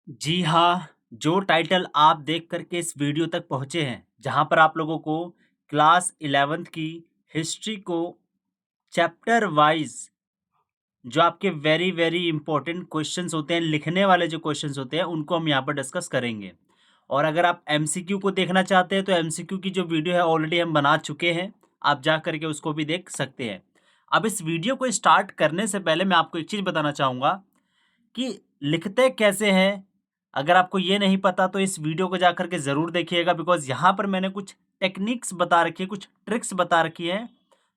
जी हाँ, जो टाइटल आप देख कर के इस वीडियो तक पहुँचे हैं, जहाँ पर आप लोगों को क्लास 11th की हिस्ट्री को चैप्टर वाइज़ जो आपके वेरी वेरी इंपॉर्टेंट क्वेश्चंस होते हैं, लिखने वाले जो क्वेश्चंस होते हैं, उनको हम यहाँ पर डिस्कस करेंगे। और अगर आप एमसीक्यू को देखना चाहते हैं, तो एमसीक्यू की जो वीडियो है ऑलरेडी हम बना चुके हैं, आप जा कर के उसको भी देख सकते हैं। अब इस वीडियो को स्टार्ट करने से पहले मैं आपको एक चीज़ बताना चाहूँगा कि लिखते कैसे हैं? अगर आपको ये नहीं पता तो इस वीडियो को जाकर के ज़रूर देखिएगा बिकॉज़ यहाँ पर मैंने कुछ टेक्निक्स बता रखी है, कुछ ट्रिक्स बता रखी हैं,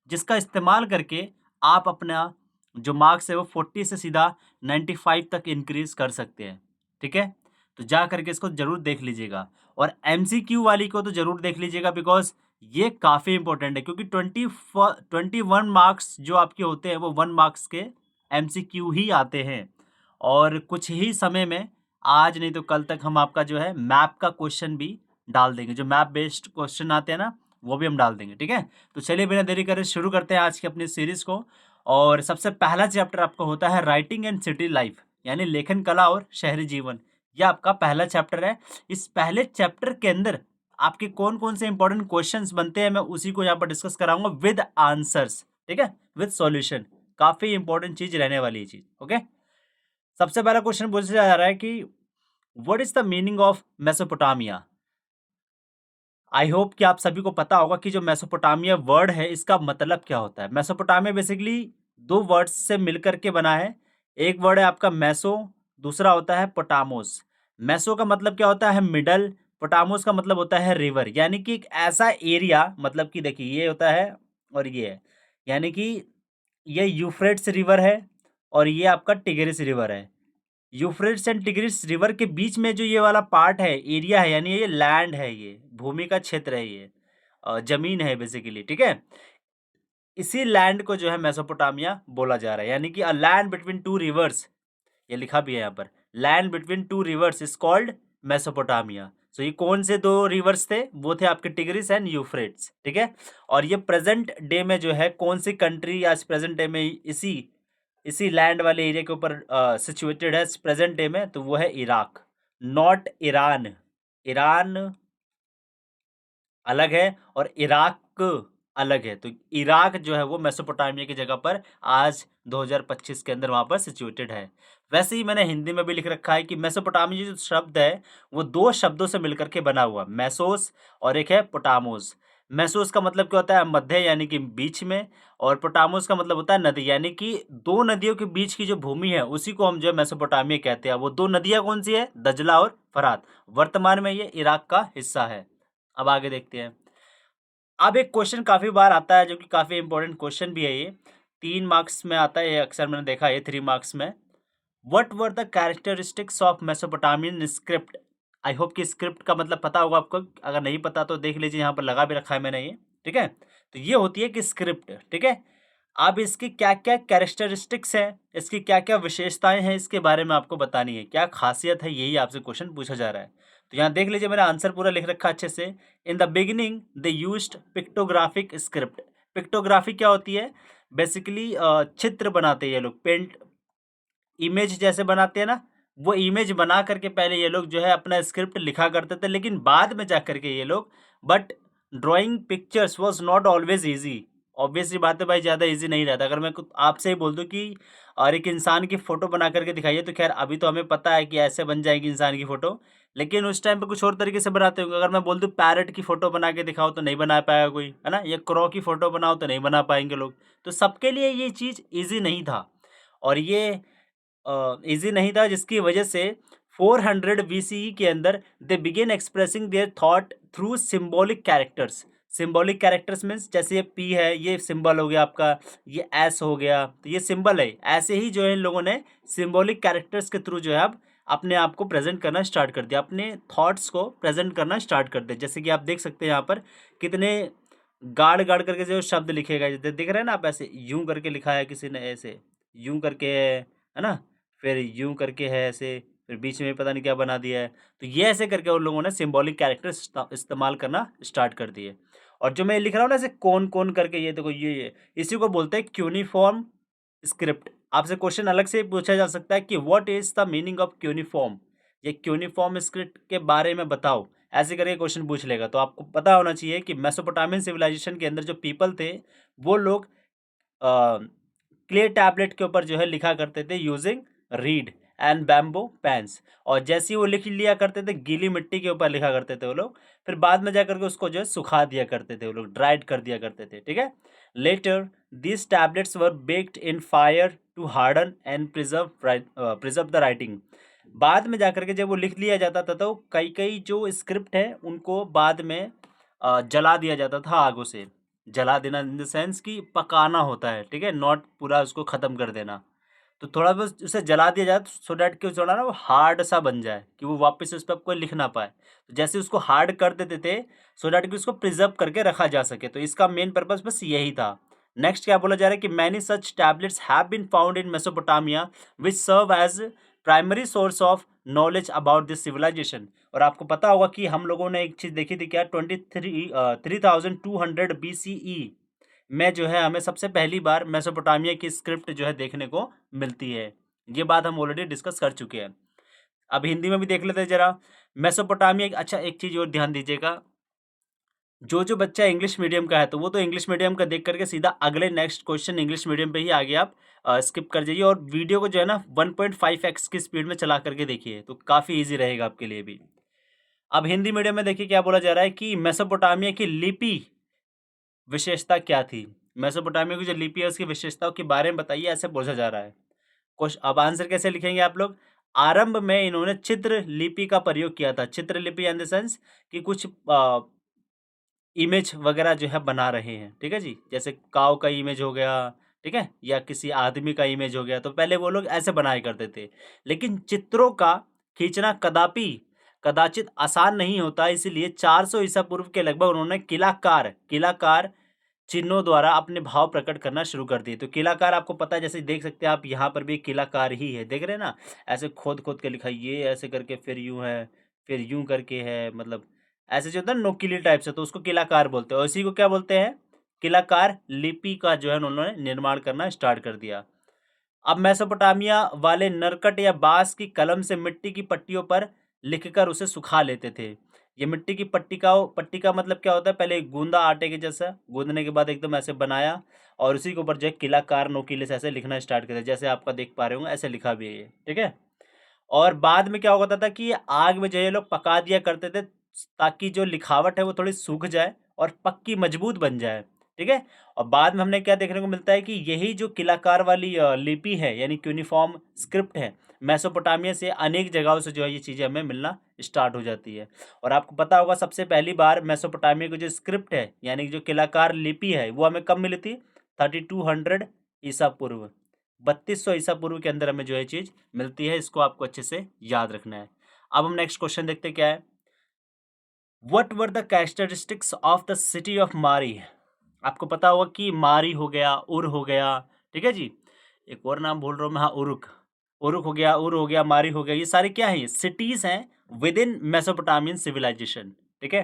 जिसका इस्तेमाल करके आप अपना जो मार्क्स है वो 40 से सीधा 95 तक इंक्रीज़ कर सकते हैं, ठीक है? तो जा करके इसको ज़रूर देख लीजिएगा और एमसीक्यू वाली को तो ज़रूर देख लीजिएगा बिकॉज़ ये काफ़ी इम्पोर्टेंट है क्योंकि 21 मार्क्स जो आपके होते हैं वो 1 मार्क्स के एमसीक्यू ही आते हैं। और कुछ ही समय में आज नहीं तो कल तक हम आपका जो है मैप का क्वेश्चन भी डाल देंगे। जो मैप बेस्ड क्वेश्चन आते हैं ना, वो भी हम डाल देंगे, ठीक है? तो चलिए बिना देरी करे शुरू करते हैं आज की अपनी सीरीज़ को। और सबसे पहला चैप्टर आपका होता है राइटिंग एंड सिटी लाइफ यानी लेखन कला और शहरी जीवन। यह आपका पहला चैप्टर है। इस पहले चैप्टर के अंदर आपके कौन-कौन से इंपॉर्टेंट क्वेश्चंस बनते हैं, मैं उसी को यहाँ पर डिस्कस कराऊँगा विद आंसर्स, ठीक है? With solution. काफ़ी इंपॉर्टेंट चीज़ रहने वाली है चीज़, ओके? सबसे पहला क्वेश्चन पूछा जा रहा है कि what is the meaning of Mesopotamia. I hope कि आप सभी को पता होगा कि जो मेसोपोटामिया वर्ड है इसका मतलब क्या होता है। मेसोपोटामिया बेसिकली दो वर्ड्स से मिलकर के बना है। एक वर्ड है आपका मेसो, दूसरा होता है पोटामोस। मेसो का मतलब क्या होता है मिडल, पोटामोस का मतलब होता है रिवर, यानी कि एक ऐसा एरिया, मतलब कि देखिए ये होता है और ये है, यानी कि ये यूफ्रेट्स रिवर है और ये आपका टिग्रिस रिवर है। यूफ्रेट्स एंड टिग्रिस रिवर के बीच में जो ये वाला पार्ट है, एरिया है, यानी ये लैंड है, ये भूमि का क्षेत्र है, ये जमीन है बेसिकली, ठीक है? इसी लैंड को जो है मेसोपोटामिया बोला जा रहा है, यानी कि a land between two rivers. ये लिखा भी है यहाँ पर, land between two rivers is called Mesopotamia. So ये कौन से दो रिवर्स थे? वो थे आपके टिग्रिस एंड यूफ्रेट्स, ठीक है? और ये प्रेजेंट डे में जो है कौन सी कंट्री आज प्रेजेंट डे में इसी इसी लैंड वाले एरिया के ऊपर सिचुएटेड है प्रेजेंट डे में, तो वो है इराक, नॉट ईरान। ईरान अलग है और इराक अलग है। तो इराक जो है वो मेसोपोटामिया की जगह पर आज 2025 के अंदर वहाँ पर सिचुएटेड है। वैसे ही मैंने हिंदी में भी लिख रखा है कि मेसोपोटामिया जो शब्द है वो दो शब्दों से मिलकर के बना हुआ, मेसोस और एक है पोटामोस। मेसोस का मतलब क्या होता है? मध्य, यानी कि बीच में। और पोटामोस का मतलब होता है नदी, यानी कि दो नदियों के बीच की जो भूमि है उसी को हम जो है मेसोपोटामिया कहते हैं। वो दो नदियाँ कौन सी है? दजला और फरात। वर्तमान में ये इराक का हिस्सा है। अब आगे देखते हैं। अब एक क्वेश्चन काफ़ी बार आता है जो कि काफ़ी इंपॉर्टेंट क्वेश्चन भी है ये। 3 मार्क्स में आता है ये, अक्सर मैंने देखा है 3 मार्क्स में। What were the characteristics of Mesopotamian script? I hope कि स्क्रिप्ट का मतलब पता होगा आपको। अगर नहीं पता तो देख लीजिए, यहाँ पर लगा भी रखा है मैंने ये, ठीक है? तो ये होती है कि स्क्रिप्ट, ठीक है? अब इसकी क्या-क्या कैरेक्टरिस्टिक्स हैं, इसकी क्या-क्या विशेषताएँ हैं, इसके बारे में आपको बतानी है। क्या खासियत है, यही आपसे क्वेश्चन पूछा जा रहा है। तो यहाँ देख लीजिए, मैंने आंसर पूरा लिख रखा है अच्छे से। In the beginning they used pictographic script. Pictography क्या होती है? बेसिकली चित्र बनाते हैं ये लोग, पेंट इमेज जैसे बनाते हैं ना, वो इमेज बना करके पहले ये लोग जो है अपना स्क्रिप्ट लिखा करते थे, लेकिन बाद में जा करके ये लोग, but drawing pictures was not always easy. Obvious सी बात है भाई, ज़्यादा इजी नहीं रहता। अगर मैं आपसे ही बोल दूं कि और एक इंसान की फ़ोटो बना करके दिखाइए, तो खैर अभी तो हमें पता है कि ऐसे बन जाएगी इंसान की फ़ोटो, लेकिन उस टाइम पे कुछ और तरीके से बनाते होंगे। अगर मैं बोल दूं पैरट की फ़ोटो बना के दिखाओ तो नहीं बना पाएगा कोई, है ना? या क्रो की फ़ोटो बनाओ तो नहीं बना पाएंगे लोग। तो सबके लिए ये चीज़ ईजी नहीं था। और ये ईज़ी नहीं था, जिसकी वजह से 400 बीसीई के अंदर they begin expressing there thought through symbolic characters. Symbolic characters means जैसे ये पी है, ये सिंबल हो गया आपका, ये एस हो गया, तो ये सिंबल है। ऐसे ही जो है इन लोगों ने सिंबॉलिक कैरेक्टर्स के थ्रू जो है अब अपने आप को प्रेजेंट करना स्टार्ट कर दिया, अपने थॉट्स को प्रेजेंट करना स्टार्ट कर दिया। जैसे कि आप देख सकते हैं यहाँ पर कितने गाड़ गाड़ करके जो शब्द लिखेगा, जैसे दिख रहे हैं ना आप, ऐसे यूं करके लिखा है किसी ने, ऐसे यूं करके है ना, फिर यूं करके है ऐसे, फिर बीच में पता नहीं क्या बना दिया है। तो ये ऐसे करके उन लोगों ने सिंबॉलिक कैरेक्टर्स इस्तेमाल करना स्टार्ट कर दिए। और जो मैं लिख रहा हूँ ना ऐसे कौन कौन करके, ये देखो ये इसी को बोलते हैं क्यूनिफॉर्म स्क्रिप्ट। आपसे क्वेश्चन अलग से पूछा जा सकता है कि what is the meaning of cuneiform. ये क्यूनिफॉर्म स्क्रिप्ट के बारे में बताओ, ऐसे करके क्वेश्चन पूछ लेगा। तो आपको पता होना चाहिए कि मेसोपोटामियन सिविलाइजेशन के अंदर जो पीपल थे वो लोग क्ले टैबलेट के ऊपर जो है लिखा करते थे using reed and bamboo pens, और जैसे ही वो लिख लिया करते थे गीली मिट्टी के ऊपर लिखा करते थे वो लोग, फिर बाद में जाकर के उसको जो है सुखा दिया करते थे वो लोग, ड्राइड कर दिया करते थे, ठीक है। Later these tablets were baked in fire to harden and preserve the writing। बाद में जाकर के जब वो लिख लिया जाता था तो कई कई जो स्क्रिप्ट है उनको बाद में जला दिया जाता था आगों से। जला देना इन द सेंस कि पकाना होता है, ठीक है, नॉट पूरा उसको ख़त्म कर देना। तो थोड़ा बहुत उसे जला दिया जाए सो डैट कि थोड़ा ना वो हार्ड सा बन जाए कि वो वापस उस पर कोई लिख ना पाए। तो जैसे उसको हार्ड कर देते थे सो डैट कि उसको प्रिजर्व करके रखा जा सके। तो इसका मेन पर्पस बस यही था। नेक्स्ट क्या बोला जा रहा है कि many such tablets have been found in Mesopotamia which serve as primary source of knowledge about this civilisation. और आपको पता होगा कि हम लोगों ने एक चीज़ देखी थी क्या, 3200 BCE में जो है हमें सबसे पहली बार मेसोपोटामिया की स्क्रिप्ट जो है देखने को मिलती है। ये बात हम ऑलरेडी डिस्कस कर चुके हैं। अब हिंदी में भी देख लेते हैं जरा मेसोपोटामिया। अच्छा एक चीज़ और ध्यान दीजिएगा, जो जो बच्चा इंग्लिश मीडियम का है तो वो तो इंग्लिश मीडियम का देख करके सीधा अगले नेक्स्ट क्वेश्चन इंग्लिश मीडियम पे ही आगे आप स्किप कर जाइए, और वीडियो को जो है ना 1.5x की स्पीड में चला करके देखिए तो काफ़ी इजी रहेगा आपके लिए भी। अब हिंदी मीडियम में देखिए क्या बोला जा रहा है कि मेसोपोटामिया की लिपि विशेषता क्या थी। मेसोपोटामिया की जो लिपि है उसकी विशेषताओं के बारे में बताइए, ऐसे पूछा जा रहा है। कुछ अब आंसर कैसे लिखेंगे आप लोग। आरंभ में इन्होंने चित्र लिपि का प्रयोग किया था। चित्र लिपि इन द सेंस कि कुछ इमेज वगैरह जो है बना रहे हैं, ठीक है जी, जैसे काऊ का इमेज हो गया, ठीक है, या किसी आदमी का इमेज हो गया, तो पहले वो लोग ऐसे बनाया करते थे। लेकिन चित्रों का खींचना कदाचित आसान नहीं होता, इसीलिए 400 ईसा पूर्व के लगभग उन्होंने किलाकार चिन्हों द्वारा अपने भाव प्रकट करना शुरू कर दिए। तो किलाकार आपको पता है, जैसे देख सकते हैं आप यहाँ पर भी किलाकार ही है, देख रहे हैं ना, ऐसे खोद खोद के लिखा, ये ऐसे करके फिर यूं है, फिर यूं करके है, मतलब ऐसे जो होता है नोकीली टाइप से, तो उसको किलाकार बोलते हैं। और इसी को क्या बोलते हैं, किलाकार लिपि का जो है उन्होंने निर्माण करना स्टार्ट कर दिया। अब मेसोपोटामिया वाले नरकट या बांस की कलम से मिट्टी की पट्टियों पर लिखकर उसे सुखा लेते थे। ये मिट्टी की पट्टी का मतलब क्या होता है, पहले गूंदा आटे के जैसा, गूंदने के बाद एकदम ऐसे बनाया और उसी के ऊपर जो है किलाकार नोकीले से ऐसे लिखना स्टार्ट कर दिया, जैसे आपका देख पा रहे होंगे ऐसे लिखा भी है ये, ठीक है। और बाद में क्या होता था कि ये आग में जो है लोग पका दिया करते थे ताकि जो लिखावट है वो थोड़ी सूख जाए और पक्की मजबूत बन जाए, ठीक है। और बाद में हमने क्या देखने को मिलता है कि यही जो किलाकार वाली लिपि है यानी क्यूनिफॉर्म स्क्रिप्ट है, मेसोपोटामिया से अनेक जगहों से जो है ये चीज़ें हमें मिलना स्टार्ट हो जाती है। और आपको पता होगा सबसे पहली बार मेसोपोटामिया की जो स्क्रिप्ट है यानी जो किलाकार लिपि है वो हमें कब मिली थी, 3200 ईसा पूर्व, 3200 ईसा पूर्व के अंदर हमें जो है चीज़ मिलती है। इसको आपको अच्छे से याद रखना है। अब हम नेक्स्ट क्वेश्चन देखते हैं क्या है। What were the characteristics of the city of मारी। आपको पता होगा कि मारी हो गया, उर हो गया, ठीक है जी, एक और नाम भूल रहा हूँ मैं, हाँ उरुक, उरुक हो गया, उर हो गया, मारी हो गया, ये सारे क्या है, सिटीज हैं विद इन मेसोपोटामियन सिविलाइजेशन, ठीक है।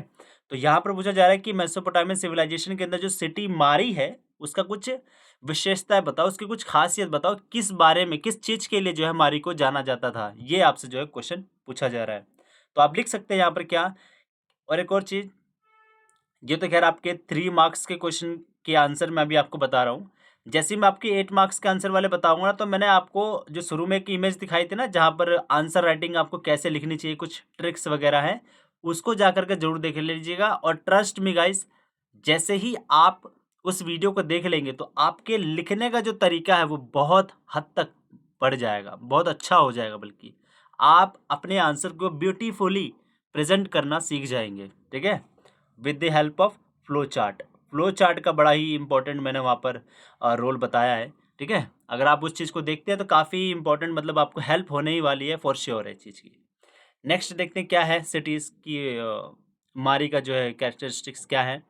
तो यहाँ पर पूछा जा रहा है कि मेसोपोटामियन सिविलाइजेशन के अंदर जो सिटी मारी है उसका कुछ विशेषताएं बताओ, उसकी कुछ खासियत बताओ, किस बारे में, किस चीज के लिए जो है मारी को जाना जाता था, ये आपसे जो है क्वेश्चन पूछा जा रहा है। तो आप लिख सकते हैं यहाँ पर क्या। और एक और चीज, ये तो खैर आपके 3 मार्क्स के क्वेश्चन के आंसर मैं अभी आपको बता रहा हूँ। जैसे ही मैं आपके 8 मार्क्स के आंसर वाले बताऊंगा ना, तो मैंने आपको जो शुरू में एक इमेज दिखाई थी ना जहाँ पर आंसर राइटिंग आपको कैसे लिखनी चाहिए, कुछ ट्रिक्स वगैरह हैं, उसको जाकर के जरूर देख लीजिएगा। और ट्रस्ट मी गाइस, जैसे ही आप उस वीडियो को देख लेंगे तो आपके लिखने का जो तरीका है वो बहुत हद तक बढ़ जाएगा, बहुत अच्छा हो जाएगा, बल्कि आप अपने आंसर को ब्यूटीफुली प्रेजेंट करना सीख जाएंगे, ठीक है, with the help of flow chart. Flow chart का बड़ा ही इंपॉर्टेंट मैंने वहाँ पर रोल बताया है, ठीक है। अगर आप उस चीज़ को देखते हैं तो काफ़ी इंपॉर्टेंट, मतलब आपको हेल्प होने ही वाली है, फॉर श्योर है चीज़ की। नेक्स्ट देखते हैं क्या है सिटीज़ की मारी का जो है कैरेक्टरिस्टिक्स क्या है।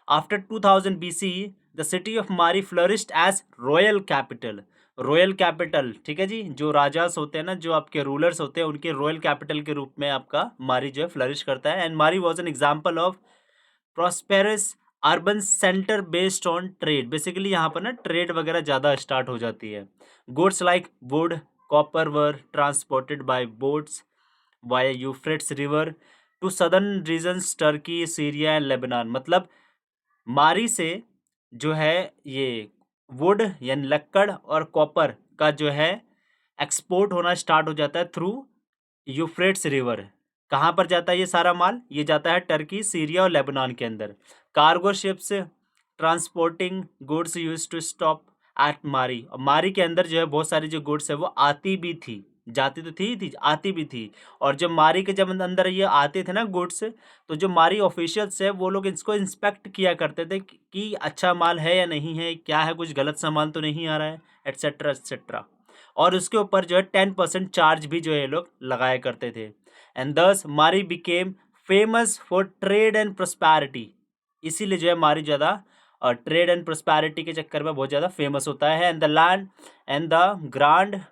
After 2000 BC the city of Mari flourished as royal capital. Royal capital, ठीक है जी, जो राजास होते हैं ना, जो आपके रूलर्स होते हैं, उनके रॉयल कैपिटल के रूप में आपका मारी जो है फ्लरिश करता है। एंड मारी was an example of prosperous urban centre based on trade. Basically यहाँ पर ना ट्रेड वगैरह ज़्यादा स्टार्ट हो जाती है। Goods like wood copper were transported by boats via Euphrates river to southern regions Turkey, Syria and Lebanon. मतलब Mari से जो है ये वुड यानी लक्कड़ और कॉपर का जो है एक्सपोर्ट होना स्टार्ट हो जाता है थ्रू यूफ्रेट्स रिवर। कहाँ पर जाता है ये सारा माल? ये जाता है टर्की, सीरिया और लेबनान के अंदर। Cargo ships transporting goods use to stop at Mari. और मारी के अंदर जो है बहुत सारी जो गुड्स है वो आती भी थी, जाती तो थी आती भी थी। और जब मारी के जब अंदर ये आते थे ना गुड्स, तो जो मारी ऑफिशियल्स है वो लोग इसको इंस्पेक्ट किया करते थे कि अच्छा माल है या नहीं है, क्या है, कुछ गलत सामान तो नहीं आ रहा है, एट्सेट्रा एट्सेट्रा। और उसके ऊपर जो है 10% चार्ज भी जो है लोग लगाया करते थे। एंड दस मारी became famous for trade and prosperity. इसीलिए जो है मारी ज़्यादा और ट्रेड एंड प्रोस्पैरिटी के चक्कर में बहुत ज़्यादा फेमस होता है। And the land and the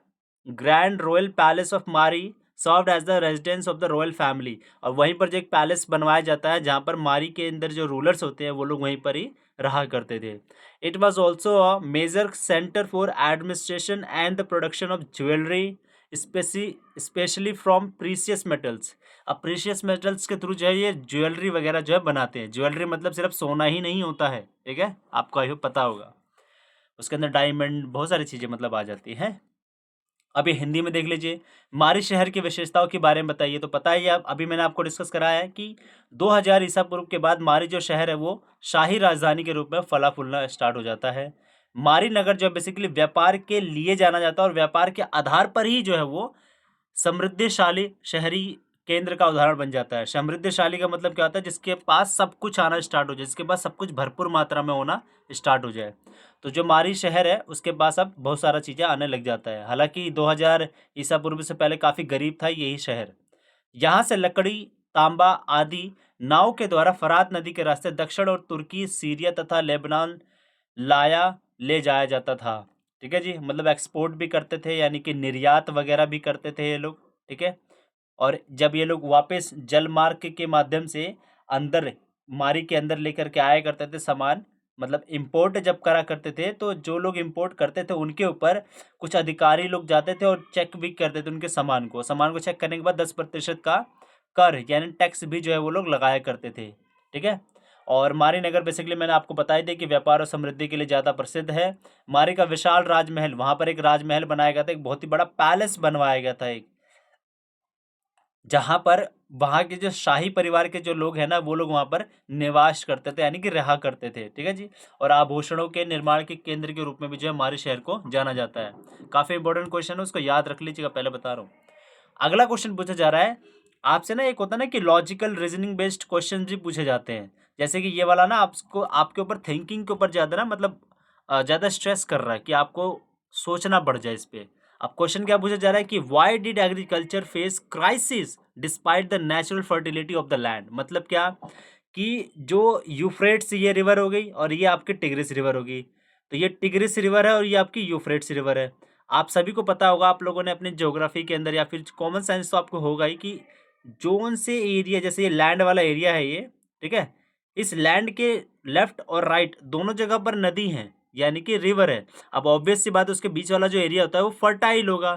grand royal palace of Mari served as the residence of the royal family. और वहीं पर जो एक पैलेस बनवाया जाता है जहाँ पर मारी के अंदर जो रूलर्स होते हैं वो लोग वहीं पर ही रहा करते थे। It was also a major centre for administration and the production of jewellery, specially from precious metals. अब प्रीशियस मेटल्स के थ्रू जो है ये ज्वेलरी वगैरह जो है बनाते हैं। ज्वेलरी मतलब सिर्फ सोना ही नहीं होता है, ठीक है, आपको आई होप पता होगा। उसके अंदर डायमंड बहुत सारी चीज़ें मतलब आ जाती हैं। अब ये हिंदी में देख लीजिए, मारी शहर की विशेषताओं के बारे में बताइए। तो पता ही है, अभी मैंने आपको डिस्कस कराया है कि 2000 ईसा पूर्व के बाद मारी जो शहर है वो शाही राजधानी के रूप में फला फूलना स्टार्ट हो जाता है। मारी नगर जो बेसिकली व्यापार के लिए जाना जाता है और व्यापार के आधार पर ही जो है वो समृद्धिशाली शहरी केंद्र का उदाहरण बन जाता है। समृद्धिशाली का मतलब क्या होता है? जिसके पास सब कुछ आना स्टार्ट हो जाए, जिसके पास सब कुछ भरपूर मात्रा में होना स्टार्ट हो जाए। तो जो मारी शहर है उसके पास अब बहुत सारा चीज़ें आने लग जाता है। हालांकि 2000 ईसा पूर्व से पहले काफ़ी गरीब था यही शहर। यहाँ से लकड़ी, तांबा आदि नाव के द्वारा फरात नदी के रास्ते दक्षिण और तुर्की, सीरिया तथा लेबनान ले जाया जाता था। ठीक है जी, मतलब एक्सपोर्ट भी करते थे, यानी कि निर्यात वगैरह भी करते थे ये लोग। ठीक है, और जब ये लोग वापस जल मार्ग के माध्यम से अंदर मारी के अंदर लेकर के आया करते थे सामान, मतलब इंपोर्ट जब करा करते थे, तो जो लोग इंपोर्ट करते थे उनके ऊपर कुछ अधिकारी लोग जाते थे और चेक भी करते थे उनके सामान को चेक करने के बाद 10% का कर यानी टैक्स भी जो है वो लोग लगाया करते थे। ठीक है, और मारी नगर बेसिकली मैंने आपको बता ही दिया कि व्यापार और समृद्धि के लिए ज़्यादा प्रसिद्ध है। मारी का विशाल राजमहल, वहाँ पर एक राजमहल बनाया गया था, एक बहुत ही बड़ा पैलेस बनवाया गया था एक, जहाँ पर वहाँ के जो शाही परिवार के जो लोग हैं ना वो लोग वहाँ पर निवास करते थे, यानी कि रहा करते थे। ठीक है जी, और आभूषणों के निर्माण के केंद्र के रूप में भी जो है हमारे शहर को जाना जाता है। काफ़ी इंपॉर्टेंट क्वेश्चन है, उसको याद रख लीजिएगा, पहले बता रहा हूँ। अगला क्वेश्चन पूछा जा रहा है आपसे ना, एक होता है ना कि लॉजिकल रीजनिंग बेस्ड क्वेश्चन भी पूछे जाते हैं। जैसे कि ये वाला ना आपको आपके ऊपर थिंकिंग के ऊपर ज़्यादा ना मतलब ज़्यादा स्ट्रेस कर रहा है कि आपको सोचना पड़ जाए इस पे। अब क्वेश्चन क्या पूछा जा रहा है कि why did agriculture face crisis despite the natural fertility of the land. मतलब क्या कि जो यूफ्रेट्स ये रिवर हो गई और ये आपकी टिग्रिस रिवर हो गई, तो ये टिग्रिस रिवर है और ये आपकी यूफ्रेट्स रिवर है। आप सभी को पता होगा, आप लोगों ने अपने ज्योग्राफी के अंदर या फिर कॉमन साइंस तो आपको होगा ही कि जोन से एरिया, जैसे ये लैंड वाला एरिया है ये, ठीक है, इस लैंड के लेफ्ट और राइट दोनों जगह पर नदी है, यानी कि रिवर है। अब ऑब्वियस सी बात है उसके बीच वाला जो एरिया होता है वो फर्टाइल होगा।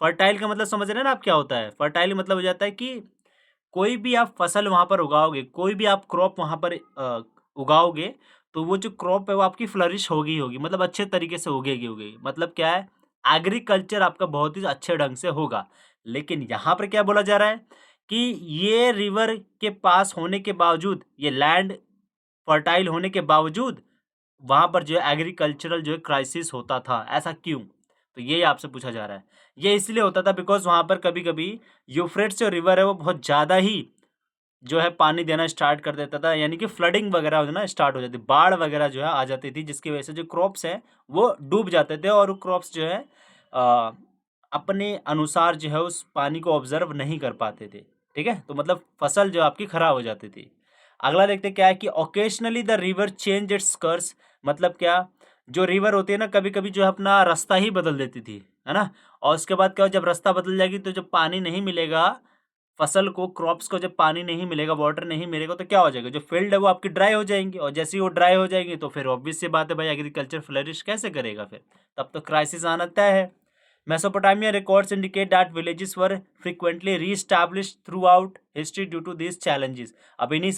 फर्टाइल का मतलब समझ रहे हैं ना आप क्या होता है? फर्टाइल मतलब हो जाता है कि कोई भी आप फसल वहाँ पर उगाओगे, कोई भी आप क्रॉप वहाँ पर उगाओगे, तो वो जो क्रॉप है वो आपकी फ्लरिश होगी होगी, मतलब अच्छे तरीके से उगेगी उगेगी। मतलब क्या है, एग्रीकल्चर आपका बहुत ही अच्छे ढंग से होगा। लेकिन यहाँ पर क्या बोला जा रहा है कि ये रिवर के पास होने के बावजूद, ये लैंड फर्टाइल होने के बावजूद वहाँ पर जो है एग्रीकल्चरल जो है क्राइसिस होता था। ऐसा क्यों? तो ये आपसे पूछा जा रहा है। ये इसलिए होता था बिकॉज वहाँ पर कभी कभी यूफ्रेट्स जो रिवर है वो बहुत ज़्यादा ही जो है पानी देना स्टार्ट कर देता था, यानी कि फ्लडिंग वगैरह होना स्टार्ट हो जाती, बाढ़ वगैरह जो है आ जाती थी, जिसकी वजह से जो क्रॉप्स हैं वो डूब जाते थे और वो क्रॉप्स जो है अ, अपने अनुसार जो है उस पानी को ऑब्जर्व नहीं कर पाते थे। ठीक है, तो मतलब फसल जो आपकी खराब हो जाती थी। अगला देखते क्या है कि occasionally the river change its course. मतलब क्या, जो रिवर होती है ना कभी कभी जो है अपना रास्ता ही बदल देती थी, है ना। और उसके बाद क्या हो, जब रास्ता बदल जाएगी तो जब पानी नहीं मिलेगा फसल को, क्रॉप्स को जब पानी नहीं मिलेगा, वाटर नहीं मिलेगा, तो क्या हो जाएगा, जो फील्ड है वो आपकी ड्राई हो जाएंगी। और जैसे ही वो ड्राई हो जाएंगी तो फिर ऑब्वियस सी बात है भाई, एग्रीकल्चर फ्लरिश कैसे करेगा फिर, तब तो क्राइसिस आना तय है। Mesopotamia records indicate that villages were frequently re-established throughout history due to these challenges. अब इन्हीं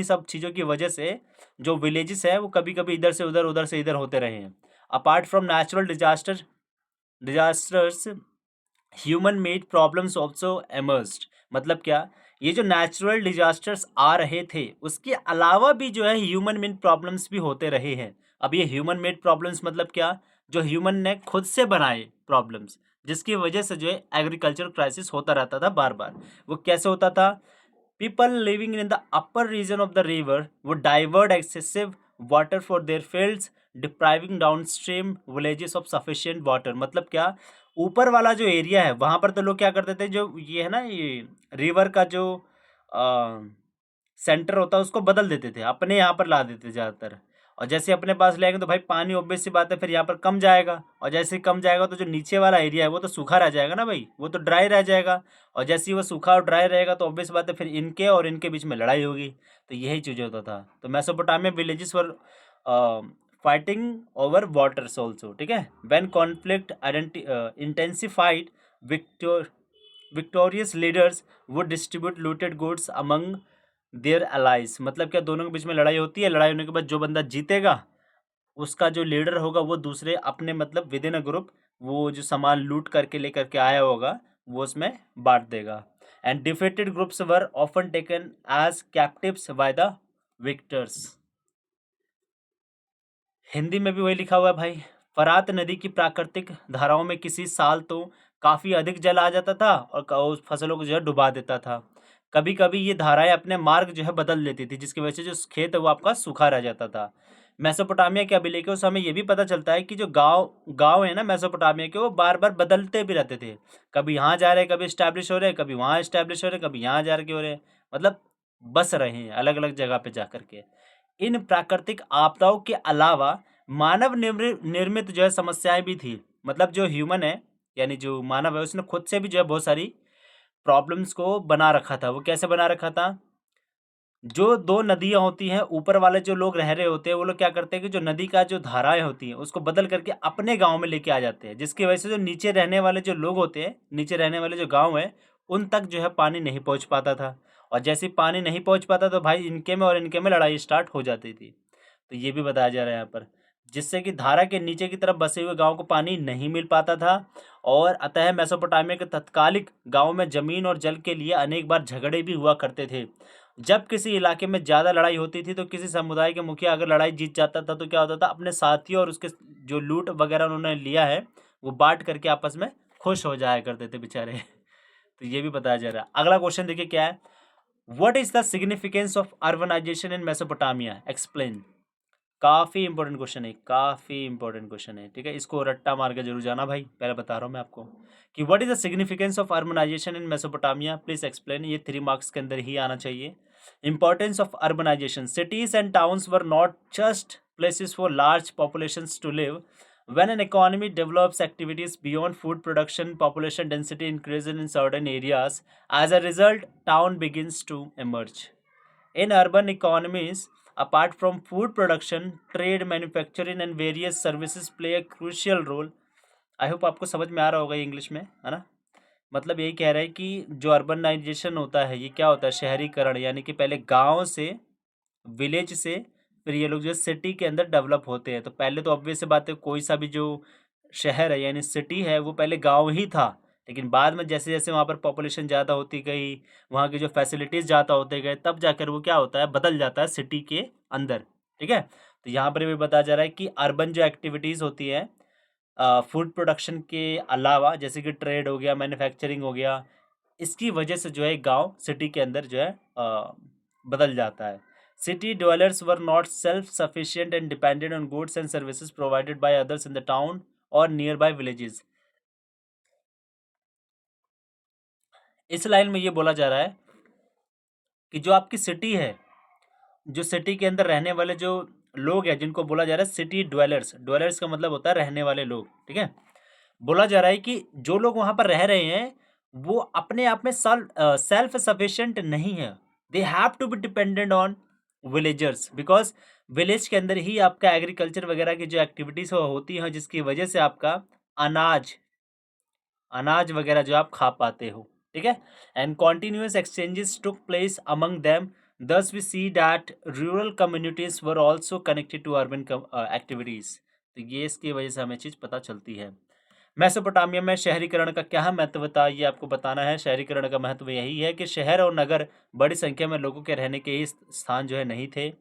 सब चीज़ों की वजह से जो villages है वो कभी कभी इधर से उधर होते रहे हैं. Apart from natural disasters, human made problems also emerged. मतलब क्या, ये जो नेचुरल डिजास्टर्स आ रहे थे उसके अलावा भी जो है ह्यूमन मेड प्रॉब्लम्स भी होते रहे हैं. अब ये ह्यूमन मेड प्रॉब्लम्स मतलब क्या, जो ह्यूमन ने खुद से बनाए प्रॉब्लम्स, जिसकी वजह से जो है एग्रीकल्चर क्राइसिस होता रहता था बार बार. वो कैसे होता था, people living in the upper region of the river वो divert excessive water for their fields, depriving downstream villages of sufficient water. मतलब क्या, ऊपर वाला जो एरिया है वहां पर तो लोग क्या करते थे, जो ये है ना, ये रिवर का जो सेंटर होता है उसको बदल देते थे, अपने यहाँ पर ला देते ज़्यादातर. और जैसे अपने पास लाएंगे तो भाई पानी ऑब्वियस सी बात है फिर यहाँ पर कम जाएगा, और जैसे ही कम जाएगा तो जो नीचे वाला एरिया है वो तो सूखा रह जाएगा ना भाई, वो तो ड्राई रह जाएगा. और जैसे ही वो सूखा और ड्राई रहेगा तो ऑब्वियस बात है फिर इनके और इनके बीच में लड़ाई होगी. तो यही चीज़ होता था. तो Mesopotamia villages were fighting over waters also. ठीक है, when conflict intensified, victorious leaders would distribute looted goods among their allies. मतलब क्या, दोनों के बीच में लड़ाई होती है, लड़ाई होने के बाद जो बंदा जीतेगा उसका जो लीडर होगा वो दूसरे अपने मतलब विद इन अ ग्रुप वो जो सामान लूट करके लेकर के आया होगा वो उसमें बांट देगा. And defeated groups were often taken as captives by the victors. Hindi में भी वही लिखा हुआ है भाई. फरात नदी की प्राकृतिक धाराओं में किसी साल तो काफ़ी अधिक जल आ जाता था और उस फसलों को जो है डुबा देता था. कभी कभी ये धाराएं अपने मार्ग जो है बदल लेती थी, जिसकी वजह से जो खेत है वो आपका सूखा रह जाता था. मेसोपोटामिया के अभिलेखों से हमें ये भी पता चलता है कि जो गांव गांव है ना मेसोपोटामिया के, वो बार बार बदलते भी रहते थे. कभी यहाँ जा रहे, कभी इस्टेब्लिश हो रहे, कभी वहाँ इस्टेब्लिश हो रहे, कभी यहाँ जा के हो रहे. मतलब बस रहे हैं अलग अलग जगह पे जा करके. इन प्राकृतिक आपदाओं के अलावा मानव निर्मित जो है समस्याएं भी थी. मतलब जो ह्यूमन है, यानी जो मानव है, उसने खुद से भी जो है बहुत सारी प्रॉब्लम्स को बना रखा था. वो कैसे बना रखा था, जो दो नदियां होती हैं, ऊपर वाले जो लोग रह रहे होते हैं वो लोग क्या करते हैं कि जो नदी का जो धाराएं होती हैं उसको बदल करके अपने गांव में लेके आ जाते हैं, जिसकी वजह से जो नीचे रहने वाले जो लोग होते हैं, नीचे रहने वाले जो गांव है, उन तक जो है पानी नहीं पहुंच पाता था. और जैसे ही पानी नहीं पहुंच पाता तो भाई इनके में और इनके में लड़ाई स्टार्ट हो जाती थी. तो ये भी बताया जा रहा है यहाँ पर, जिससे कि धारा के नीचे की तरफ बसे हुए गांव को पानी नहीं मिल पाता था. और अतः मेसोपोटामिया के तत्कालिक गांव में जमीन और जल के लिए अनेक बार झगड़े भी हुआ करते थे. जब किसी इलाके में ज़्यादा लड़ाई होती थी तो किसी समुदाय के मुखिया अगर लड़ाई जीत जाता था तो क्या होता था, अपने साथियों और उसके जो लूट वगैरह उन्होंने लिया है वो बांट करके आपस में खुश हो जाया करते थे बेचारे. तो ये भी बताया जा रहा है. अगला क्वेश्चन देखिए क्या है, what is the significance of urbanisation in Mesopotamia, explain. काफ़ी इंपॉर्टेंट क्वेश्चन है, काफ़ी इंपॉर्टेंट क्वेश्चन है. ठीक है, इसको रट्टा मार के जरूर जाना भाई, पहले बता रहा हूँ मैं आपको कि what is the significance of urbanisation in Mesopotamia, please explain. ये 3 मार्क्स के अंदर ही आना चाहिए. Importance of urbanisation, cities and towns were not just places for large populations to live. When an economy develops activities beyond food production, population density increases in certain areas. As a result, town begins to emerge. In urban economies, apart from food production, trade, manufacturing and various services play a crucial role. I hope आपको समझ में आ रहा होगा ये English में, है ना. मतलब यही कह रहा है कि जो अर्बनाइजेशन होता है ये क्या होता है, शहरीकरण, यानी कि पहले गांव से, विलेज से फिर ये लोग जो सिटी के अंदर डेवलप होते हैं. तो पहले तो ऑब्वियस सी बात है, कोई सा भी जो शहर है यानी सिटी है वो पहले गांव ही था. लेकिन बाद में जैसे जैसे वहाँ पर पॉपुलेशन ज़्यादा होती गई, वहाँ की जो फैसिलिटीज़ ज़्यादा होते गए, तब जाकर वो क्या होता है, बदल जाता है सिटी के अंदर. ठीक है, तो यहाँ पर भी बताया जा रहा है कि अर्बन जो एक्टिविटीज़ होती है फूड प्रोडक्शन के अलावा, जैसे कि ट्रेड हो गया, मैन्युफैक्चरिंग हो गया, इसकी वजह से जो है गांव सिटी के अंदर जो है बदल जाता है. City dwellers were not self-sufficient and depended on goods and services provided by others in the town or nearby villages. इस लाइन में ये बोला जा रहा है कि जो आपकी सिटी है, जो सिटी के अंदर रहने वाले जो लोग हैं, जिनको बोला जा रहा है सिटी ड्वेलर्स. ड्वेलर्स का मतलब होता है रहने वाले लोग. ठीक है, बोला जा रहा है कि जो लोग वहां पर रह रहे हैं वो अपने आप में सेल्फ सफिशिएंट नहीं है. They have to be dependent on villagers, because village के अंदर ही आपका एग्रीकल्चर वगैरह की जो एक्टिविटीज होती हैं, जिसकी वजह से आपका अनाज अनाज वगैरह जो आप खा पाते हो, ठीक है। And continuous exchanges took place among them, thus we see that rural communities were also connected to urban activities। तो ये इसकी वजह से हमें चीज़ पता चलती है। मेसोपोटामिया में शहरीकरण का क्या महत्व था, ये आपको बताना है। शहरीकरण का महत्व यही है कि शहर और नगर बड़ी संख्या में लोगों के रहने के ही स्थान जो है नहीं थे।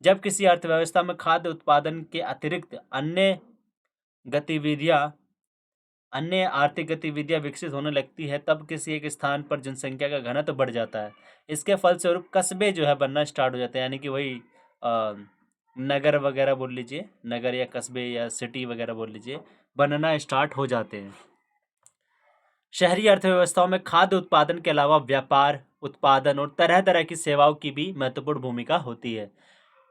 जब किसी अर्थव्यवस्था में खाद्य उत्पादन के अतिरिक्त अन्य आर्थिक गतिविधियां विकसित होने लगती है, तब किसी एक स्थान पर जनसंख्या का घनत्व बढ़ जाता है। इसके फलस्वरूप कस्बे जो है बनना स्टार्ट हो जाते हैं, यानी कि वही नगर वगैरह बोल लीजिए, नगर या कस्बे या सिटी वगैरह बोल लीजिए, बनना स्टार्ट हो जाते हैं। शहरी अर्थव्यवस्थाओं में खाद्य उत्पादन के अलावा व्यापार, उत्पादन और तरह तरह की सेवाओं की भी महत्वपूर्ण भूमिका होती है।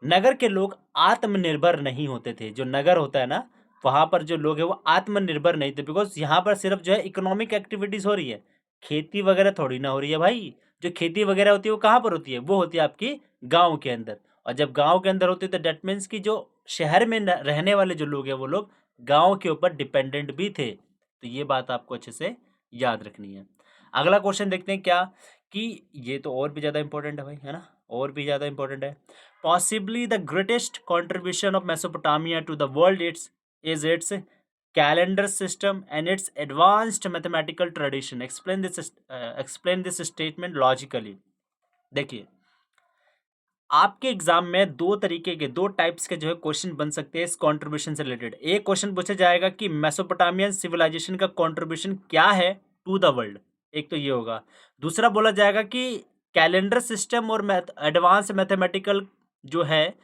नगर के लोग आत्मनिर्भर नहीं होते थे। जो नगर होता है ना, वहाँ पर जो लोग हैं वो आत्मनिर्भर नहीं थे, बिकॉज यहाँ पर सिर्फ जो है इकोनॉमिक एक्टिविटीज़ हो रही है, खेती वगैरह थोड़ी ना हो रही है भाई। जो खेती वगैरह होती है वो कहाँ पर होती है, वो होती है आपकी गाँव के अंदर। और जब गाँव के अंदर होती है तो डेट मीन्स कि जो शहर में रहने वाले जो लोग हैं वो लोग गाँव के ऊपर डिपेंडेंट भी थे। तो ये बात आपको अच्छे से याद रखनी है। अगला क्वेश्चन देखते हैं क्या, कि ये तो और भी ज़्यादा इंपॉर्टेंट है भाई, है ना, और भी ज़्यादा इंपॉर्टेंट है। Possibly the greatest contribution of Mesopotamia to the world its calendar system and its advanced mathematical tradition. Explain this statement logically. देखिए, आपके एग्जाम में दो टाइप्स के जो है क्वेश्चन बन सकते हैं इस कंट्रीब्यूशन से रिलेटेड। एक क्वेश्चन पूछा जाएगा कि मेसोपोटामियन सिविलाइजेशन का कंट्रीब्यूशन क्या है टू द वर्ल्ड, एक तो ये होगा। दूसरा बोला जाएगा कि कैलेंडर सिस्टम और एडवांस मैथमेटिकल जो है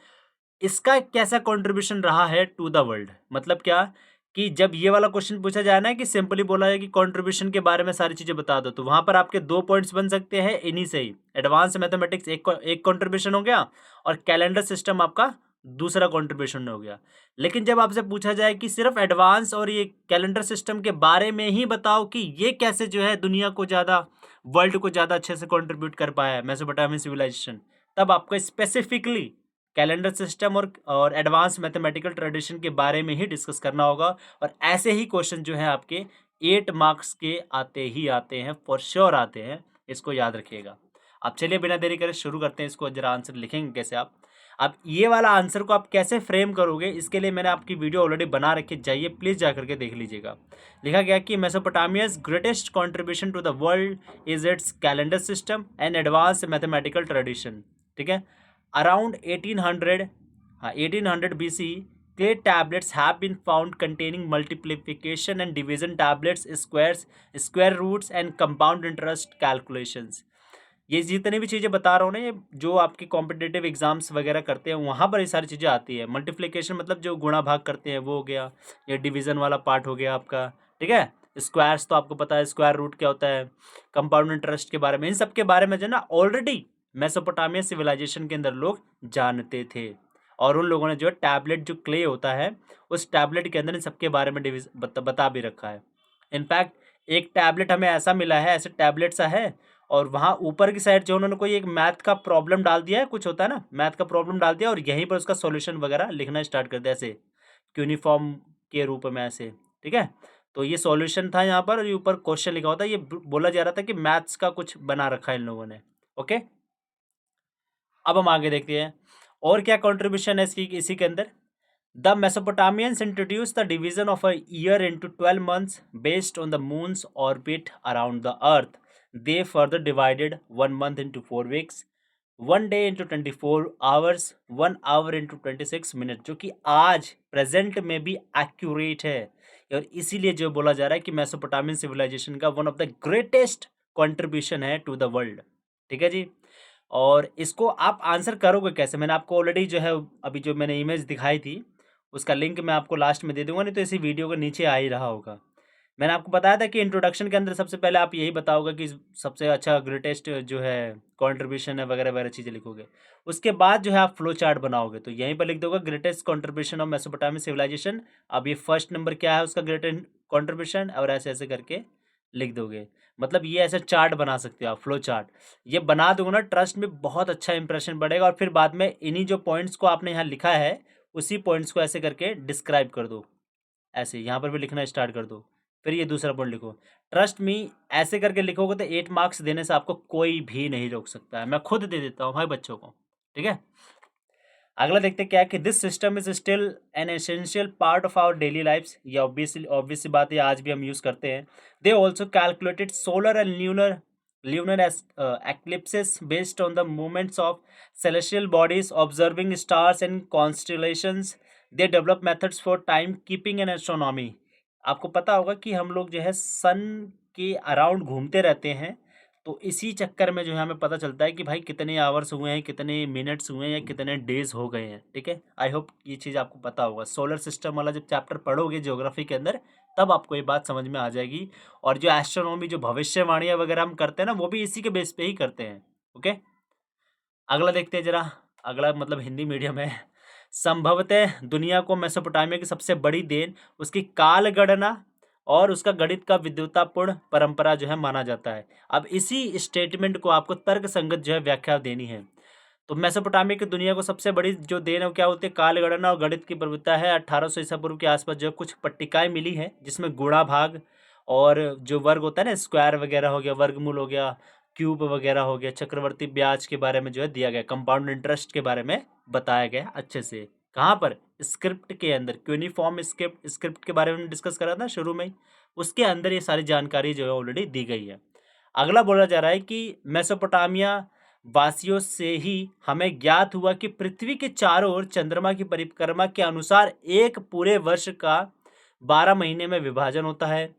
इसका कैसा कंट्रीब्यूशन रहा है टू द वर्ल्ड। मतलब क्या, कि जब ये वाला क्वेश्चन पूछा जाए ना कि सिंपली बोला है कि कंट्रीब्यूशन के बारे में सारी चीज़ें बता दो, तो वहाँ पर आपके 2 पॉइंट्स बन सकते हैं इन्हीं से ही। एडवांस मैथमेटिक्स एक कंट्रीब्यूशन हो गया और कैलेंडर सिस्टम आपका दूसरा कंट्रीब्यूशन हो गया। लेकिन जब आपसे पूछा जाए कि सिर्फ एडवांस और ये कैलेंडर सिस्टम के बारे में ही बताओ कि ये कैसे जो है दुनिया को ज़्यादा, वर्ल्ड को ज़्यादा अच्छे से कंट्रीब्यूट कर पाया है मेसोपोटामियन सिविलाइजेशन, तब आपको स्पेसिफिकली कैलेंडर सिस्टम और एडवांस मैथमेटिकल ट्रेडिशन के बारे में ही डिस्कस करना होगा। और ऐसे ही क्वेश्चन जो है आपके 8 मार्क्स के आते ही आते हैं, फॉर श्योर आते हैं, इसको याद रखिएगा। अब चलिए बिना देरी करे शुरू करते हैं इसको। जरा आंसर लिखेंगे कैसे आप। अब ये वाला आंसर को आप कैसे फ्रेम करोगे, इसके लिए मैंने आपकी वीडियो ऑलरेडी बना रखी, जाइए प्लीज़ जा करके देख लीजिएगा। लिखा गया कि Mesopotamia's greatest contribution to the world is its calendar system and advance mathematical tradition. ठीक है, around 1800 BC, clay tablets have been found containing multiplication and division tablets, square roots and compound interest calculations। ये जितनी भी चीज़ें बता रहा हूँ ना, ये जो आपके कॉम्पिटिटिव एग्जाम्स वगैरह करते हैं वहाँ पर ये सारी चीज़ें आती है। मल्टीप्लिकेशन मतलब जो गुणा भाग करते हैं वो हो गया, ये डिवीज़न वाला पार्ट हो गया आपका, ठीक है। स्क्वायर्स तो आपको पता है, स्क्वायर रूट क्या होता है, कंपाउंड इंटरेस्ट के बारे में, इन सब के बारे में जो है ना ऑलरेडी मेसोपोटामिया सिविलाइजेशन के अंदर लोग जानते थे। और उन लोगों ने जो टैबलेट जो क्ले होता है उस टैबलेट के अंदर इन सबके बारे में बता भी रखा है। इनफैक्ट एक टैबलेट हमें ऐसा मिला है, ऐसे टैबलेट सा है, और वहाँ ऊपर की साइड जो उन्होंने कोई एक मैथ का प्रॉब्लम डाल दिया है, कुछ होता है ना मैथ का प्रॉब्लम डाल दिया और यहीं पर उसका सॉल्यूशन वगैरह लिखना स्टार्ट कर दिया ऐसे यूनिफॉर्म के रूप में ऐसे, ठीक है। तो ये सॉल्यूशन था यहाँ पर और ये ऊपर क्वेश्चन लिखा होता है। ये बोला जा रहा था कि मैथ्स का कुछ बना रखा है इन लोगों ने। ओके, अब हम आगे देखते हैं और क्या कंट्रीब्यूशन है इसकी इसी के अंदर। The मेसोपोटामियंस introduce the division of a year into 12 months based on the moons orbit around the earth. They further divided 1 month into 4 weeks, 1 day into 24 hours, 1 our into 26 minute, जो कि आज प्रेजेंट में भी एक्यूरेट है। और इसीलिए जो बोला जा रहा है कि मेसोपोटामियन सिविलाइजेशन का one of the greatest contribution है टू द वर्ल्ड। ठीक है जी। और इसको आप आंसर करोगे कैसे, मैंने आपको ऑलरेडी जो है अभी जो मैंने इमेज दिखाई थी उसका लिंक मैं आपको लास्ट में दे दूंगा, नहीं तो इसी वीडियो के नीचे आ ही रहा होगा। मैंने आपको बताया था कि इंट्रोडक्शन के अंदर सबसे पहले आप यही बताओगे कि सबसे अच्छा ग्रेटेस्ट जो है कंट्रीब्यूशन है वगैरह वगैरह चीज़ें लिखोगे। उसके बाद जो है आप फ्लो चार्ट बनाओगे तो यहीं पर लिख दोगे greatest contribution of Mesopotamian civilisation. अब ये फर्स्ट नंबर क्या है उसका ग्रेटेस्ट कंट्रीब्यूशन, और ऐसे ऐसे करके लिख दोगे। मतलब ये ऐसे चार्ट बना सकते हो आप, फ्लो चार्ट। ये बना दोगे ना, ट्रस्ट में बहुत अच्छा इंप्रेशन बढ़ेगा। और फिर बाद में इन्हीं जो पॉइंट्स को आपने यहाँ लिखा है उसी पॉइंट्स को ऐसे करके डिस्क्राइब कर दो, ऐसे यहाँ पर भी लिखना स्टार्ट कर दो फिर ये दूसरा पॉइंट लिखो, ट्रस्ट मी, ऐसे करके लिखोगे तो 8 मार्क्स देने से आपको कोई भी नहीं रोक सकता है, मैं खुद दे देता हूँ भाई बच्चों को, ठीक है। अगला देखते क्या है कि this system is still an essential part of our daily lifes, ये ऑब्वियसली बात है, आज भी हम यूज करते हैं। They also calculated solar and lunar eclipses based on the movements of celestial bodies, observing stars and constellations. They develop methods for time keeping and astronomy. आपको पता होगा कि हम लोग जो है सन के अराउंड घूमते रहते हैं, तो इसी चक्कर में जो है हमें पता चलता है कि भाई कितने आवर्स हुए हैं, कितने मिनट्स हुए हैं, या कितने डेज हो गए हैं, ठीक है। आई होप ये चीज़ आपको पता होगा। सोलर सिस्टम वाला जब चैप्टर पढ़ोगे ज्योग्राफी के अंदर, तब आपको ये बात समझ में आ जाएगी। और जो एस्ट्रोनॉमी, जो भविष्यवाणियाँ वगैरह हम करते हैं ना, वो भी इसी के बेस पे ही करते हैं, ओके। अगला देखते हैं जरा, अगला मतलब हिंदी मीडियम है। संभवतः दुनिया को मेसोपोटामिया की सबसे बड़ी देन उसकी काल गणना और उसका गणित का विद्वतापूर्ण परंपरा जो है माना जाता है। अब इसी स्टेटमेंट को आपको तर्क संगत जो है व्याख्या देनी है। तो मेसोपोटामिया की दुनिया को सबसे बड़ी जो देन है वो क्या होती है, काल गणना और गणित की प्रवृत्ता है। 1800 ईसा पूर्व के आसपास जो है कुछ पट्टिकाएं मिली हैं, जिसमें गुणा भाग और जो वर्ग होता है ना, स्क्वायर वगैरह हो गया, वर्गमूल हो गया, क्यूब वगैरह हो गया, चक्रवर्ती ब्याज के बारे में जो है दिया गया, कंपाउंड इंटरेस्ट के बारे में बताया गया अच्छे से। कहाँ पर, स्क्रिप्ट के अंदर, क्यूनिफॉर्म स्क्रिप्ट के बारे में डिस्कस करा था शुरू में ही, उसके अंदर ये सारी जानकारी जो है ऑलरेडी दी गई है। अगला बोला जा रहा है कि मेसोपोटामिया वासियों से ही हमें ज्ञात हुआ कि पृथ्वी के चारों ओर चंद्रमा की परिक्रमा के अनुसार एक पूरे वर्ष का 12 महीने में विभाजन होता है।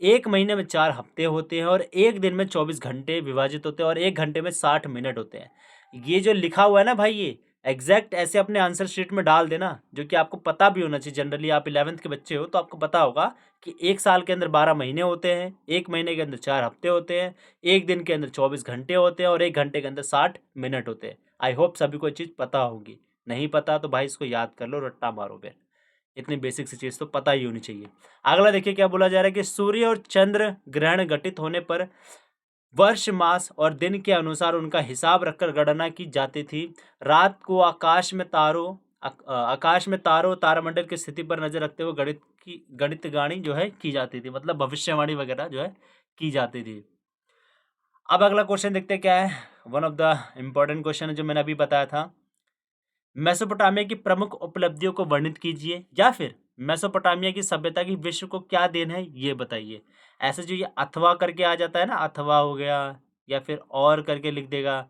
एक महीने में 4 हफ्ते होते हैं और एक दिन में 24 घंटे विभाजित होते हैं और एक घंटे में 60 मिनट होते हैं। ये जो लिखा हुआ है ना भाई, ये एग्जैक्ट ऐसे अपने आंसर शीट में डाल देना, जो कि आपको पता भी होना चाहिए। जनरली आप 11th के बच्चे हो तो आपको पता होगा कि एक साल के अंदर 12 महीने होते हैं, एक महीने के अंदर 4 हफ्ते होते हैं, एक दिन के अंदर 24 घंटे होते हैं और एक घंटे के अंदर 60 मिनट होते हैं। आई होप सभी को ये चीज़ पता होगी। नहीं पता तो भाई इसको याद कर लो, रट्टा मारो फिर, इतनी बेसिक सी चीज़ तो पता ही होनी चाहिए। अगला देखिए क्या बोला जा रहा है कि सूर्य और चंद्र ग्रहण घटित होने पर वर्ष, मास और दिन के अनुसार उनका हिसाब रखकर गणना की जाती थी। रात को आकाश में तारों तारामंडल की स्थिति पर नजर रखते हुए गणितगानी जो है की जाती थी, मतलब भविष्यवाणी वगैरह जो है की जाती थी। अब अगला क्वेश्चन देखते हैं क्या है। One of the important question है जो मैंने अभी बताया था। मेसोपोटामिया की प्रमुख उपलब्धियों को वर्णित कीजिए, या फिर मेसोपोटामिया की सभ्यता की विश्व को क्या देन है ये बताइए। ऐसे जो ये अथवा करके आ जाता है ना, अथवा हो गया या फिर और करके लिख देगा,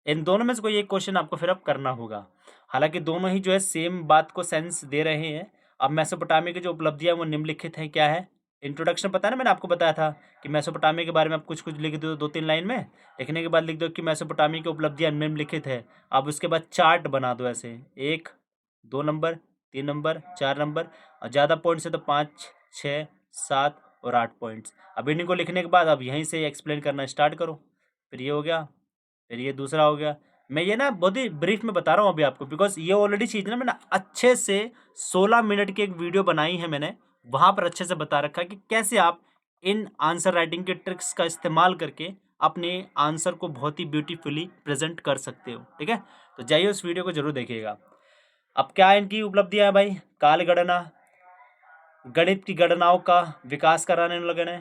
इन दोनों में से कोई एक क्वेश्चन आपको फिर अब करना होगा। हालांकि दोनों ही जो है सेम बात को सेंस दे रहे हैं। अब मेसोपोटामिया की जो उपलब्धियां वो निम्नलिखित हैं, क्या है। इंट्रोडक्शन पता है ना, मैंने आपको बताया था कि मेसोपोटामिया के बारे में आप कुछ कुछ लिख दो, 2-3 लाइन में लिखने के बाद लिख दो कि मेसोपोटामिया की उपलब्धियां निम्नलिखित है। अब उसके बाद चार्ट बना दो ऐसे, 1 2 नंबर, 3 नंबर, 4 नंबर, और ज़्यादा पॉइंट्स है तो 5 6 7 और 8 पॉइंट्स। अब इन्हीं को लिखने के बाद अब यहीं से एक्सप्लेन करना स्टार्ट करो। फिर ये हो गया, फिर ये दूसरा हो गया। मैं ये ना बहुत ही ब्रीफ में बता रहा हूँ अभी आपको, बिकॉज ये ऑलरेडी चीज़ ना मैंने अच्छे से 16 मिनट की एक वीडियो बनाई है मैंने, वहाँ पर अच्छे से बता रखा है कि कैसे आप इन आंसर राइटिंग के ट्रिक्स का इस्तेमाल करके अपने आंसर को बहुत ही ब्यूटीफुली प्रेजेंट कर सकते हो, ठीक है। तो जाइए उस वीडियो को जरूर देखिएगा। अब क्या इनकी उपलब्धियां हैं भाई, काल गणना, गणित की गणनाओं का विकास कराने लगे ने,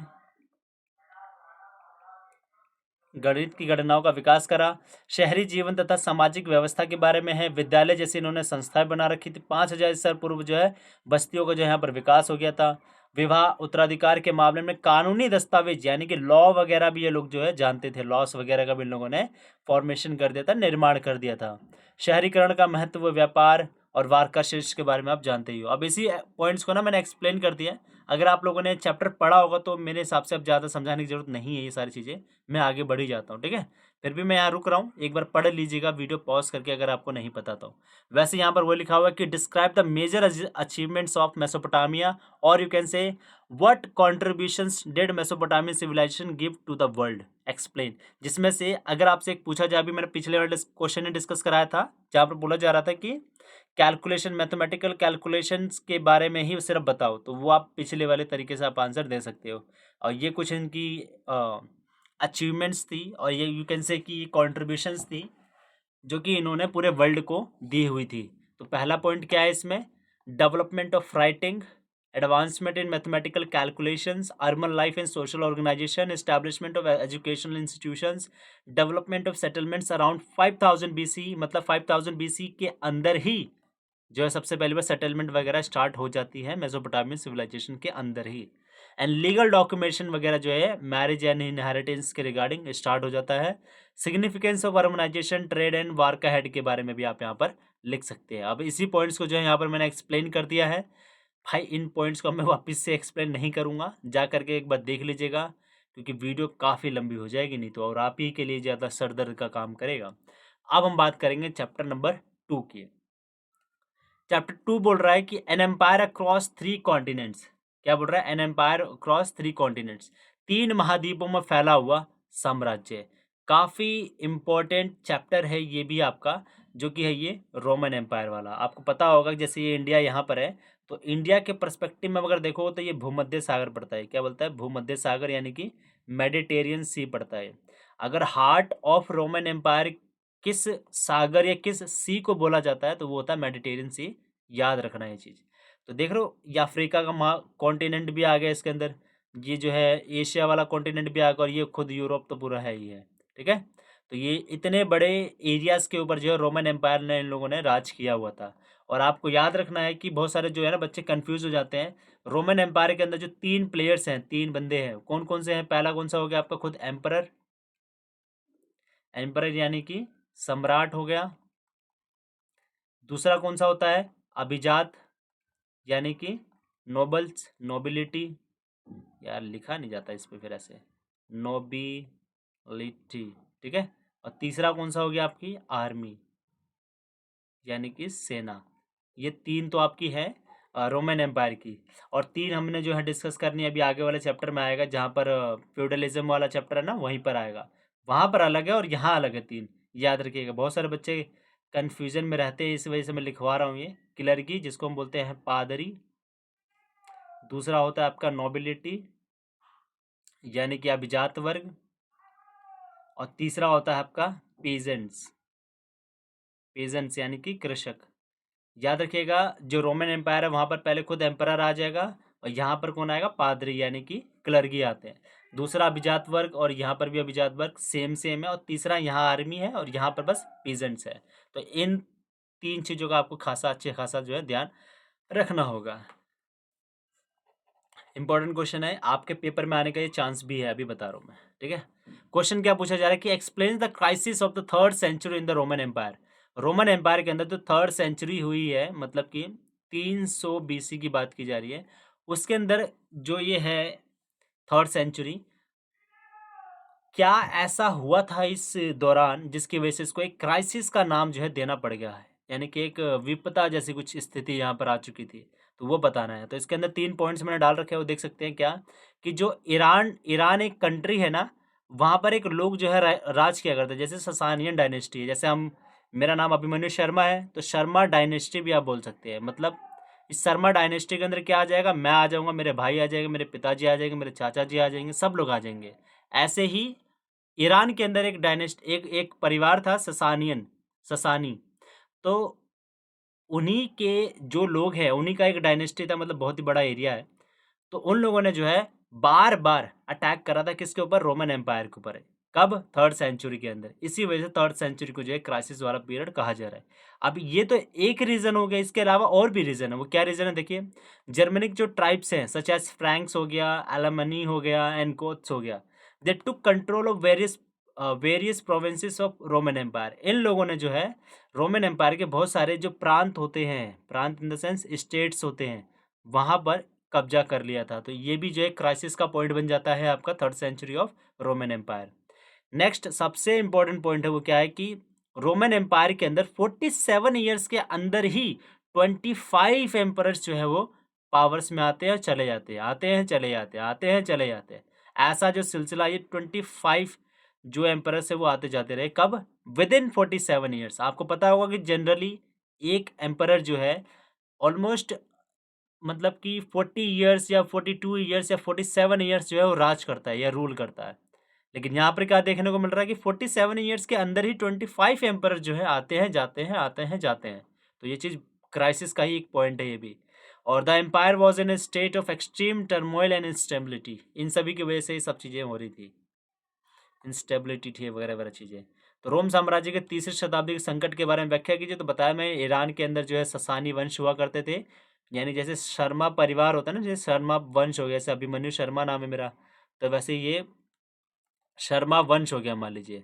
गणित की गणनाओं का विकास करा, शहरी जीवन तथा सामाजिक व्यवस्था के बारे में है, विद्यालय जैसी इन्होंने संस्थाएं बना रखी थी। 5000 ईसा पूर्व जो है बस्तियों का जो यहाँ पर विकास हो गया था। विवाह उत्तराधिकार के मामले में कानूनी दस्तावेज यानी कि लॉ वगैरह भी ये लोग जो है जानते थे, लॉस वगैरह का भी इन लोगों ने फॉर्मेशन कर दिया था, निर्माण कर दिया था। शहरीकरण का महत्व, व्यापार और वार्का शीर्ष के बारे में आप जानते ही हो। अब इसी पॉइंट्स को ना मैंने एक्सप्लेन कर दिया। अगर आप लोगों ने चैप्टर पढ़ा होगा तो मेरे हिसाब से अब ज़्यादा समझाने की जरूरत नहीं है, ये सारी चीज़ें मैं आगे बढ़ ही जाता हूँ, ठीक है। फिर भी मैं यहाँ रुक रहा हूँ, एक बार पढ़ लीजिएगा वीडियो पॉज करके अगर आपको नहीं पता तो। वैसे यहाँ पर वो लिखा हुआ है कि describe the major achievements of Mesopotamia, और you can say what contributions did Mesopotamian civilization give to the world, explain. जिसमें से अगर आपसे एक पूछा जाए, अभी मैंने पिछले वाले क्वेश्चन में डिस्कस कराया था जहाँ पर बोला जा रहा था कि कैलकुलेशन, मैथमेटिकल कैलकुलेशंस के बारे में ही सिर्फ बताओ, तो वो आप पिछले वाले तरीके से आप आंसर दे सकते हो। और ये कुछ इनकी अचीवमेंट्स थी और ये यू कैन से कि कॉन्ट्रीब्यूशंस थी जो कि इन्होंने पूरे वर्ल्ड को दी हुई थी। तो पहला पॉइंट क्या है इसमें, development of writing advancement in mathematical calculations, urban life and social organization, establishment of educational institutions, development of settlements around 5000 BC, मतलब 5000 BC के अंदर ही जो है सबसे पहली बार सेटलमेंट वगैरह स्टार्ट हो जाती है मेसोपोटामियन सिविलाइजेशन के अंदर ही। एंड लीगल डॉक्यूमेंटेशन वगैरह जो है मैरिज एंड इनहेरिटेंस के रिगार्डिंग स्टार्ट हो जाता है। Significance of urbanisation, trade and war का हेड के बारे में भी आप यहाँ पर लिख सकते हैं। अब इसी पॉइंट्स को जो है यहाँ पर मैंने एक्सप्लेन कर दिया है भाई। इन पॉइंट्स को मैं वापस से एक्सप्लेन नहीं करूँगा, जा करके एक बार देख लीजिएगा, क्योंकि वीडियो काफ़ी लंबी हो जाएगी नहीं तो, और आप ही के लिए ज़्यादा सर दर्द का काम करेगा। अब हम बात करेंगे चैप्टर नंबर 2 की। चैप्टर 2 बोल रहा है कि एन एम्पायर अक्रॉस 3 कॉन्टिनेंट्स। क्या बोल रहा है? एन एम्पायर अक्रॉस 3 कॉन्टिनेंट्स, 3 महाद्वीपों में फैला हुआ साम्राज्य। काफ़ी इम्पोर्टेंट चैप्टर है ये भी आपका, जो कि है ये रोमन एम्पायर वाला। आपको पता होगा जैसे ये इंडिया यहाँ पर है, तो इंडिया के पर्सपेक्टिव में अगर देखो तो ये भूमध्य सागर पड़ता है। क्या बोलता है? भूमध्य सागर, यानी कि मेडिटेरियन सी पड़ता है। अगर हार्ट ऑफ रोमन एम्पायर किस सागर या किस सी को बोला जाता है तो वो होता है मेडिटेरियन सी। याद रखना ये चीज़। तो देख लो, ये अफ्रीका का कॉन्टिनेंट भी आ गया इसके अंदर, ये जो है एशिया वाला कॉन्टिनेंट भी आ गया, और ये खुद यूरोप तो पूरा है ही है। ठीक है, तो ये इतने बड़े एरियाज़ के ऊपर जो है रोमन एम्पायर ने, इन लोगों ने राज किया हुआ था। और आपको याद रखना है कि बहुत सारे जो है ना बच्चे कंफ्यूज हो जाते हैं। रोमन एम्पायर के अंदर जो 3 प्लेयर्स हैं, 3 बंदे हैं, कौन कौन से हैं? पहला कौन सा हो गया आपका? खुद एम्परर। एम्परर यानी कि सम्राट हो गया। दूसरा कौन सा होता है? अभिजात, यानी कि नोबल्स, नोबिलिटी। यार लिखा नहीं जाता इस पे फिर ऐसे, नोबिलिटी। ठीक है, और तीसरा कौन सा हो गया आपकी? आर्मी, यानी कि सेना। ये 3 तो आपकी है रोमन एम्पायर की। और 3 हमने जो है डिस्कस करनी है अभी आगे वाले चैप्टर में आएगा, जहाँ पर फ्यूडलिज्म वाला चैप्टर है ना, वहीं पर आएगा। वहाँ पर अलग है और यहाँ अलग है 3, याद रखिएगा। बहुत सारे बच्चे कन्फ्यूजन में रहते हैं, इस वजह से मैं लिखवा रहा हूँ ये। क्लर्की, जिसको हम बोलते हैं पादरी। दूसरा होता है आपका नोबिलिटी, यानी कि अभिजात वर्ग। और तीसरा होता है आपका पीजेंट्स, पीजेंट्स यानी कि कृषक। याद रखिएगा, जो रोमन एम्पायर है वहाँ पर पहले खुद एम्परर आ जाएगा, और यहाँ पर कौन आएगा? पादरी, यानी कि क्लर्की आते हैं। दूसरा अभिजात वर्ग, और यहाँ पर भी अभिजात वर्ग सेम सेम है। और तीसरा यहाँ आर्मी है, और यहाँ पर बस पीजेंट्स है। तो इन 3 चीज़ों का आपको अच्छे खासा जो है ध्यान रखना होगा। इंपॉर्टेंट क्वेश्चन है, आपके पेपर में आने का ये चांस भी है, अभी बता रहा हूँ मैं। ठीक है, क्वेश्चन क्या पूछा जा रहा है कि explain the crisis of the 3rd century in the Roman Empire. Roman Empire के अंदर जो 3rd सेंचुरी हुई है, मतलब कि 300 BC की बात की जा रही है, उसके अंदर जो ये है 3rd सेंचुरी, क्या ऐसा हुआ था इस दौरान जिसकी वजह से इसको एक क्राइसिस का नाम जो है देना पड़ गया है, यानी कि एक विपदा जैसी कुछ स्थिति यहाँ पर आ चुकी थी, तो वो बताना है। तो इसके अंदर 3 पॉइंट्स मैंने डाल रखे हैं, वो देख सकते हैं क्या, कि जो ईरान एक कंट्री है ना, वहाँ पर एक लोग जो है राज किया करते हैं, जैसे ससानियन डायनेस्टी है। जैसे मेरा नाम अभिमन्यु शर्मा है, तो शर्मा डायनेस्टी भी आप बोल सकते हैं। मतलब इस शर्मा डायनेस्टी के अंदर क्या आ जाएगा? मैं आ जाऊँगा, मेरे भाई आ जाएंगे, मेरे पिताजी आ जाएंगे, मेरे चाचा जी आ जाएंगे, सब लोग आ जाएंगे। ऐसे ही ईरान के अंदर एक परिवार था, ससानी। तो उन्हीं के जो लोग हैं, उन्हीं का एक डायनेस्टी था, मतलब बहुत ही बड़ा एरिया है। तो उन लोगों ने जो है बार बार अटैक करा था, किसके ऊपर? रोमन एम्पायर के ऊपर। कब? 3rd सेंचुरी के अंदर। इसी वजह से 3rd सेंचुरी को जो है क्राइसिस वाला पीरियड कहा जा रहा है। अब ये तो एक रीजन हो गया, इसके अलावा और भी रीजन है। वो क्या रीजन है? देखिए, जर्मनिक जो ट्राइब्स हैं, सच एज फ्रैंक्स हो गया, एलमनी हो गया, एंड गोथ्स हो गया, they took control of various provinces of Roman empire. इन लोगों ने जो है रोमन एम्पायर के बहुत सारे जो प्रांत होते हैं, प्रांत इन द सेंस स्टेट्स होते हैं, वहाँ पर कब्जा कर लिया था। तो ये भी जो है क्राइसिस का पॉइंट बन जाता है आपका 3rd century of Roman Empire. Next सबसे इंपॉर्टेंट पॉइंट है, वो क्या है कि रोमन एम्पायर के अंदर 47 ईयर्स के अंदर ही 25 एम्परर्स जो है वो पावर्स में आते हैं और चले जाते हैं, आते हैं चले जाते हैं, आते हैं चले जाते हैं। ऐसा जो सिलसिला, ये 25 जो एम्परर्स है वो आते जाते रहे। कब? With in 47 years. आपको पता होगा कि जनरली एक एम्परर जो है ऑलमोस्ट, मतलब कि 40 ईयर्स या 42 ईयर्स या 47 ईयर्स जो है वो राज करता है या रूल करता है। लेकिन यहाँ पर क्या देखने को मिल रहा है कि 47 ईयर्स के अंदर ही 25 एम्परर जो है आते हैं जाते हैं, आते हैं जाते हैं। तो ये चीज़ क्राइसिस का ही एक पॉइंट है ये भी। और the empire was in a state of extreme turmoil and instability. इन सभी की वजह से ये सब चीज़ें हो रही थी, इंस्टेबिलिटी थी वगैरह वगैरह चीज़ें। तो रोम साम्राज्य के तीसरी शताब्दी के संकट के बारे में व्याख्या कीजिए। तो बताया मैं, ईरान के अंदर जो है ससानी वंश हुआ करते थे, यानी जैसे शर्मा परिवार होता है ना, जैसे शर्मा वंश हो गया, जैसे अभिमन्यु शर्मा नाम है मेरा, तो वैसे ये शर्मा वंश हो गया मान लीजिए।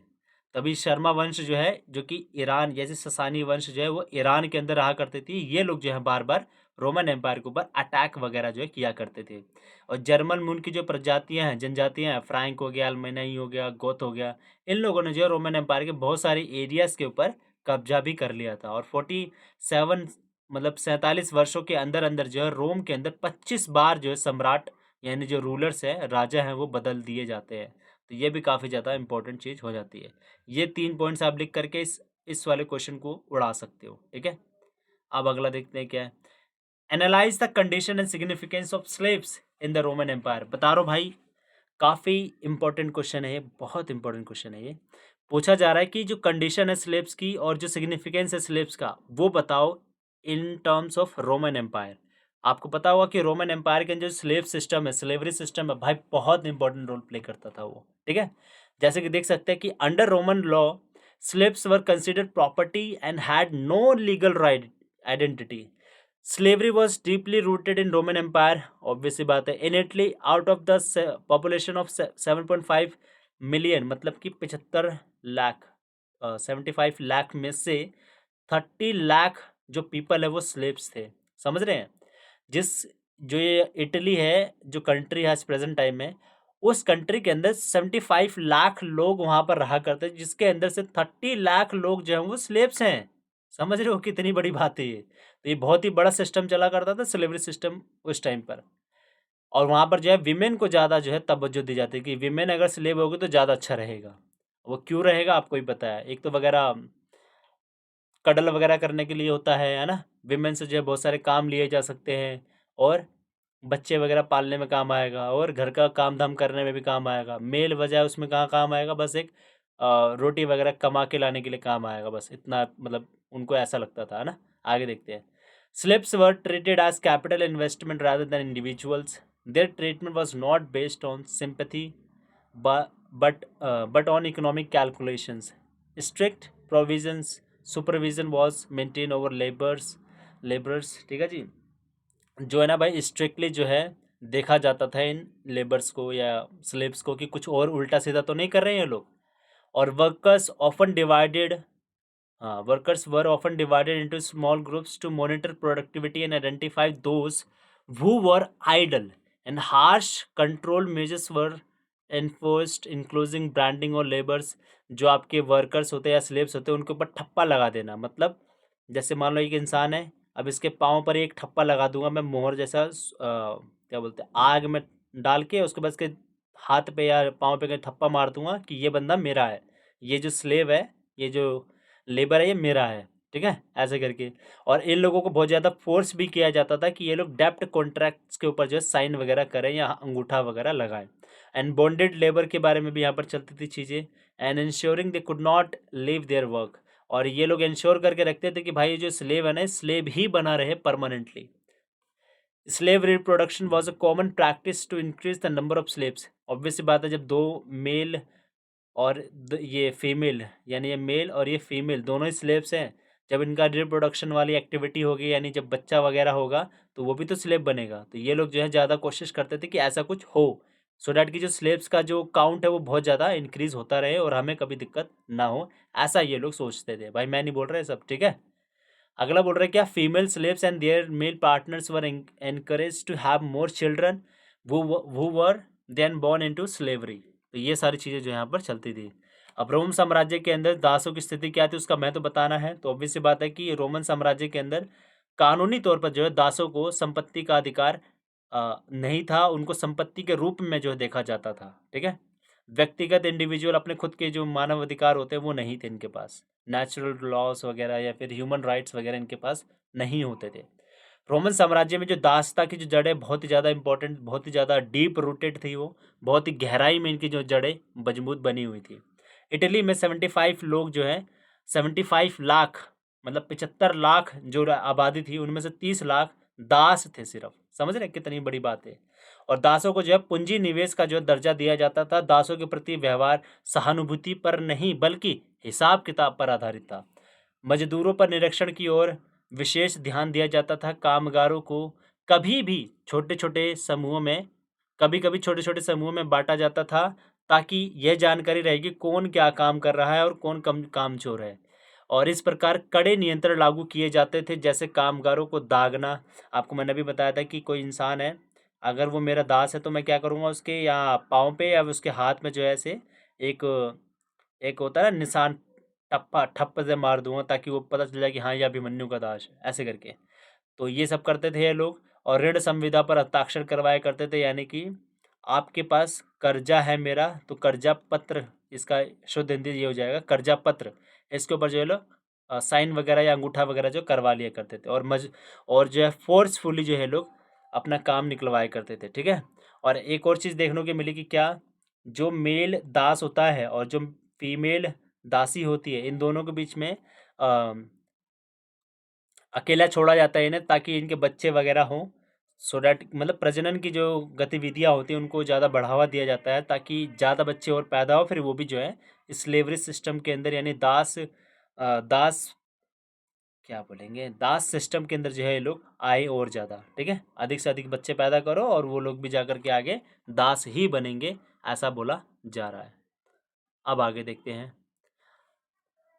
तभी शर्मा वंश जो है, जो कि ईरान, जैसे ससानी वंश जो है वो ईरान के अंदर रहा करती थी, ये लोग जो है बार बार रोमन एम्पायर के ऊपर अटैक वगैरह जो है किया करते थे। और जर्मन मूल की जो प्रजातियां हैं, जनजातियां हैं, फ्रैंक हो गया, अल्मेनाई हो गया, गोथ हो गया, इन लोगों ने जो है रोमन एम्पायर के बहुत सारे एरियाज के ऊपर कब्जा भी कर लिया था। और 47 मतलब 47 वर्षों के अंदर अंदर जो है रोम के अंदर 25 बार जो है सम्राट, यानी जो रूलर्स है, राजा हैं, वो बदल दिए जाते हैं। तो ये भी काफ़ी ज़्यादा इंपॉर्टेंट चीज़ हो जाती है। ये 3 पॉइंट्स आप लिख करके इस वाले क्वेश्चन को उड़ा सकते हो, ठीक है। अब अगला देखते हैं क्या है। Analyse the condition and significance of slaves in the Roman Empire. बता रहा हूँ भाई, काफ़ी इंपॉर्टेंट क्वेश्चन है ये, बहुत इंपॉर्टेंट क्वेश्चन है ये। पूछा जा रहा है कि जो कंडीशन है स्लेव्स की और जो सिग्निफिकेंस है स्लेव्स का, वो बताओ in terms of Roman Empire. आपको पता होगा कि रोमन एम्पायर के जो स्लेव सिस्टम है, स्लेवरी सिस्टम है भाई, बहुत इंपॉर्टेंट रोल प्ले करता था वो, ठीक है। जैसे कि देख सकते हैं कि under Roman law slaves were considered property and had no legal right identity. Slavery was deeply rooted in Roman Empire, obviously बात है। innately out of the population of 7.5 million, मतलब कि 75 लाख, 75 लाख में से 30 लाख जो पीपल है वो स्लेव्स थे। समझ रहे हैं? जिस जो ये इटली है, जो कंट्री है प्रेजेंट टाइम में, उस कंट्री के अंदर 75 लाख लोग वहां पर रहा करते हैं, जिसके अंदर से 30 लाख लोग जो हैं वो स्लेव्स हैं। समझ रहे हो कितनी बड़ी बात है ये? तो ये बहुत ही बड़ा सिस्टम चला करता था, स्लेवरी सिस्टम उस टाइम पर। और वहाँ पर जो है विमेन को ज़्यादा जो है तवज्जो दी जाती है कि विमेन अगर स्लेव होगी तो ज़्यादा अच्छा रहेगा। वो क्यों रहेगा आपको ही पता है। एक तो वगैरह कडल वगैरह करने के लिए होता है ना। विमेन से जो है बहुत सारे काम लिए जा सकते हैं, और बच्चे वगैरह पालने में काम आएगा, और घर का काम धाम करने में भी काम आएगा। मेल बजाय उसमें कहाँ काम आएगा, बस एक रोटी वगैरह कमा के लाने के लिए काम आएगा, बस इतना, मतलब उनको ऐसा लगता था, है ना। आगे देखते हैं। Slaves were treated as capital investment rather than individuals. Their treatment was not based on sympathy, but on economic calculations. Strict provisions supervision was maintained over laborers, ठीक है जी। जो है ना भाई, स्ट्रिक्टली जो है देखा जाता था इन लेबर्स को या स्लेव्स को कि कुछ और उल्टा सीधा तो नहीं कर रहे हैं ये लोग। और workers were often divided into small groups to monitor productivity and identify those who were idle, and harsh control measures were enforced including branding और लेबर्स, जो आपके वर्कर्स होते हैं या स्लेव्स होते हैं उनके ऊपर ठप्पा लगा देना। मतलब जैसे मान लो एक इंसान है, अब इसके पाँव पर एक ठप्पा लगा दूंगा मैं, मोहर जैसा, क्या बोलते हैं, आग में डाल के, उसके बाद इसके हाथ पे या पाँव पे कहीं थप्पा मार दूंगा कि ये बंदा मेरा है, ये जो स्लेव है, ये जो लेबर है, ये मेरा है, ठीक है, ऐसे करके। और इन लोगों को बहुत ज़्यादा फोर्स भी किया जाता था कि ये लोग डेप्ट कॉन्ट्रैक्ट्स के ऊपर जो है साइन वगैरह करें या अंगूठा वगैरह लगाएं। एंड बॉन्डेड लेबर के बारे में भी यहाँ पर चलती थी चीज़ें। And ensuring they could not leave their work, और ये लोग इंश्योर करके रखते थे कि भाई जो स्लेव है ना, स्लेव ही बना रहे permanently. Slave reproduction was a common practice to increase the number of slaves. Obviously बात है, जब दो मेल और ये फीमेल, यानी ये मेल और ये फीमेल दोनों ही स्लेव्स हैं, जब इनका रिप्रोडक्शन वाली एक्टिविटी होगी, यानी जब बच्चा वगैरह होगा, तो वो भी तो स्लेव बनेगा। तो ये लोग जो है ज़्यादा कोशिश करते थे कि ऐसा कुछ हो, सो डैट कि जो स्लेव्स का जो काउंट है वो बहुत ज़्यादा इंक्रीज होता रहे और हमें कभी दिक्कत ना हो, ऐसा ये लोग सोचते थे। भाई मैं नहीं बोल रहे सब, ठीक है। अगला बोल रहे क्या, female slaves and their male partners were encourage to have more children वो were then born into slavery. तो ये सारी चीज़ें जो यहाँ पर चलती थी। अब रोम साम्राज्य के अंदर दासों की स्थिति क्या थी उसका मैं तो बताना है। तो ऑब्वियस सी बात है कि रोमन साम्राज्य के अंदर कानूनी तौर पर जो है दासों को संपत्ति का अधिकार नहीं था, उनको संपत्ति के रूप में जो है देखा जाता था, ठीक है। व्यक्तिगत इंडिविजुअल अपने खुद के जो मानव अधिकार होते हैं वो नहीं थे इनके पास। नेचुरल लॉस वगैरह या फिर ह्यूमन राइट्स वगैरह इनके पास नहीं होते थे। रोमन साम्राज्य में जो दासता की जो जड़ें बहुत ही ज़्यादा इंपॉर्टेंट, बहुत ही ज़्यादा डीप रूटेड थी, वो बहुत ही गहराई में इनकी जो जड़ें मजबूत बनी हुई थी। इटली में 75 लोग जो है, 75 लाख मतलब 75 लाख जो आबादी थी, उनमें से 30 लाख दास थे सिर्फ। समझ रहे कितनी बड़ी बात है। और दासों को जो है पूंजी निवेश का जो दर्जा दिया जाता था। दासों के प्रति व्यवहार सहानुभूति पर नहीं बल्कि हिसाब किताब पर आधारित था। मजदूरों पर निरीक्षण की ओर विशेष ध्यान दिया जाता था। कामगारों को कभी भी छोटे छोटे समूहों में कभी कभी छोटे छोटे समूहों में बांटा जाता था, ताकि यह जानकारी रहेगी कौन क्या काम कर रहा है और कौन कम कामचोर है। और इस प्रकार कड़े नियंत्रण लागू किए जाते थे, जैसे कामगारों को दागना। आपको मैंने भी बताया था कि कोई इंसान है, अगर वो मेरा दास है तो मैं क्या करूँगा, उसके या पाँव पे या उसके हाथ में जो है ऐसे एक एक होता है ना निशान, टप्पा ठप्प से मार दूंगा, ताकि वो पता चल जाए कि हाँ ये अभिमन्यु का दास है, ऐसे करके। तो ये सब करते थे ये लोग। और ऋण संविदा पर हस्ताक्षर करवाया करते थे, यानी कि आपके पास कर्जा है मेरा तो कर्जा पत्र, इसका शुद्ध हिंदी ये हो जाएगा कर्जा पत्र। इसके ऊपर जो है लोग साइन वगैरह या अंगूठा वगैरह जो करवा लिया करते थे। और जो है फोर्सफुली जो है लोग अपना काम निकलवाया करते थे। ठीक है। और एक और चीज़ देखने को मिली कि क्या, जो मेल दास होता है और जो फीमेल दासी होती है, इन दोनों के बीच में अकेला छोड़ा जाता है इन्हें, ताकि इनके बच्चे वगैरह हों। सो डैट मतलब प्रजनन की जो गतिविधियां होती हैं उनको ज़्यादा बढ़ावा दिया जाता है, ताकि ज़्यादा बच्चे और पैदा हो, फिर वो भी जो है स्लेवरी सिस्टम के अंदर, यानी दास क्या बोलेंगे, दास सिस्टम के अंदर जो है ये लोग आए और ज़्यादा। ठीक है, अधिक से अधिक बच्चे पैदा करो और वो लोग भी जाकर के आगे दास ही बनेंगे, ऐसा बोला जा रहा है। अब आगे देखते हैं।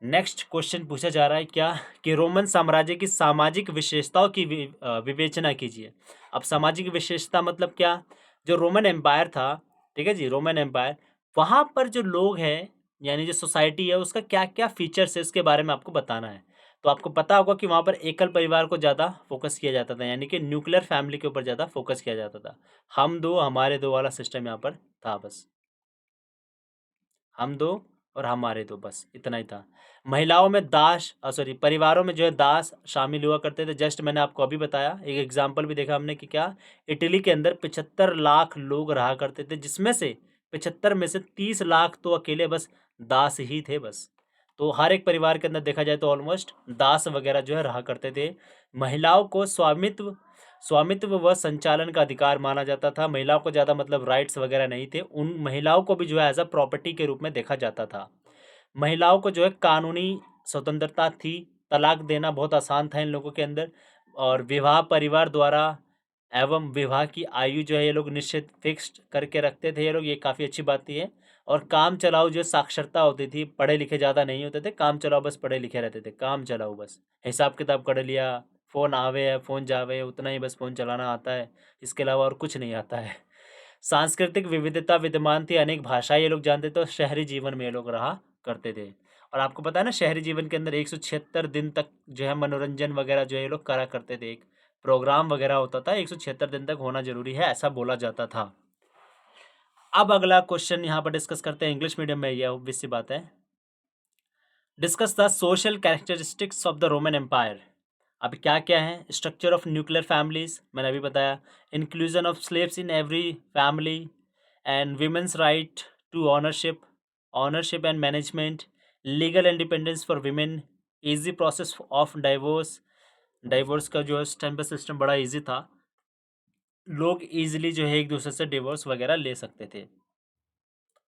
नेक्स्ट क्वेश्चन पूछा जा रहा है क्या, कि रोमन साम्राज्य की सामाजिक विशेषताओं की विवेचना कीजिए। अब सामाजिक विशेषता मतलब क्या, जो रोमन एम्पायर था, ठीक है जी, रोमन एम्पायर, वहाँ पर जो लोग हैं, यानी जो सोसाइटी है, उसका क्या क्या फीचर्स है उसके बारे में आपको बताना है। तो आपको पता होगा कि वहाँ पर एकल परिवार को ज़्यादा फोकस किया जाता था, यानी कि न्यूक्लियर फैमिली के ऊपर ज़्यादा फोकस किया जाता था। हम दो हमारे दो वाला सिस्टम यहाँ पर था, बस हम दो और हमारे दो, बस इतना ही था। महिलाओं में परिवारों में जो है दास शामिल हुआ करते थे। जस्ट मैंने आपको अभी बताया, एक एग्जाम्पल भी देखा हमने कि क्या, इटली के अंदर 75 लाख लोग रहा करते थे, जिसमें से 75 में से 30 लाख तो अकेले बस दास ही थे बस। तो हर एक परिवार के अंदर देखा जाए तो ऑलमोस्ट दास वगैरह जो है रहा करते थे। महिलाओं को स्वामित्व स्वामित्व व संचालन का अधिकार माना जाता था। महिलाओं को ज़्यादा मतलब राइट्स वगैरह नहीं थे, उन महिलाओं को भी जो है एज अ प्रॉपर्टी के रूप में देखा जाता था। महिलाओं को जो है कानूनी स्वतंत्रता थी। तलाक देना बहुत आसान था इन लोगों के अंदर। और विवाह परिवार द्वारा एवं विवाह की आयु जो है ये लोग निश्चित फिक्स्ड करके रखते थे ये लोग, ये काफ़ी अच्छी बात थी है। और काम चलाऊ जो साक्षरता होती थी, पढ़े लिखे ज़्यादा नहीं होते थे, काम चलाऊ बस पढ़े लिखे रहते थे, काम चलाऊ बस हिसाब किताब कर लिया, फ़ोन आवे है फ़ोन जावे, उतना ही बस फ़ोन चलाना आता है, इसके अलावा और कुछ नहीं आता है। सांस्कृतिक विविधता विद्यमान थी, अनेक भाषाएं ये लोग जानते थे और शहरी जीवन में ये लोग रहा करते थे। और आपको पता है ना, शहरी जीवन के अंदर 176 दिन तक जो है मनोरंजन वगैरह जो है ये लोग करा करते थे। एक प्रोग्राम वगैरह होता था, 176 दिन तक होना जरूरी है, ऐसा बोला जाता था। अब अगला क्वेश्चन यहाँ पर डिस्कस करते हैं, इंग्लिश मीडियम में, यह ऑब्वियस सी बात है। Discuss the social characteristics of the Roman Empire. अब क्या क्या है, स्ट्रक्चर ऑफ न्यूक्लियर फैमिलीज मैंने अभी बताया, inclusion of slaves in every family, and women's right to ownership and management, legal independence for women, easy process of divorce का जो है उस टाइम पर सिस्टम बड़ा इजी था, लोग इजीली जो है एक दूसरे से डिवोर्स वगैरह ले सकते थे।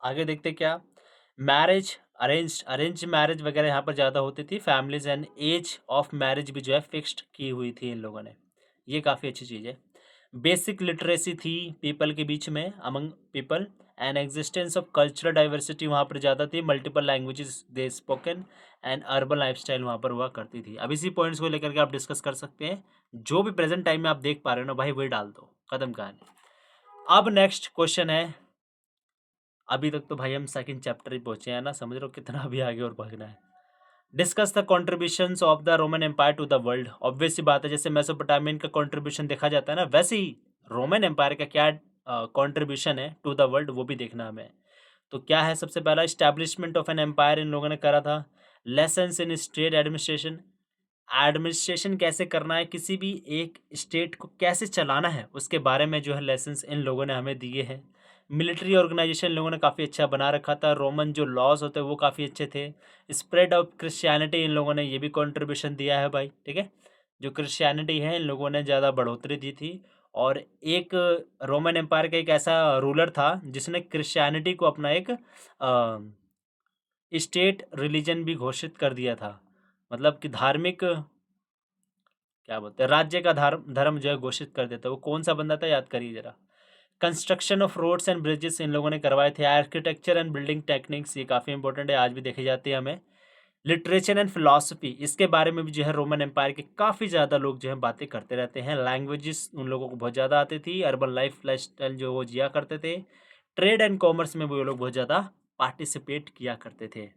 आगे देखते क्या, मैरिज अरेंज मैरिज वगैरह यहाँ पर ज़्यादा होती थी। Families and age of marriage भी जो है फिक्स्ड की हुई थी इन लोगों ने, ये काफ़ी अच्छी चीज़ है। बेसिक लिटरेसी थी पीपल के बीच में, among people, and existence of cultural diversity वहाँ पर ज़्यादा थी, multiple languages they spoken, and urban lifestyle वहाँ पर हुआ करती थी। अब इसी पॉइंट्स को लेकर के आप डिस्कस कर सकते हैं, जो भी प्रेजेंट टाइम में आप देख पा रहे हो ना भाई, वही डाल दो, खत्म कहानी। अब नेक्स्ट क्वेश्चन है, अभी तक तो भाई हम सेकंड चैप्टर ही पहुंचे हैं ना, समझ रहे हो कितना अभी आगे और भागना है। Discuss the contributions of the Roman empire to the world. Obvious सी बात है, जैसे मेसोपोटामियन का कॉन्ट्रीब्यूशन देखा जाता है ना, वैसे ही रोमन एम्पायर का क्या कॉन्ट्रीब्यूशन है टू द वर्ल्ड, वो भी देखना हमें। तो क्या है, सबसे पहला इस्टेब्लिशमेंट ऑफ एन एम्पायर इन लोगों ने करा था। Lessons in state administration, administration कैसे करना है, किसी भी एक स्टेट को कैसे चलाना है, उसके बारे में जो है लेसन्स इन लोगों ने हमें दिए हैं। मिलिट्री ऑर्गेनाइजेशन लोगों ने काफ़ी अच्छा बना रखा था। रोमन जो लॉज होते हैं वो काफ़ी अच्छे थे। स्प्रेड ऑफ क्रिश्चियनिटी इन लोगों ने ये भी कंट्रीब्यूशन दिया है भाई, ठीक है। जो क्रिश्चियनिटी है इन लोगों ने ज़्यादा बढ़ोतरी दी थी। और एक रोमन एम्पायर का एक ऐसा रूलर था जिसने क्रिश्चियनिटी को अपना एक स्टेट रिलीजन भी घोषित कर दिया था, मतलब कि धार्मिक क्या बोलते हैं, राज्य का धर्म धर्म जो है घोषित कर देता है। वो कौन सा बंदा था, याद करिए जरा। Construction of roads and bridges इन लोगों ने करवाए थे। आर्किटेक्चर एंड बिल्डिंग टेक्निक्स, ये काफ़ी इंपॉर्टेंट है, आज भी देखी जाती है हमें। लिटरेचर एंड फिलॉसफी, इसके बारे में भी जो है रोमन एम्पायर के काफ़ी ज़्यादा लोग जो है बातें करते रहते हैं। लैंग्वेजेस उन लोगों को बहुत ज़्यादा आती थी। अर्बन लाइफ स्टाइल जो वो जिया करते थे। ट्रेड एंड कॉमर्स में वो लोग बहुत ज़्यादा पार्टिसिपेट किया करते थे।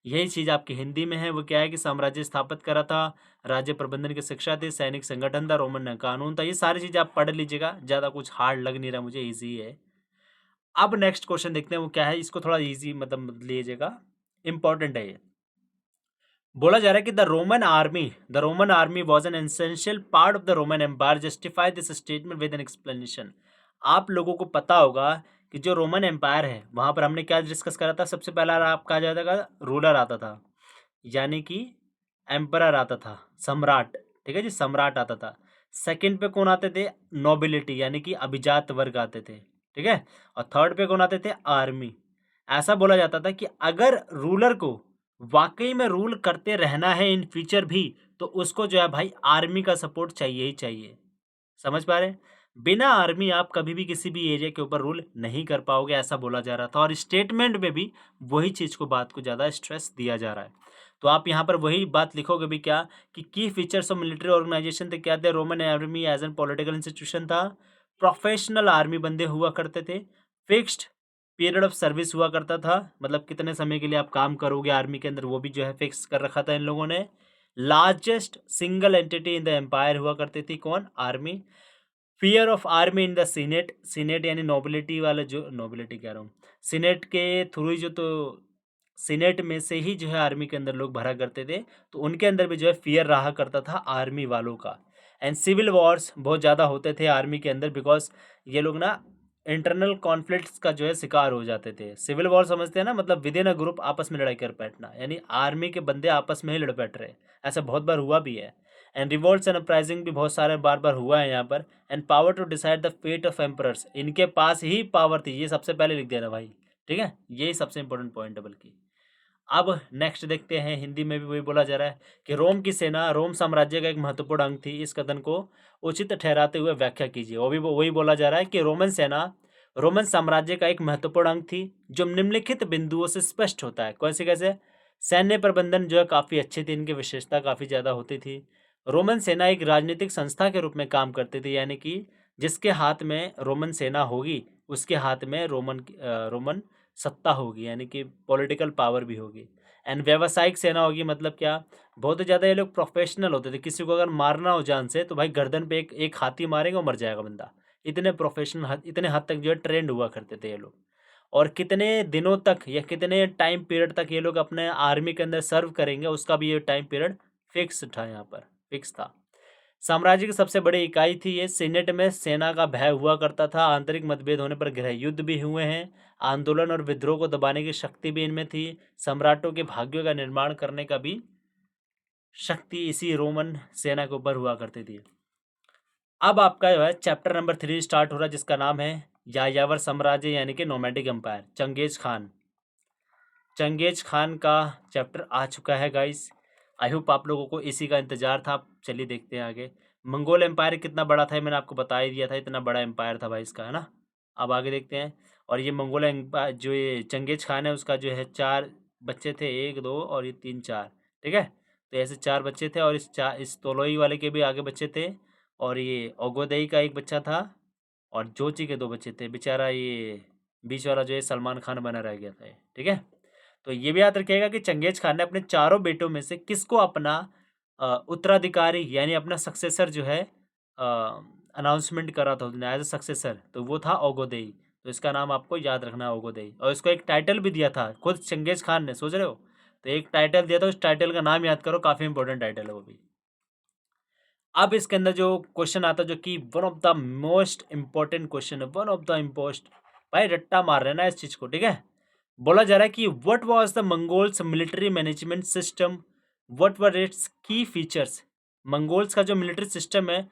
यही चीज़ आपकी हिंदी में है, वो क्या है कि साम्राज्य स्थापित करा था, राज्य प्रबंधन की शिक्षा थी, सैनिक संगठन था, रोमन कानून था। ये सारी चीज़ें आप पढ़ लीजिएगा, ज़्यादा कुछ हार्ड लग नहीं रहा मुझे, ईजी है। अब नेक्स्ट क्वेश्चन देखते हैं वो क्या है, इसको थोड़ा ईजी मतलब लीजिएगा, इंपॉर्टेंट है ये। बोला जा रहा है कि the Roman army was an essential part of the Roman Empire, justify this statement with an explanation. आप लोगों को पता होगा कि जो रोमन एम्पायर है वहां पर हमने क्या डिस्कस करा था, सबसे पहला आप कहा जाता था रूलर आता था, यानी कि एम्परर आता था, सम्राट, ठीक है जी, सम्राट आता था। सेकंड पे कौन आते थे, नोबिलिटी यानी कि अभिजात वर्ग आते थे, ठीक है। और थर्ड पे कौन आते थे, आर्मी। ऐसा बोला जाता था कि अगर रूलर को वाकई में रूल करते रहना है इन फ्यूचर भी, तो उसको जो है भाई आर्मी का सपोर्ट चाहिए ही चाहिए। समझ पा रहे हैं? बिना आर्मी आप कभी भी किसी भी एरिया के ऊपर रूल नहीं कर पाओगे, ऐसा बोला जा रहा था। और स्टेटमेंट में भी वही चीज़ को, बात को ज़्यादा स्ट्रेस दिया जा रहा है। तो आप यहाँ पर वही बात लिखोगे भी क्या, कि की फीचर्स ऑफ मिलिट्री ऑर्गेनाइजेशन थे, क्या थे, Roman army as an political institution था, प्रोफेशनल आर्मी बंदे हुआ करते थे, फिक्स्ड पीरियड ऑफ सर्विस हुआ करता था, मतलब कितने समय के लिए आप काम करोगे आर्मी के अंदर, वो भी जो है फिक्स कर रखा था इन लोगों ने। Largest single entity in the empire हुआ करती थी, कौन, army. Fear of army in the senate, senate यानी नोबिलिटी वाले, जो नोबिलिटी कह रहा हूँ, सीनेट के थ्रू ही जो, तो सीनेट में से ही जो है आर्मी के अंदर लोग भरा करते थे, तो उनके अंदर भी जो है फियर रहा करता था आर्मी वालों का। एंड सिविल वॉर्स बहुत ज़्यादा होते थे आर्मी के अंदर, बिकॉज ये लोग ना इंटरनल कॉन्फ्लिक्ट्स का जो है शिकार हो जाते थे। सिविल वॉर समझते हैं ना, मतलब विद इन अ ग्रुप आपस में लड़ाई कर बैठना, यानी आर्मी के बंदे आपस में ही लड़ बैठ रहे, ऐसा बहुत बार हुआ भी है। एंड रिवोल्ट्स एंड अपराइजिंग भी बहुत सारे बार बार हुआ है यहाँ पर। And power to decide the fate of emperors, इनके पास ही पावर थी, ये सबसे पहले लिख देना भाई, ठीक है, यही सबसे इंपॉर्टेंट पॉइंट है। बल्कि अब नेक्स्ट देखते हैं, हिंदी में भी वही बोला जा रहा है कि रोम की सेना रोम साम्राज्य का एक महत्वपूर्ण अंग थी, इस कथन को उचित ठहराते हुए व्याख्या कीजिए। वो भी वही बोला जा रहा है कि रोमन सेना रोमन साम्राज्य का एक महत्वपूर्ण अंग थी, जो निम्नलिखित बिंदुओं से स्पष्ट होता है। कैसे कैसे, सैन्य प्रबंधन जो है काफ़ी अच्छी थी, इनकी विशेषता काफ़ी ज़्यादा होती थी। रोमन सेना एक राजनीतिक संस्था के रूप में काम करती थी, यानी कि जिसके हाथ में रोमन सेना होगी उसके हाथ में रोमन सत्ता होगी, यानी कि पॉलिटिकल पावर भी होगी। एंड व्यावसायिक सेना होगी, मतलब क्या, बहुत ज़्यादा ये लोग प्रोफेशनल होते थे। किसी को अगर मारना हो जान से, तो भाई गर्दन पे एक हाथी मारेंगे और मर जाएगा बंदा। इतने प्रोफेशनल, इतने हद तक जो है ट्रेंड हुआ करते थे ये लोग। और कितने दिनों तक या कितने टाइम पीरियड तक ये लोग अपने आर्मी के अंदर सर्व करेंगे, उसका भी ये टाइम पीरियड फिक्स था, यहाँ पर फिक्स था। साम्राज्य की सबसे बड़ी इकाई थी ये। सीनेट में सेना का भय हुआ करता था, आंतरिक मतभेद होने पर गृह युद्ध भी हुए हैं, आंदोलन और विद्रोह को दबाने की शक्ति भी इनमें थी, सम्राटों के भाग्यों का निर्माण करने का भी शक्ति इसी रोमन सेना के ऊपर हुआ करती थी। अब आपका जो है चैप्टर नंबर 3 स्टार्ट हो रहा है, जिसका नाम है यायावर साम्राज्य, यानी कि nomadic empire, Genghis Khan. Genghis Khan का चैप्टर आ चुका है गाइस। आई होप आप लोगों को इसी का इंतजार था। चलिए देखते हैं आगे। मंगोल एम्पायर कितना बड़ा था, मैंने आपको बता ही दिया था, इतना बड़ा एम्पायर था भाई इसका, है ना। अब आगे देखते हैं। और ये मंगोल एम्पायर, जो ये चंगेज खान है, उसका जो है 4 बच्चे थे, 1 2 और ये 3 4, ठीक है। तो ऐसे 4 बच्चे थे, और इस तोलोई वाले के भी आगे बच्चे थे, और ये ओगोदेई का एक बच्चा था, और जोची के 2 बच्चे थे। बेचारा ये बीच वाला जो है सलमान खान बना रह गया था, ठीक है। तो ये भी याद रखिएगा कि चंगेज खान ने अपने चारों बेटों में से किसको अपना उत्तराधिकारी यानी अपना सक्सेसर जो है अनाउंसमेंट करा था उसने एज ए सक्सेसर, तो वो था ओगोदेई। तो इसका नाम आपको याद रखना है, ओगोदेई। और इसको एक टाइटल भी दिया था खुद चंगेज खान ने, सोच रहे हो, तो एक टाइटल दिया था, उस टाइटल का नाम याद करो, काफ़ी इंपॉर्टेंट टाइटल है वो भी। अब इसके अंदर जो क्वेश्चन आता है, जो कि one of the most important question है, वन ऑफ द इम्पोस्ट, भाई रट्टा मार रहे ना इस चीज़ को, ठीक है। बोला जा रहा है कि what was the Mongols military management system, what were it's की फीचर्स। मंगोल्स का जो मिलिट्री सिस्टम है,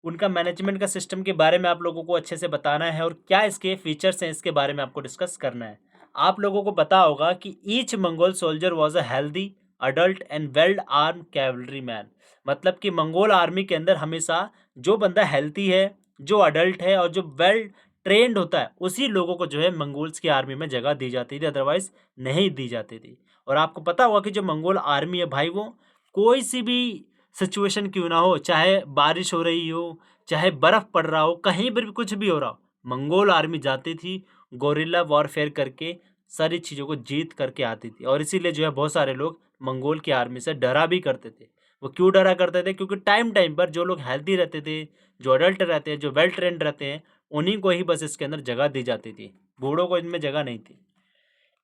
उनका मैनेजमेंट का सिस्टम के बारे में आप लोगों को अच्छे से बताना है और क्या इसके फीचर्स हैं इसके बारे में आपको डिस्कस करना है। आप लोगों को पता होगा कि each Mongol soldier was a healthy adult and well arm cavalry man. मतलब कि मंगोल आर्मी के अंदर हमेशा जो बंदा हेल्थी है, जो अडल्ट है और जो वेल ट्रेंड होता है, उसी लोगों को जो है मंगोल्स की आर्मी में जगह दी जाती थी, अदरवाइज नहीं दी जाती थी। और आपको पता होगा कि जो मंगोल आर्मी है भाई, वो कोई सी भी सिचुएशन क्यों ना हो, चाहे बारिश हो रही हो, चाहे बर्फ पड़ रहा हो, कहीं पर भी कुछ भी हो रहा हो, मंगोल आर्मी जाती थी, गोरिल्ला वॉरफेयर करके सारी चीज़ों को जीत करके आती थी। और इसीलिए जो है बहुत सारे लोग मंगोल की आर्मी से डरा भी करते थे। वो क्यों डरा करते थे? क्योंकि टाइम टाइम पर जो लोग हेल्दी रहते थे, जो अडल्ट रहते हैं, जो वेल ट्रेंड रहते हैं, उन्हीं को ही बस इसके अंदर जगह दी जाती थी, बूढ़ों को इनमें जगह नहीं थी।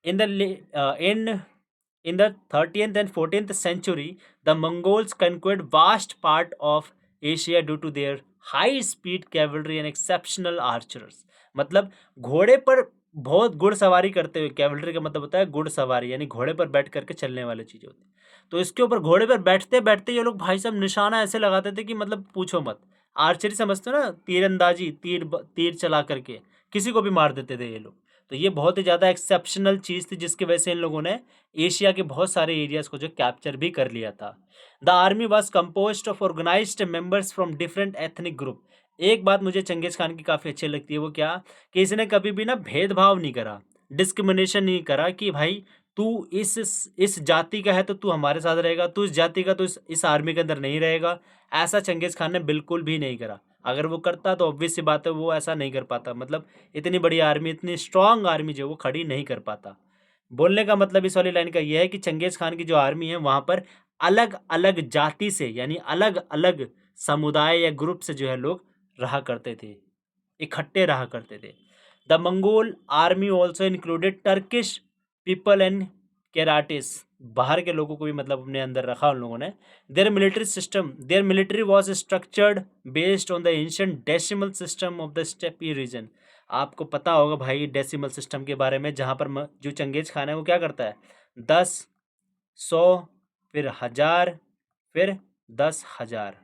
In the in the 13th and 14th century, the Mongols conquered vast part of Asia due to their high speed cavalry and exceptional archers. मतलब घोड़े पर बहुत घुड़सवारी करते हुए, कैवलरी का मतलब होता है घुड़सवारी, यानी घोड़े पर बैठ करके चलने वाली चीज़ होती है। तो इसके ऊपर घोड़े पर बैठते बैठते ये लोग भाई साहब निशाना ऐसे लगाते थे कि मतलब पूछो मत। आर्चरी समझते हो ना, तीरंदाजी, तीर चला करके किसी को भी मार देते थे ये लोग। तो ये बहुत ही ज़्यादा एक्सेप्शनल चीज़ थी, जिसकी वजह से इन लोगों ने एशिया के बहुत सारे एरियाज़ को जो कैप्चर भी कर लिया था। The army was compose of organised members from different ethnic group. एक बात मुझे चंगेज़ खान की काफ़ी अच्छी लगती है, वो क्या कि इसने कभी भी ना भेदभाव नहीं करा, डिस्क्रिमिनेशन नहीं करा कि भाई तू इस जाति का है तो तू हमारे साथ रहेगा, तू इस जाति का तो इस आर्मी के अंदर नहीं रहेगा। ऐसा चंगेज़ खान ने बिल्कुल भी नहीं करा। अगर वो करता तो ऑब्वियस सी बात है वो ऐसा नहीं कर पाता। मतलब इतनी बड़ी आर्मी, इतनी स्ट्रांग आर्मी जो वो खड़ी नहीं कर पाता। बोलने का मतलब इस वाली लाइन का ये है कि चंगेज़ खान की जो आर्मी है वहाँ पर अलग अलग जाति से, यानी अलग अलग समुदाय या ग्रुप से जो है लोग रहा करते थे, इकट्ठे रहा करते थे। The Mongol army also included Turkish people and Keraites. बाहर के लोगों को भी मतलब अपने अंदर रखा उन लोगों ने। Their military was structured based on the ancient decimal system of the steppe region. आपको पता होगा भाई डेसिमल सिस्टम के बारे में, जहाँ पर जो चंगेज़ खान है वो क्या करता है, 10, 100, फिर 1000, फिर 10,000।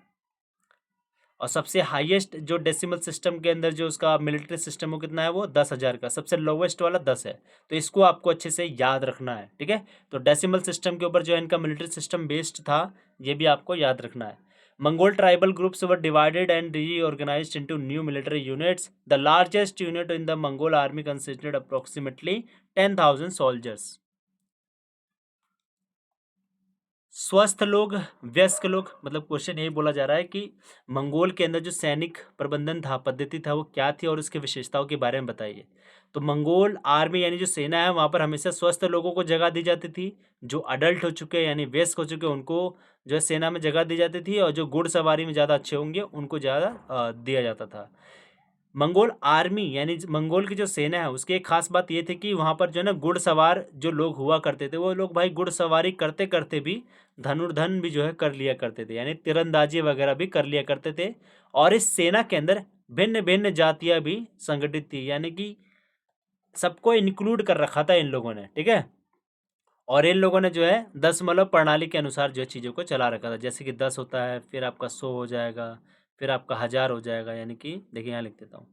और सबसे हाईएस्ट जो डेसिमल सिस्टम के अंदर जो उसका मिलिट्री सिस्टम वो कितना है, वो 10,000 का। सबसे लोवेस्ट वाला 10 है। तो इसको आपको अच्छे से याद रखना है, ठीक है। तो डेसिमल सिस्टम के ऊपर जो है इनका मिलिट्री सिस्टम बेस्ड था, ये भी आपको याद रखना है। Mongol tribal groups were divided and reorganized into new military units. The largest unit in the Mongol army consisted approximately 10,000 soldiers. स्वस्थ लोग, वयस्क लोग, मतलब क्वेश्चन यही बोला जा रहा है कि मंगोल के अंदर जो सैनिक प्रबंधन था, पद्धति था, वो क्या थी और उसकी विशेषताओं के बारे में बताइए। तो मंगोल आर्मी यानी जो सेना है वहाँ पर हमेशा स्वस्थ लोगों को जगह दी जाती थी। जो अडल्ट हो चुके यानी वयस्क हो चुके उनको जो है सेना में जगह दी जाती थी, और जो घुड़सवारी में ज़्यादा अच्छे होंगे उनको ज़्यादा दिया जाता था। मंगोल आर्मी यानी मंगोल की जो सेना है उसकी एक खास बात ये थी कि वहाँ पर जो है ना घुड़सवार जो लोग हुआ करते थे, वो लोग भाई घुड़सवारी करते करते भी धनुर्धन भी जो है कर लिया करते थे, यानी तीरंदाजी वगैरह भी कर लिया करते थे। और इस सेना के अंदर भिन्न भिन्न जातियाँ भी संगठित थी, यानी कि सबको इंक्लूड कर रखा था इन लोगों ने, ठीक है। और इन लोगों ने जो है दशमलव प्रणाली के अनुसार जो है चीज़ों को चला रखा था। जैसे कि 10 होता है, फिर आपका 100 हो जाएगा, फिर आपका 1000 हो जाएगा, यानी कि देखिए यहाँ लिख देता हूँ,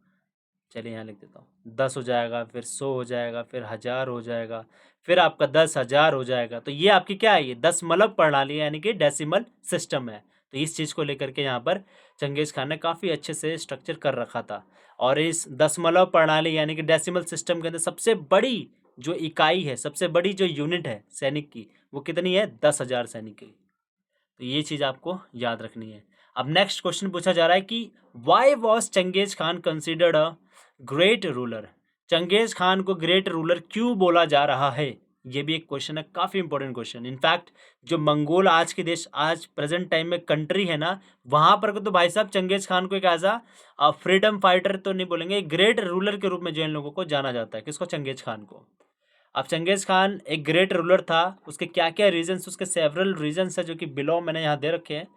चलिए यहाँ लिख देता हूँ, 10 हो जाएगा, फिर 100 हो जाएगा, फिर 1000 हो जाएगा, फिर आपका 10,000 हो जाएगा। तो ये आपकी क्या है, ये दशमलव प्रणाली है, यानी कि डेसिमल सिस्टम है। तो इस चीज़ को लेकर के यहाँ पर चंगेज़ खान ने काफ़ी अच्छे से स्ट्रक्चर कर रखा था। और इस दशमलव प्रणाली यानी कि डेसिमल सिस्टम के अंदर सबसे बड़ी जो इकाई है, सबसे बड़ी जो यूनिट है सैनिक की, वो कितनी है, 10,000 सैनिक की। तो ये चीज़ आपको याद रखनी है। अब नेक्स्ट क्वेश्चन पूछा जा रहा है कि why was Changez Khan considered a great ruler. Changez Khan को ग्रेट रूलर क्यों बोला जा रहा है, ये भी एक क्वेश्चन है, काफ़ी इंपॉर्टेंट क्वेश्चन। इनफैक्ट जो मंगोल आज के देश, आज प्रेजेंट टाइम में कंट्री है ना, वहाँ पर तो भाई साहब चंगेज़ खान को एक एज अ फ्रीडम फाइटर तो नहीं बोलेंगे, ग्रेट रूलर के रूप में जो इन लोगों को जाना जाता है। किसको, चंगेज़ खान को। अब चंगेज़ खान एक ग्रेट रूलर था, उसके क्या क्या रीजंस, उसके सेवरल रीजंस है जो कि बिलो मैंने यहाँ दे रखे हैं।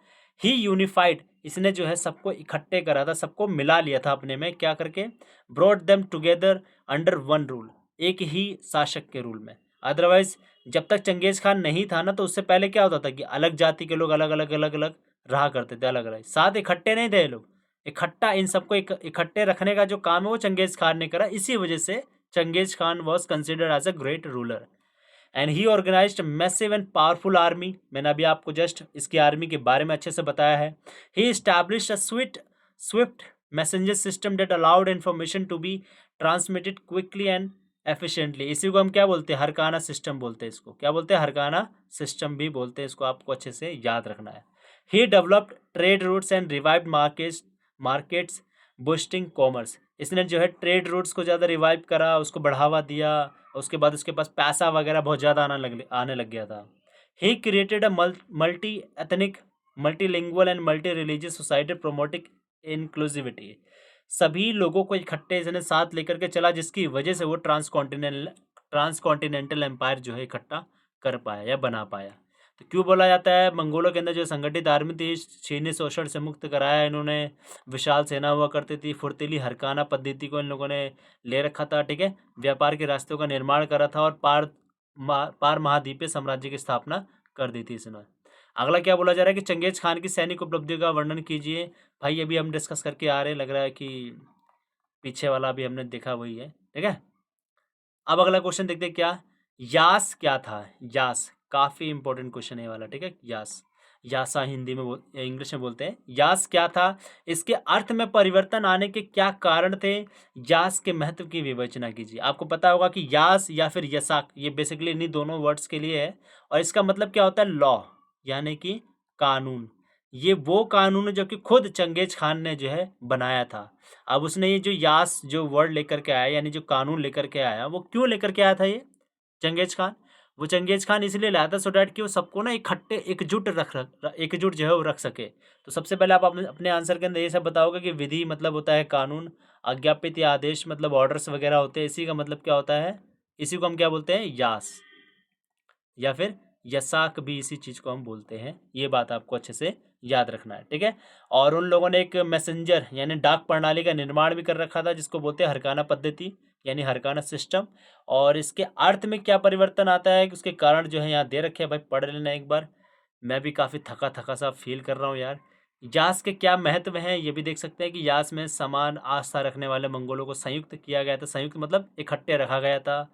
ही यूनिफाइड, इसने जो है सबको इकट्ठे करा था, सबको मिला लिया था अपने में, क्या करके, brought them together under one rule, एक ही शासक के रूल में। अदरवाइज जब तक चंगेज खान नहीं था ना, तो उससे पहले क्या होता था कि अलग जाति के लोग अलग अलग अलग अलग रहा करते थे, अलग अलग साथ इकट्ठे नहीं थे ये लोग। इकट्ठा इन सबको इकट्ठे रखने का जो काम है वो चंगेज खान ने करा। इसी वजह से Genghis Khan was considered as a great ruler and he organised massive and powerful army. मैंने अभी आपको जस्ट इसकी आर्मी के बारे में अच्छे से बताया है। He established a swift messenger system that allowed information to be transmitted quickly and efficiently. इसी को हम क्या बोलते हैं, हरकाना सिस्टम बोलते हैं। इसको क्या बोलते हैं, हरकाना सिस्टम भी बोलते हैं। इसको आपको अच्छे से याद रखना है। He developed trade routes and revived markets boosting commerce. इसने जो है ट्रेड रूट्स को ज़्यादा रिवाइव करा, उसको बढ़ावा दिया। उसके बाद उसके पास पैसा वगैरह बहुत ज़्यादा आने लग गया था। He created a multi ethnic, multilingual and multi religious society promoting inclusivity. सभी लोगों को इकट्ठे इसने साथ लेकर के चला, जिसकी वजह से वो ट्रांसकॉन्टिनेंटल एम्पायर जो है इकट्ठा कर पाया या बना पाया। तो क्यों बोला जाता है, मंगोलों के अंदर जो संगठित आर्मी थी, चीनी शोषण से मुक्त कराया इन्होंने। विशाल सेना हुआ करती थी, फुर्तीली हरकाना पद्धति को इन लोगों ने ले रखा था, ठीक है। व्यापार के रास्तों का निर्माण करा था और पार महाद्वीपीय साम्राज्य की स्थापना कर दी थी इसने। अगला क्या बोला जा रहा है कि चंगेज खान की सैनिक उपलब्धियों का वर्णन कीजिए। भाई अभी हम डिस्कस करके आ रहे हैं, लग रहा है कि पीछे वाला भी हमने देखा वही है, ठीक है। अब अगला क्वेश्चन देखते हैं क्या, यास क्या था। यास काफी इंपॉर्टेंट क्वेश्चन है ये वाला, ठीक है। यास, यासा हिंदी में इंग्लिश में बोलते हैं। यास क्या था, इसके अर्थ में परिवर्तन आने के क्या कारण थे, यास के महत्व की विवेचना कीजिए। आपको पता होगा कि यास या फिर यसाक, ये बेसिकली इन्हीं दोनों वर्ड्स के लिए है। और इसका मतलब क्या होता है, लॉ, यानी कि कानून। ये वो कानून है जो कि खुद चंगेज खान ने जो है बनाया था। अब उसने ये जो यास जो वर्ड लेकर के आया, यानी जो कानून लेकर के आया, वो क्यों लेकर के आया था ये चंगेज खान। वो चंगेज खान इसलिए लाया था सो डैट कि वो सबको ना इकट्ठे एकजुट जो है वो रख सके। तो सबसे पहले आप अपने आंसर के अंदर ये सब बताओगे कि विधि मतलब होता है कानून, आज्ञापित या आदेश मतलब ऑर्डर्स वगैरह होते हैं। इसी का मतलब क्या होता है, इसी को हम क्या बोलते हैं, यास या फिर यसाक भी इसी चीज़ को हम बोलते हैं। ये बात आपको अच्छे से याद रखना है, ठीक है। और उन लोगों ने एक मैसेंजर यानी डाक प्रणाली का निर्माण भी कर रखा था, जिसको बोलते हैं हरकाना पद्धति यानी हरकाना सिस्टम। और इसके अर्थ में क्या परिवर्तन आता है, उसके कारण जो है यहाँ दे रखे हैं, भाई पढ़ लेना एक बार। मैं भी काफ़ी थका थका सा फील कर रहा हूँ यार। यास के क्या महत्व हैं ये भी देख सकते हैं कि यास में समान आस्था रखने वाले मंगोलों को संयुक्त किया गया था। संयुक्त मतलब इकट्ठे रखा गया था।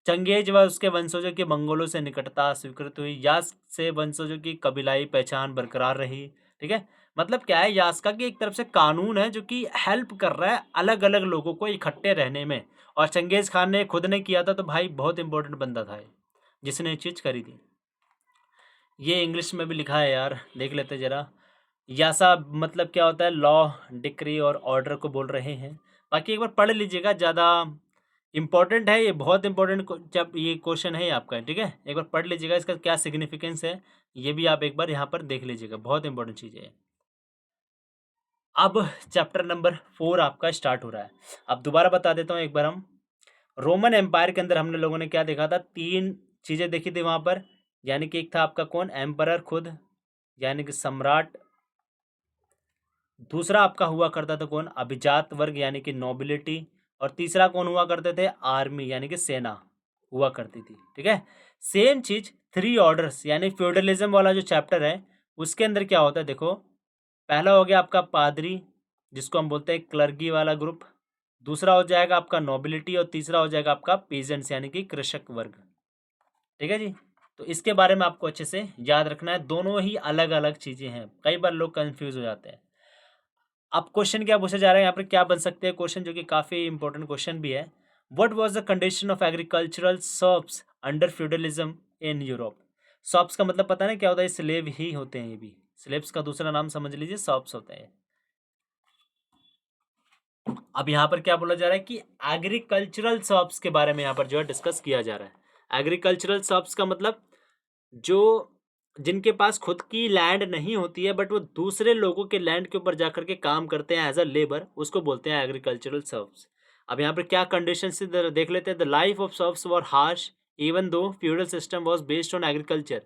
चंगेज व उसके वंशजों की मंगोलों से निकटता स्वीकृत हुई। यास से वंशजों की कबीलाई पहचान बरकरार रही, ठीक है। मतलब क्या है, यास का कि एक तरफ से कानून है जो कि हेल्प कर रहा है अलग अलग लोगों को इकट्ठे रहने में। और चंगेज खान ने खुद ने किया था, तो भाई बहुत इंपॉर्टेंट बंदा था ये, जिसने ये चीज़ करी थी। ये इंग्लिश में भी लिखा है यार, देख लेते जरा। यासा मतलब क्या होता है, लॉ, डिक्री और ऑर्डर को बोल रहे हैं। बाकी एक बार पढ़ लीजिएगा, ज़्यादा इम्पोर्टेंट है ये, बहुत इंपॉर्टेंट जब ये क्वेश्चन है आपका, ठीक है। एक बार पढ़ लीजिएगा, इसका क्या सिग्निफिकेंस है ये भी आप एक बार यहाँ पर देख लीजिएगा, बहुत इंपॉर्टेंट चीज़ है। अब चैप्टर नंबर 4 आपका स्टार्ट हो रहा है। अब दोबारा बता देता हूँ एक बार। हम रोमन एम्पायर के अंदर हमने लोगों ने क्या देखा था, 3 चीज़ें देखी थी वहाँ पर। यानी कि एक था आपका कौन, एम्परर खुद यानी कि सम्राट। दूसरा आपका हुआ करता था कौन, अभिजात वर्ग यानी कि नोबिलिटी। और तीसरा कौन हुआ करते थे, आर्मी यानी कि सेना हुआ करती थी, ठीक है। सेम चीज 3 ऑर्डर्स यानी फ्यूडलिज्म वाला जो चैप्टर है उसके अंदर क्या होता है, देखो। पहला हो गया आपका पादरी, जिसको हम बोलते हैं क्लर्गी वाला ग्रुप। दूसरा हो जाएगा आपका नोबिलिटी और तीसरा हो जाएगा आपका पीजेंट्स यानी कि कृषक वर्ग, ठीक है जी। तो इसके बारे में आपको अच्छे से याद रखना है, दोनों ही अलग अलग चीज़ें हैं। कई बार लोग कंफ्यूज हो जाते हैं। अब क्वेश्चन क्या पूछा जा रहा है यहाँ पर, क्या बन सकते हैं क्वेश्चन, जो कि काफ़ी इंपॉर्टेंट क्वेश्चन भी है। What was the condition of agricultural serves under feudalism in Europe. Serves का मतलब पता नहीं क्या होता है, स्लेव ही होते हैं ये भी। स्लेव्स का दूसरा नाम समझ लीजिए सर्व्स होते हैं। अब यहाँ पर क्या बोला जा रहा है कि एग्रीकल्चरल सर्व्स के बारे में यहाँ पर जो है डिस्कस किया जा रहा है। एग्रीकल्चरल सर्व्स का मतलब जो जिनके पास खुद की लैंड नहीं होती है, बट वो दूसरे लोगों के लैंड के ऊपर जाकर के काम करते हैं एज अ लेबर, उसको बोलते हैं एग्रीकल्चरल सर्व्स। अब यहाँ पर क्या कंडीशन से देख लेते हैं। The life of serves were harsh even though feudal system was based on agriculture.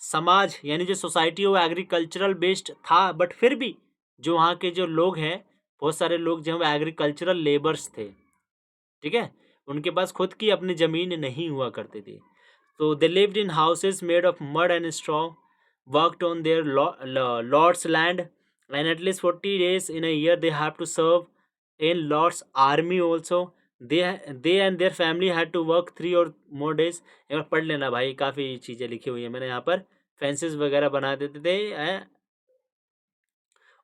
समाज यानी जो सोसाइटी वो एग्रीकल्चरल बेस्ड था, बट फिर भी जो वहाँ के जो लोग हैं, बहुत सारे लोग जो है एग्रीकल्चरल लेबर्स थे, ठीक है। उनके पास खुद की अपनी ज़मीन नहीं हुआ करती थी। तो they lived in houses made of mud and straw, worked on their lords land, and at least 40 days in a year they have to serve in Lord's army also. they and their family had to work 3 or more days. एक बार पढ़ लेना भाई, काफ़ी चीज़ें लिखी हुई है मैंने यहाँ पर, फेंसेस वगैरह बना देते थे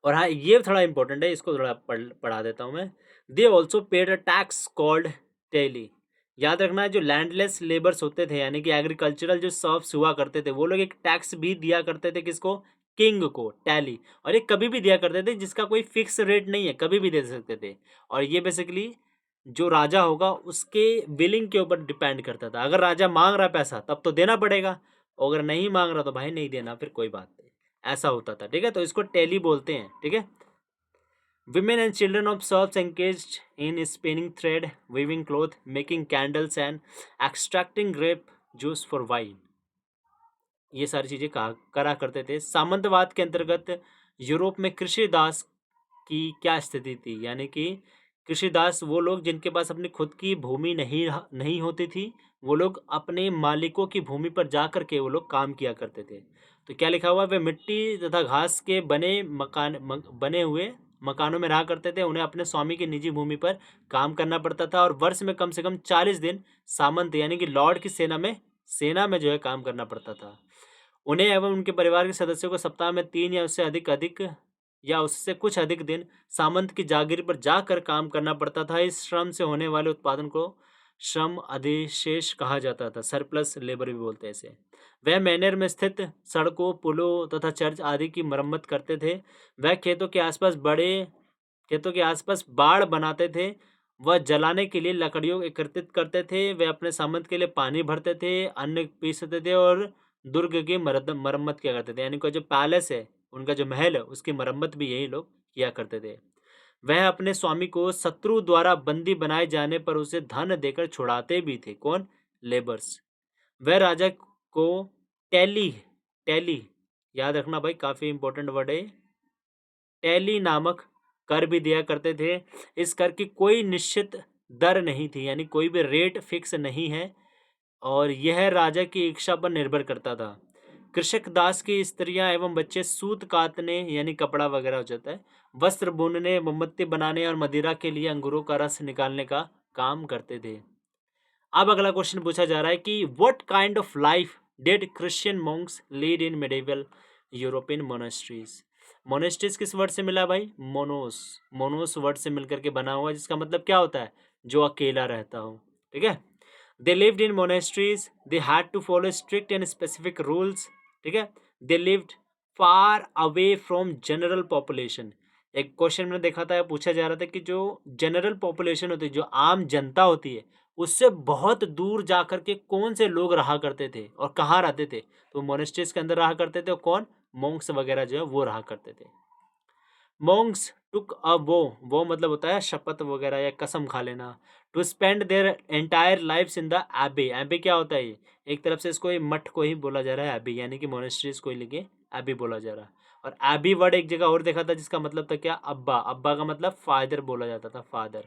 और हाँ ये थोड़ा इंपॉर्टेंट है, इसको थोड़ा पढ़ा देता हूँ मैं. They also paid a tax called taille. याद रखना, जो लैंडलेस लेबर्स होते थे यानी कि एग्रीकल्चरल जो सर्व्स हुआ करते थे, वो लोग एक टैक्स भी दिया करते थे. किसको? किंग को, टैली. और ये कभी भी दिया करते थे, जिसका कोई फिक्स रेट नहीं है, कभी भी दे सकते थे. और ये बेसिकली जो राजा होगा उसके बिलिंग के ऊपर डिपेंड करता था. अगर राजा मांग रहा पैसा तब तो देना पड़ेगा, और अगर नहीं मांग रहा तो भाई नहीं देना, फिर कोई बात नहीं. ऐसा होता था. ठीक है, तो इसको टेली बोलते हैं. ठीक है. Women and children of serfs engaged in spinning thread, weaving cloth, making candles and extracting grape juice for wine. ये सारी चीज़ें करा करते थे. सामंतवाद के अंतर्गत यूरोप में कृषि दास की क्या स्थिति थी, यानी कि कृषि दास वो लोग जिनके पास अपनी खुद की भूमि नहीं होती थी, वो लोग अपने मालिकों की भूमि पर जा कर के वो लोग काम किया करते थे. तो क्या लिखा हुआ? वे मिट्टी तथा घास के बने हुए मकानों में रहा करते थे. उन्हें अपने स्वामी की निजी भूमि पर काम करना पड़ता था और वर्ष में कम से कम 40 दिन सामंत यानी कि लॉर्ड की सेना में जो है काम करना पड़ता था. उन्हें एवं उनके परिवार के सदस्यों को सप्ताह में 3 या उससे कुछ अधिक दिन सामंत की जागीर पर जाकर काम करना पड़ता था. इस श्रम से होने वाले उत्पादन को श्रम अधिशेष कहा जाता था. सरप्लस लेबर भी बोलते हैं इसे. वह मैनर में स्थित सड़कों, पुलों तथा चर्च आदि की मरम्मत करते थे. वह खेतों के आसपास बाड़ बनाते थे. वह जलाने के लिए लकड़ियों एकत्रित करते थे. वे अपने सामंत के लिए पानी भरते थे, अन्न पीसते थे और दुर्ग की मरम्मत किया करते थे. यानी कि जो पैलेस है, उनका जो महल है, उसकी मरम्मत भी यही लोग किया करते थे. वह अपने स्वामी को शत्रु द्वारा बंदी बनाए जाने पर उसे धन देकर छुड़ाते भी थे. कौन? लेबर्स. वह राजा को टेली याद रखना भाई, काफ़ी इंपॉर्टेंट वर्ड है, टेली नामक कर भी दिया करते थे. इस कर की कोई निश्चित दर नहीं थी, यानी कोई भी रेट फिक्स नहीं है, और यह राजा की इच्छा पर निर्भर करता था. कृषक दास की स्त्रियां एवं बच्चे सूत काटने यानी कपड़ा वगैरह हो जाता है, वस्त्र बुनने, मोमबत्ती बनाने और मदिरा के लिए अंगूरों का रस निकालने का काम करते थे. अब अगला क्वेश्चन पूछा जा रहा है कि what kind of life did Christian Monks lead in medieval European monasteries. Monasteries किस वर्ड से मिला भाई? मोनोस वर्ड से मिलकर के बना हुआ है, जिसका मतलब क्या होता है? जो अकेला रहता हो. ठीक है. They lived in monasteries, they had to follow strict and specific rules. ठीक है. They lived far away from general population. एक क्वेश्चन में देखा था, पूछा जा रहा था कि जो जनरल पॉपुलेशन होती है, जो आम जनता होती है, उससे बहुत दूर जा कर के कौन से लोग रहा करते थे और कहाँ रहते थे? तो मोनेस्ट्रीज के अंदर रहा करते थे. और कौन? मॉन्क्स वगैरह जो है वो रहा करते थे. मॉन्क्स टुक अ वो मतलब होता है शपथ वगैरह या कसम खा लेना. To spend their entire lifes in the abbey. Abbey क्या होता है? एक तरफ से इसको मठ को ही बोला जा रहा है एबी, यानी कि मोनेस्ट्रीज को ही लेके एबी बोला जा रहा है. और एबी वर्ड एक जगह और देखा था जिसका मतलब था क्या? अब्बा. अब्बा का मतलब फादर बोला जाता था, father.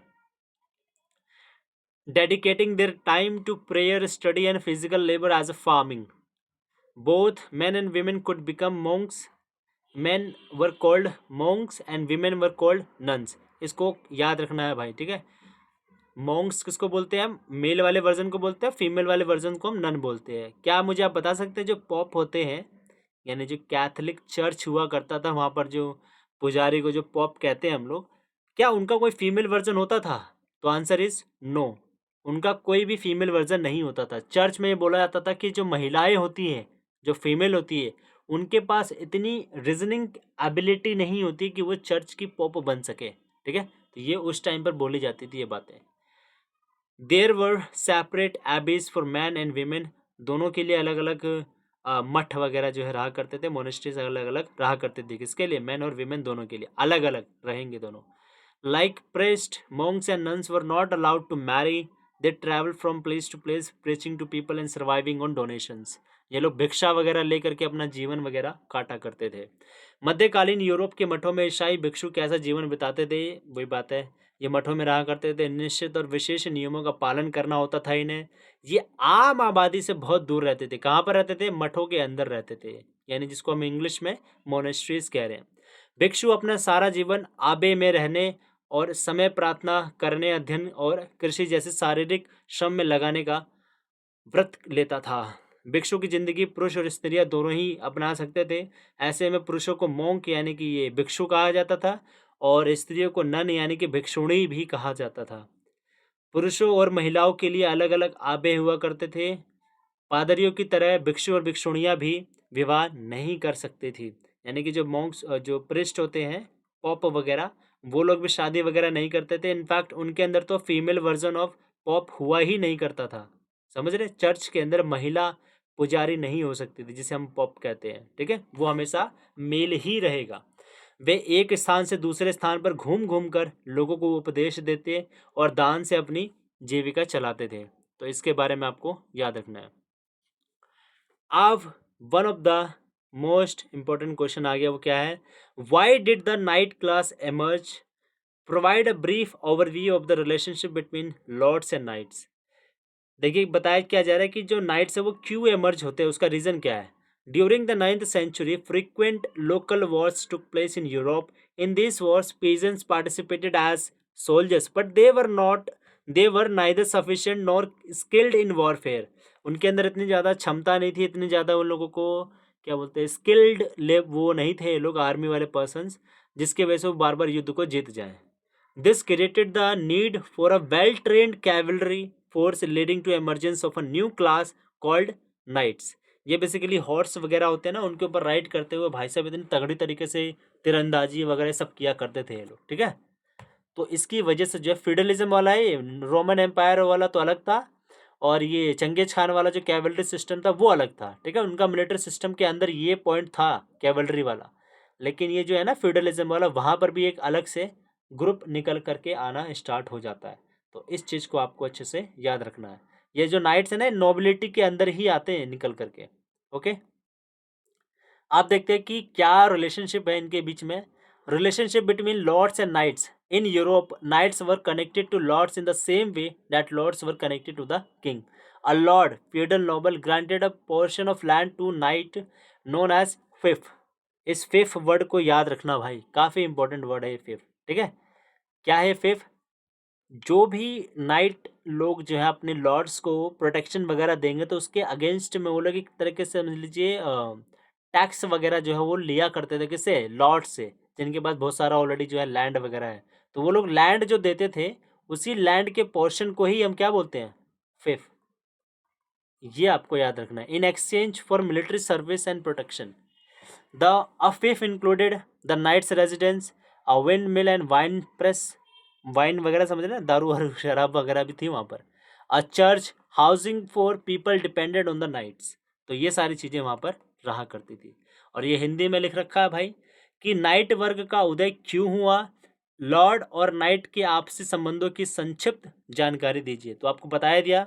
Dedicating their time to prayer, study and physical labour as a farming. Both men and women could become monks. Men were called monks and women were called nuns. इसको याद रखना है भाई. ठीक है. मॉन्क्स किसको बोलते हैं हम? मेल वाले वर्जन को बोलते हैं, फीमेल वाले वर्जन को हम नन बोलते हैं. क्या मुझे आप बता सकते हैं, जो पॉप होते हैं यानी जो कैथोलिक चर्च हुआ करता था, वहाँ पर जो पुजारी को जो पॉप कहते हैं हम लोग, क्या उनका कोई फीमेल वर्जन होता था? तो आंसर इज नो. उनका कोई भी फीमेल वर्जन नहीं होता था. चर्च में ये बोला जाता था कि जो महिलाएं होती हैं, जो फीमेल होती है, उनके पास इतनी रीजनिंग एबिलिटी नहीं होती कि वो चर्च की पॉप बन सके. ठीक है. तो ये उस टाइम पर बोली जाती थी ये बातें. There were separate abbeys for man and women. दोनों के लिए अलग अलग मठ वगैरह जो है रहा करते थे. मोनेस्ट्रीज अलग अलग रहा करते थे. किसके लिए? मैन और वीमेन दोनों के लिए अलग अलग रहेंगे दोनों. Like priest, monks and nuns were not allowed to marry. They traveled from place to place preaching to people and surviving on donations. ये लोग भिक्षा वगैरह लेकर के अपना जीवन वगैरह काटा करते थे. मध्यकालीन यूरोप के मठों में ईसाई भिक्षु कैसा जीवन बिताते थे? वही बात है, ये मठों में रहा करते थे। निश्चित और विशेष नियमों का पालन करना होता था इन्हें। ये आम आबादी से बहुत दूर रहते थे। कहाँ पर रहते थे? मठों के अंदर रहते थे, यानी जिसको हम इंग्लिश में मोनेस्ट्रीज कह रहे हैं। भिक्षु अपना सारा जीवन आबे में रहने और समय प्रार्थना करने, अध्ययन और कृषि जैसे शारीरिक श्रम में लगाने का व्रत लेता था। भिक्षु की जिंदगी पुरुष और स्त्रियां दोनों ही अपना सकते थे। ऐसे में पुरुषों को मोंक यानी कि ये भिक्षु कहा जाता था, और स्त्रियों को नन यानी कि भिक्षुणी भी कहा जाता था। पुरुषों और महिलाओं के लिए अलग अलग आबे हुआ करते थे। पादरियों की तरह भिक्षु और भिक्षुणियां भी विवाह नहीं कर सकती थी, यानी कि जो मॉन्क्स, जो प्रिस्ट होते हैं, पॉप वगैरह, वो लोग भी शादी वगैरह नहीं करते थे। इनफैक्ट उनके अंदर तो फीमेल वर्जन ऑफ पॉप हुआ ही नहीं करता था। समझ रहे? चर्च के अंदर महिला पुजारी नहीं हो सकती थी, जिसे हम पॉप कहते हैं, ठीक है? वो हमेशा मेल ही रहेगा। वे एक स्थान से दूसरे स्थान पर घूम घूम कर लोगों को उपदेश देते और दान से अपनी जीविका चलाते थे। तो इसके बारे में आपको याद रखना है। अब one of the most important question आ गया, वो क्या है? Why did the knight class emerge? Provide a brief overview of the relationship between lords and knights. देखिए, बताया क्या जा रहा है कि जो नाइट्स है वो क्यों एमर्ज होते हैं, उसका रीजन क्या है? During the 9th century, frequent local wars took place in Europe. In these wars, peasants participated as soldiers, but they were neither sufficient nor skilled in warfare. उनके अंदर इतनी ज़्यादा क्षमता नहीं थी, इतनी ज़्यादा उन लोगों को क्या बोलते हैं, स्किल्ड ले वो नहीं थे ये लोग, आर्मी वाले पर्सन्स, जिसके वजह से वो बार बार युद्ध को जीत जाएं। This created the need for a well-trained cavalry force, leading to emergence of a new class called knights. ये बेसिकली हॉर्स वगैरह होते हैं ना, उनके ऊपर राइड करते हुए भाई साहब इतनी तगड़ी तरीके से तीरंदाजी वगैरह सब किया करते थे ये लोग, ठीक है? तो इसकी वजह से जो है फ्यूडलिज्म वाला है, रोमन एम्पायर वाला तो अलग था, और ये चंगेज खान वाला जो कैवलरी सिस्टम था वो अलग था, ठीक है? उनका मिलिट्री सिस्टम के अंदर ये पॉइंट था कैवलरी वाला, लेकिन ये जो है ना फ्यूडलिज्म वाला, वहाँ पर भी एक अलग से ग्रुप निकल करके आना स्टार्ट हो जाता है। तो इस चीज़ को आपको अच्छे से याद रखना है। ये जो नाइट्स है ना, नोबिलिटी के अंदर ही आते हैं निकल करके। ओके, आप देखते हैं कि क्या रिलेशनशिप है इनके बीच में। Relationship between lords and knights in Europe, knights were connected to lords in the same way that lords were connected to the king. A lord, feudal noble, granted a portion of land to knight known as fief. इस फिफ word को याद रखना भाई, काफी important word है ये फिफ, ठीक है? क्या है फिफ? जो भी नाइट लोग जो है अपने लॉर्ड्स को प्रोटेक्शन वगैरह देंगे, तो उसके अगेंस्ट में वो लोग एक तरीके से समझ लीजिए टैक्स वगैरह जो है वो लिया करते थे, किससे? लॉर्ड से, जिनके पास बहुत सारा ऑलरेडी जो है लैंड वगैरह है। तो वो लोग लैंड जो देते थे, उसी लैंड के पोर्शन को ही हम क्या बोलते हैं? फिफ। ये आपको याद रखना है। In exchange for military service and protection, the uh fief included the knight's residence, a windmill and wine press, wine वगैरह समझ रहे हैं, दारू और शराब वगैरह भी थी वहाँ पर। A church, housing for people depended on the knights. तो ये सारी चीज़ें वहाँ पर रहा करती थी। और ये हिंदी में लिख रखा है भाई कि नाइट वर्ग का उदय क्यों हुआ, लॉर्ड और नाइट के आपसी संबंधों की संक्षिप्त जानकारी दीजिए। तो आपको बताया दिया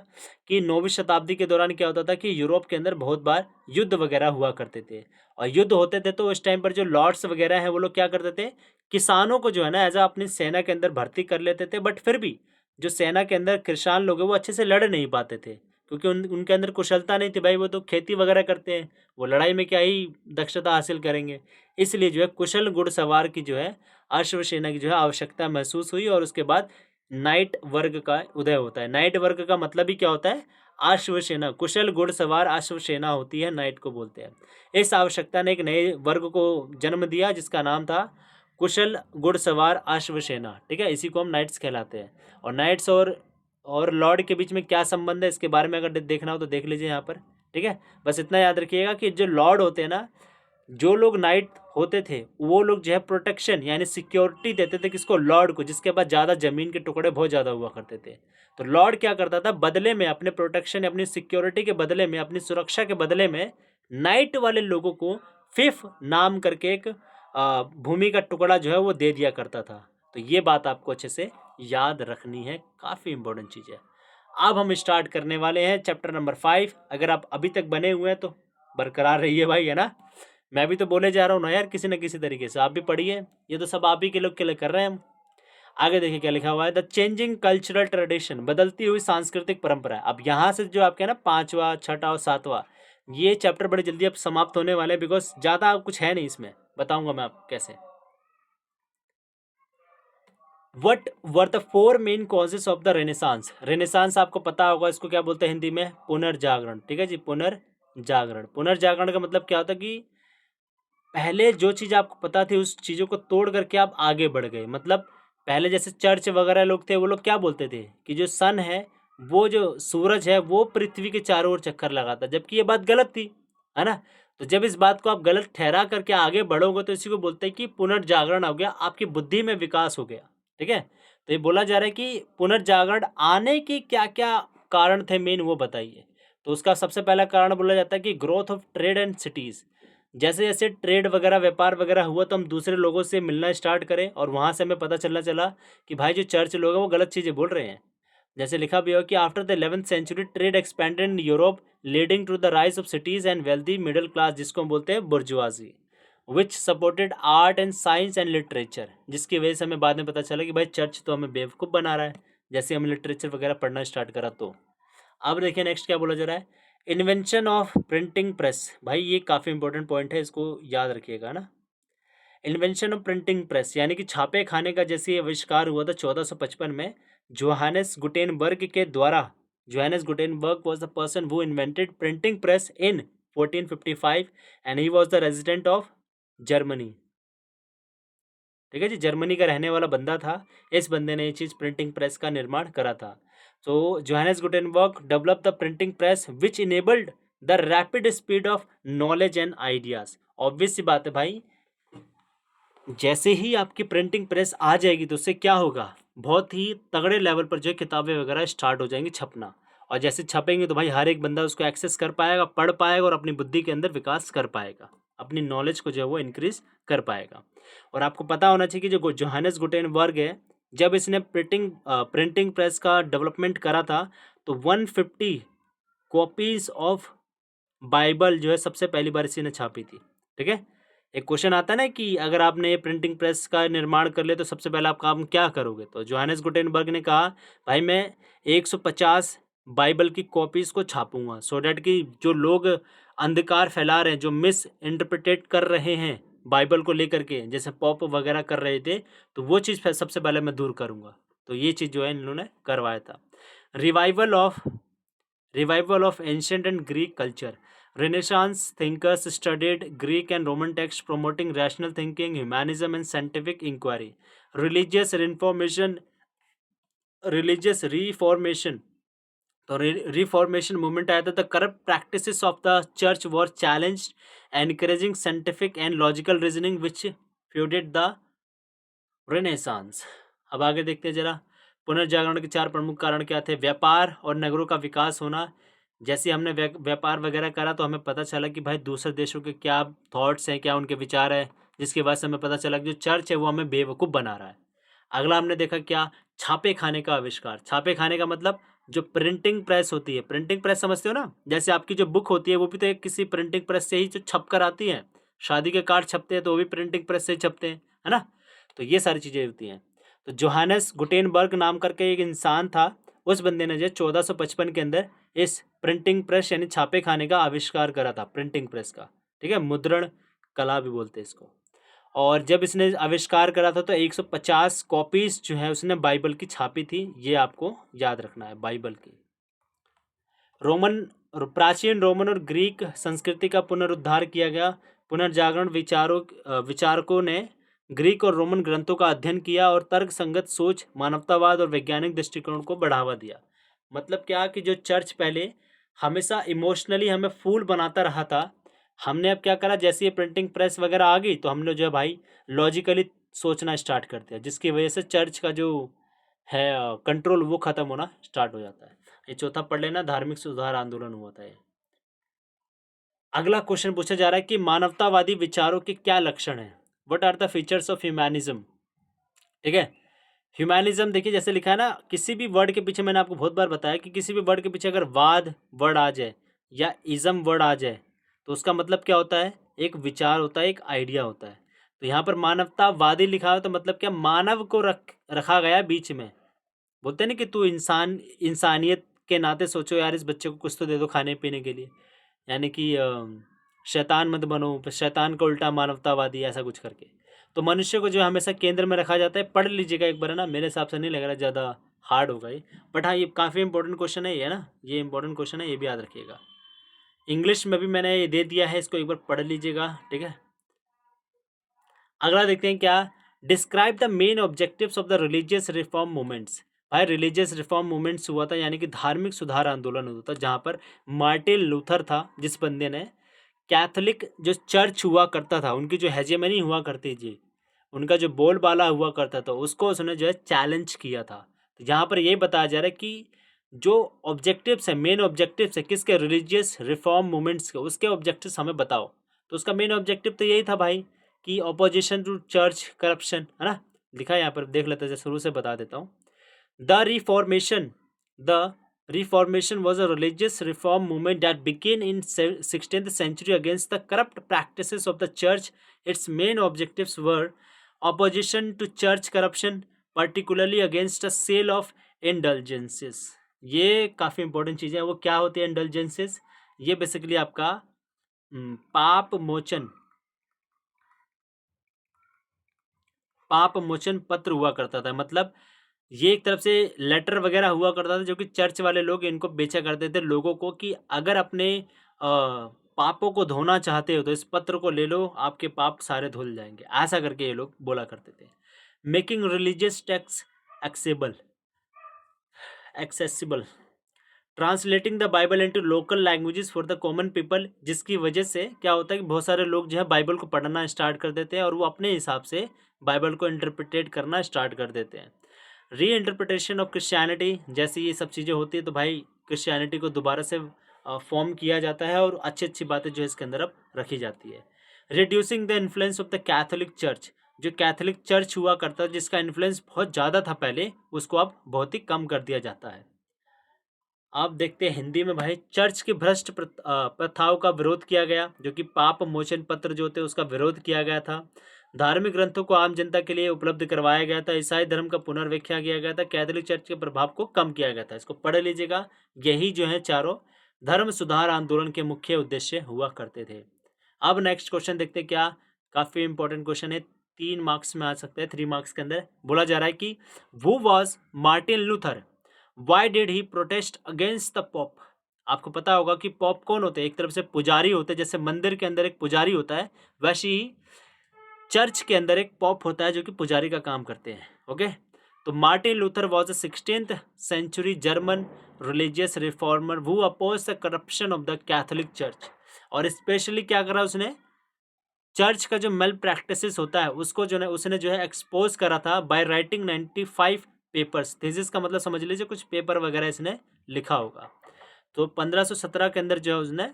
कि 9वीं शताब्दी के दौरान क्या होता था कि यूरोप के अंदर बहुत बार युद्ध वगैरह हुआ करते थे, और युद्ध होते थे तो उस टाइम पर जो लॉर्ड्स वगैरह हैं वो लोग क्या करते थे, किसानों को जो है ना एज अ अपनी सेना के अंदर भर्ती कर लेते थे। बट फिर भी जो सेना के अंदर किसान लोग हैं वो अच्छे से लड़ नहीं पाते थे, क्योंकि उनके अंदर कुशलता नहीं थी भाई, वो तो खेती वगैरह करते हैं, वो लड़ाई में क्या ही दक्षता हासिल करेंगे। इसलिए जो है कुशल घुड़सवार की जो है अश्वसेना की जो है आवश्यकता महसूस हुई, और उसके बाद नाइट वर्ग का उदय होता है। नाइट वर्ग का मतलब ही क्या होता है? अश्वसेना, कुशल घुड़सवार अश्वसेना होती है, नाइट को बोलते हैं। इस आवश्यकता ने एक नए वर्ग को जन्म दिया जिसका नाम था कुशल घुड़सवार अश्वसेना, ठीक है? इसी को हम नाइट्स कहलाते हैं। और नाइट्स और लॉर्ड के बीच में क्या संबंध है, इसके बारे में अगर देखना हो तो देख लीजिए यहाँ पर, ठीक है? बस इतना याद रखिएगा कि जो लॉर्ड होते हैं ना, जो लोग नाइट होते थे, वो लोग जो है प्रोटेक्शन यानी सिक्योरिटी देते थे, किसको? लॉर्ड को, जिसके पास ज़्यादा जमीन के टुकड़े बहुत ज़्यादा हुआ करते थे। तो लॉर्ड क्या करता था, बदले में अपने प्रोटेक्शन, अपनी सिक्योरिटी के बदले में, अपनी सुरक्षा के बदले में नाइट वाले लोगों को फिफ नाम करके एक भूमि का टुकड़ा जो है वो दे दिया करता था। तो ये बात आपको अच्छे से याद रखनी है, काफ़ी इंपॉर्टेंट चीज़ है। अब हम स्टार्ट करने वाले हैं चैप्टर नंबर 5। अगर आप अभी तक बने हुए हैं तो बरकरार रहिए भाई, है ना? मैं भी तो बोले जा रहा हूँ ना यार, किसी न किसी तरीके से आप भी पढ़िए, ये तो सब आप ही के लोग के लिए कर रहे हैं हम। आगे देखिए क्या लिखा हुआ है, द चेंजिंग कल्चरल ट्रेडिशन, बदलती हुई सांस्कृतिक परंपरा। अब यहाँ से जो आपके ना 5वां 6वां और 7वां ये चैप्टर बड़े जल्दी अब समाप्त होने वाले हैं, बिकॉज ज़्यादा कुछ है नहीं इसमें, बताऊंगा मैं आप कैसे। What were the 4 main causes of the renaissance. Renaissance आपको पता होगा इसको क्या बोलते हैं हिंदी में, पुनर्जागरण। ठीक है जी, पुनर्जागरण। पुनर्जागरण का मतलब क्या होता है कि पहले जो चीज़ आपको पता थी उस चीज़ों को तोड़ करके आप आगे बढ़ गए। मतलब पहले जैसे चर्च वगैरह लोग थे, वो लोग क्या बोलते थे कि जो सन है, वो जो सूरज है, वो पृथ्वी के चारों ओर चक्कर लगाता, जबकि ये बात गलत थी, है ना। तो जब इस बात को आप गलत ठहरा करके आगे बढ़ोगे तो इसी को बोलते हैं कि पुनर्जागरण हो गया, आपकी बुद्धि में विकास हो गया। ठीक है, तो ये बोला जा रहा है कि पुनर्जागरण आने की क्या क्या कारण थे मेन, वो बताइए। तो उसका सबसे पहला कारण बोला जाता है कि growth of trade and cities. जैसे जैसे ट्रेड वगैरह व्यापार वगैरह हुआ तो हम दूसरे लोगों से मिलना स्टार्ट करें, और वहाँ से हमें पता चला कि भाई जो चर्च लोग हैं वो गलत चीज़ें बोल रहे हैं। जैसे लिखा भी हो कि after the 11th century trade expanded in Europe leading to the rise of cities and wealthy middle class, जिसको हम बोलते हैं bourgeoisie, which supported art and science and literature, जिसकी वजह से हमें बाद में पता चला कि भाई चर्च तो हमें बेवकूफ़ बना रहा है जैसे हमने लिटरेचर वगैरह पढ़ना स्टार्ट करा। तो अब देखिए नेक्स्ट क्या बोला जा रहा है, इन्वेंशन ऑफ प्रिंटिंग प्रेस। भाई ये काफ़ी इंपॉर्टेंट पॉइंट है, इसको याद रखिएगा ना। इन्वेंशन ऑफ प्रिंटिंग प्रेस यानी कि छापे खाने का जैसे आविष्कार हुआ था 1455 में जोहानेस गुटेनबर्ग के द्वारा। Johannes Gutenberg was the person who invented printing press in 1455 and he was the resident of Germany. ठीक है जी, जर्मनी का रहने वाला बंदा था। इस बंदे ने ये चीज़ प्रिंटिंग प्रेस का निर्माण करा था। तो Johannes Gutenberg develop the printing press which enabled the rapid speed of knowledge and ideas. Obvious सी बात है भाई, जैसे ही आपकी प्रिंटिंग प्रेस आ जाएगी तो उससे क्या होगा, बहुत ही तगड़े लेवल पर जो है किताबें वगैरह स्टार्ट हो जाएंगी छपना। और जैसे छपेंगे तो भाई हर एक बंदा उसको एक्सेस कर पाएगा, पढ़ पाएगा और अपनी बुद्धि के अंदर विकास कर पाएगा, अपनी नॉलेज को जो है वो इंक्रीज कर पाएगा। और आपको पता होना चाहिए कि जो जोहानेस गुटेनबर्ग है, जब इसने प्रिंटिंग प्रेस का डेवलपमेंट करा था तो 150 कॉपीज ऑफ बाइबल जो है सबसे पहली बार इसी ने छापी थी। ठीक है, एक क्वेश्चन आता है ना कि अगर आपने ये प्रिंटिंग प्रेस का निर्माण कर लिया तो सबसे पहले आप काम क्या करोगे, तो जोहानेस गुटेनबर्ग ने कहा भाई मैं 150 बाइबल की कॉपीज को छापूंगा, सो डैट कि जो लोग अंधकार फैला रहे हैं, जो मिस इंटरप्रिटेट कर रहे हैं बाइबल को लेकर के, जैसे पॉप वगैरह कर रहे थे, तो वो चीज़ सबसे पहले मैं दूर करूंगा। तो ये चीज़ जो है इन्होंने करवाया था। Revival of ancient and Greek culture. Renaissance thinkers studied Greek and Roman texts, promoting rational thinking, humanism, and scientific inquiry. Religious reformation, religious reformation. तो रिफॉर्मेशन मूवमेंट आया था, the corrupt practices of the church were challenged, encouraging scientific and logical reasoning which fuelled the Renaissance. अब आगे देखते हैं जरा, पुनर्जागरण के 4 प्रमुख कारण क्या थे। व्यापार और नगरों का विकास होना। जैसे हमने व्यापार वगैरह करा तो हमें पता चला कि भाई दूसरे देशों के क्या थॉट्स हैं, क्या उनके विचार हैं, जिसके बाद से हमें पता चला कि जो चर्च है वो हमें बेवकूफ़ बना रहा है। अगला हमने देखा क्या, छापे खाने का आविष्कार। छापे खाने का मतलब जो प्रिंटिंग प्रेस होती है, प्रिंटिंग प्रेस समझते हो ना, जैसे आपकी जो बुक होती है वो भी तो एक किसी प्रिंटिंग प्रेस से ही जो छप कर आती है। शादी के कार्ड छपते हैं तो वो भी प्रिंटिंग प्रेस से ही छपते हैं, है ना। तो ये सारी चीज़ें होती हैं। तो जोहानेस गुटेनबर्ग नाम करके एक इंसान था, उस बंदे ने जो 1455 के अंदर इस प्रिंटिंग प्रेस यानी छापे खाने का आविष्कार करा था, प्रिंटिंग प्रेस का। ठीक है, मुद्रण कला भी बोलते हैं इसको। और जब इसने आविष्कार करा था तो 150 कॉपीज जो है उसने बाइबल की छापी थी, ये आपको याद रखना है, बाइबल की। प्राचीन रोमन और ग्रीक संस्कृति का पुनरुद्धार किया गया। पुनर्जागरण विचारकों ने ग्रीक और रोमन ग्रंथों का अध्ययन किया और तर्क संगत सोच, मानवतावाद और वैज्ञानिक दृष्टिकोण को बढ़ावा दिया। मतलब क्या कि जो चर्च पहले हमेशा इमोशनली हमें फूल बनाता रहा था, हमने अब क्या करा, जैसे ये प्रिंटिंग प्रेस वगैरह आ गई तो हमने जो है भाई लॉजिकली सोचना स्टार्ट कर दिया, जिसकी वजह से चर्च का जो है कंट्रोल वो खत्म होना स्टार्ट हो जाता है। ये चौथा पढ़ लेना, धार्मिक सुधार आंदोलन हुआ था ये। अगला क्वेश्चन पूछा जा रहा है कि मानवतावादी विचारों के क्या लक्षण हैं, what are the features of humanism. ठीक है, ह्यूमैनिज्म देखिए जैसे लिखा है ना, किसी भी वर्ड के पीछे, मैंने आपको बहुत बार बताया कि किसी भी वर्ड के पीछे अगर वाद वर्ड आ जाए या इज़म वर्ड आ जाए तो उसका मतलब क्या होता है, एक विचार होता है, एक आइडिया होता है। तो यहाँ पर मानवतावादी लिखा हो तो मतलब क्या, मानव को रखा गया बीच में। बोलते हैं ना कि तू इंसानियत के नाते सोचो यार, इस बच्चे को कुछ तो दे दो खाने पीने के लिए, यानी कि शैतान मत बनो, शैतान का उल्टा मानवतावादी, ऐसा कुछ करके। तो मनुष्य को जो हमेशा केंद्र में रखा जाता है। पढ़ लीजिएगा एक बार, है ना, मेरे हिसाब से नहीं लग रहा ज़्यादा हार्ड होगा ये, बट हाँ ये काफ़ी इंपॉर्टेंट क्वेश्चन है ये, ना, ये इंपॉर्टेंट क्वेश्चन है, ये भी याद रखिएगा। इंग्लिश में भी मैंने ये दे दिया है, इसको एक बार पढ़ लीजिएगा, ठीक है। अगला देखते हैं क्या, describe the main objectives of the religious reform movements. भाई रिलीजियस रिफॉर्म मूवमेंट्स हुआ था, यानी कि धार्मिक सुधार आंदोलन हुआ था, जहाँ पर मार्टिन लूथर था, जिस बंदे ने कैथोलिक जो चर्च हुआ करता था, उनकी जो हेजेमनी हुआ करती थी, उनका जो बोलबाला हुआ करता था, उसको उसने जो है चैलेंज किया था। तो यहाँ पर यही बताया जा रहा है कि जो ऑब्जेक्टिव्स है, मेन ऑब्जेक्टिव्स है किसके, रिलीजियस रिफॉर्म मूवमेंट्स के, उसके ऑब्जेक्टिव्स हमें बताओ। तो उसका मेन ऑब्जेक्टिव तो यही था भाई कि ऑपोजिशन टू चर्च करप्शन, है ना, लिखा है यहाँ पर, देख लेते हैं, शुरू से बता देता हूँ। The Reformation was a religious reform movement that began in 16th century against the corrupt practices of the church. Its main objectives were opposition to church corruption, particularly against the sale of indulgences. ये काफ़ी important चीज़ें हैं। वो क्या होती है इंडल्जेंसेस? ये basically आपका पाप मोचन पत्र हुआ करता था। मतलब ये एक तरफ से लेटर वगैरह हुआ करता था, जो कि चर्च वाले लोग इनको बेचा करते थे लोगों को, कि अगर अपने पापों को धोना चाहते हो तो इस पत्र को ले लो, आपके पाप सारे धुल जाएंगे, ऐसा करके ये लोग बोला करते थे। Making religious text accessible, translating the Bible into local languages for the common people, जिसकी वजह से क्या होता है कि बहुत सारे लोग जो है बाइबल को पढ़ना स्टार्ट कर देते हैं और वो अपने हिसाब से बाइबल को इंटरप्रिटेट करना स्टार्ट कर देते हैं। री इंटरप्रिटेशन ऑफ क्रिश्चियनिटी, जैसे ये सब चीज़ें होती है तो भाई क्रिश्चियनिटी को दोबारा से फॉर्म किया जाता है और अच्छी अच्छी बातें जो है इसके अंदर अब रखी जाती है। Reducing the influence of the Catholic church, जो कैथोलिक चर्च हुआ करता है जिसका इन्फ्लुएंस बहुत ज़्यादा था पहले, उसको अब बहुत ही कम कर दिया जाता है। अब देखते हैं हिंदी में भाई, चर्च की भ्रष्ट प्रथाओं का विरोध किया गया, जो कि पाप मोचन पत्र जो थे उसका विरोध किया गया था। धार्मिक ग्रंथों को आम जनता के लिए उपलब्ध करवाया गया था। ईसाई धर्म का पुनर्व्याख्या किया गया था। कैथोलिक चर्च के प्रभाव को कम किया गया था। इसको पढ़ लीजिएगा। यही जो है चारों धर्म सुधार आंदोलन के मुख्य उद्देश्य हुआ करते थे। अब नेक्स्ट क्वेश्चन देखते हैं क्या, काफ़ी इंपॉर्टेंट क्वेश्चन है, 3 मार्क्स में आ सकता है। 3 मार्क्स के अंदर बोला जा रहा है कि वो was Martin Luther, why did he protest against the pop. आपको पता होगा कि पॉप कौन होते हैं, एक तरफ से पुजारी होते हैं, जैसे मंदिर के अंदर एक पुजारी होता है, वैसे ही चर्च के अंदर एक पॉप होता है जो कि पुजारी का काम करते हैं। ओके, तो Martin Luther was a 16th century German religious reformer who oppose the corruption of the Catholic Church. और स्पेशली क्या करा उसने, चर्च का जो मेल प्रैक्टिसेस होता है उसको जो है उसने जो है एक्सपोज करा था बाय राइटिंग 95 पेपर्स। थीसिस का मतलब समझ लीजिए कुछ पेपर वगैरह इसने लिखा होगा। तो 1517 के अंदर जो है उसने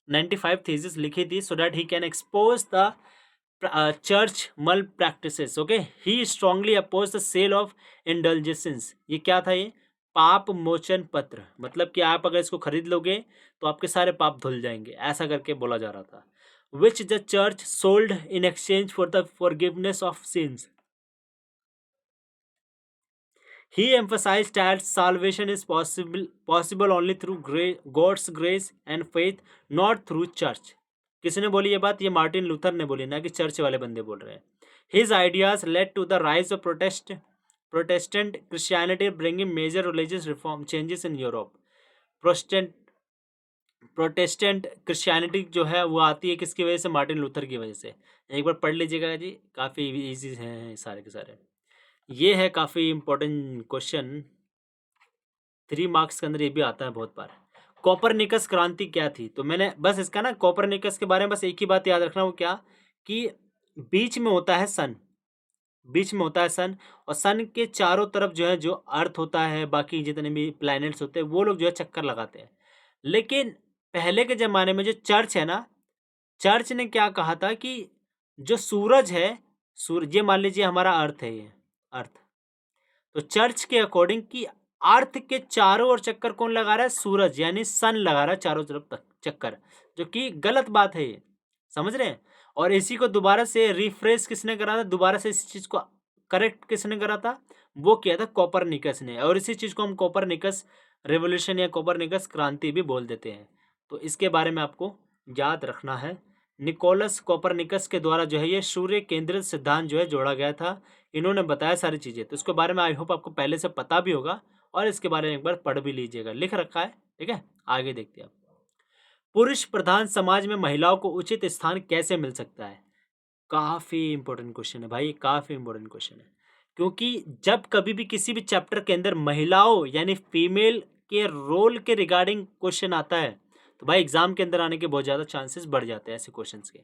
95 थीसिस लिखी थी, so that he can expose the church malpractices. Okay, he strongly oppose the sale of indulgences. ये क्या था, ये पाप मोचन पत्र, मतलब कि आप अगर इसको खरीद लोगे तो आपके सारे पाप धुल जाएंगे, ऐसा करके बोला जा रहा था। which the church sold in exchange for the forgiveness of sins. He emphasized that salvation is possible only through God's grace and faith, not through church. किसने बोली ये बात? ये मार्टिन लूथर ने बोली, ना कि चर्च वाले बंदे बोल रहे हैं। His ideas led to the rise of Protestant Christianity, bringing major religious reform changes in Europe. Protestant Christianity जो है वो आती है किसकी वजह से? मार्टिन लूथर की वजह से। एक बार पढ़ लीजिएगा जी, काफ़ी इजी हैं सारे के सारे। ये है काफ़ी इंपॉर्टेंट क्वेश्चन, 3 मार्क्स के अंदर ये भी आता है बहुत बार। कोपरनिकस क्रांति क्या थी? तो मैंने बस इसका ना कोपरनिकस के बारे में बस एक ही बात याद रखना, वो क्या कि बीच में होता है सन, बीच में होता है सन, और सन के चारों तरफ जो है जो अर्थ होता है, बाकी जितने भी प्लैनेट्स होते हैं वो लोग जो है चक्कर लगाते हैं। लेकिन पहले के ज़माने में जो चर्च है ना, चर्च ने क्या कहा था कि जो सूरज है, सूरज, ये मान लीजिए हमारा अर्थ है, ये अर्थ, तो चर्च के अकॉर्डिंग कि अर्थ के चारों ओर चक्कर कौन लगा रहा है? सूरज, यानी सन लगा रहा है चारों तरफ तक चक्कर, जो कि गलत बात है ये, समझ रहे हैं। और इसी को दोबारा से रिफ्रेश किसने करा था, दोबारा से इस चीज़ को करेक्ट किसने करा था, वो किया था कोपरनिकस ने। और इसी चीज़ को हम कोपरनिकस रेवोल्यूशन या कोपरनिकस क्रांति भी बोल देते हैं। तो इसके बारे में आपको याद रखना है। निकोलस कोपरनिकस के द्वारा जो है ये सूर्य केंद्रित सिद्धांत जो है जोड़ा गया था। इन्होंने बताया सारी चीज़ें, तो इसके बारे में आई होप आपको पहले से पता भी होगा और इसके बारे में एक बार पढ़ भी लीजिएगा, लिख रखा है। ठीक है, आगे देखते हैं आप। पुरुष प्रधान समाज में महिलाओं को उचित स्थान कैसे मिल सकता है? काफ़ी इंपॉर्टेंट क्वेश्चन है भाई, काफ़ी इंपॉर्टेंट क्वेश्चन है। क्योंकि जब कभी भी किसी भी चैप्टर के अंदर महिलाओं यानी फीमेल के रोल के रिगार्डिंग क्वेश्चन आता है, तो भाई एग्जाम के अंदर आने के बहुत ज़्यादा चांसेस बढ़ जाते हैं ऐसे क्वेश्चंस के।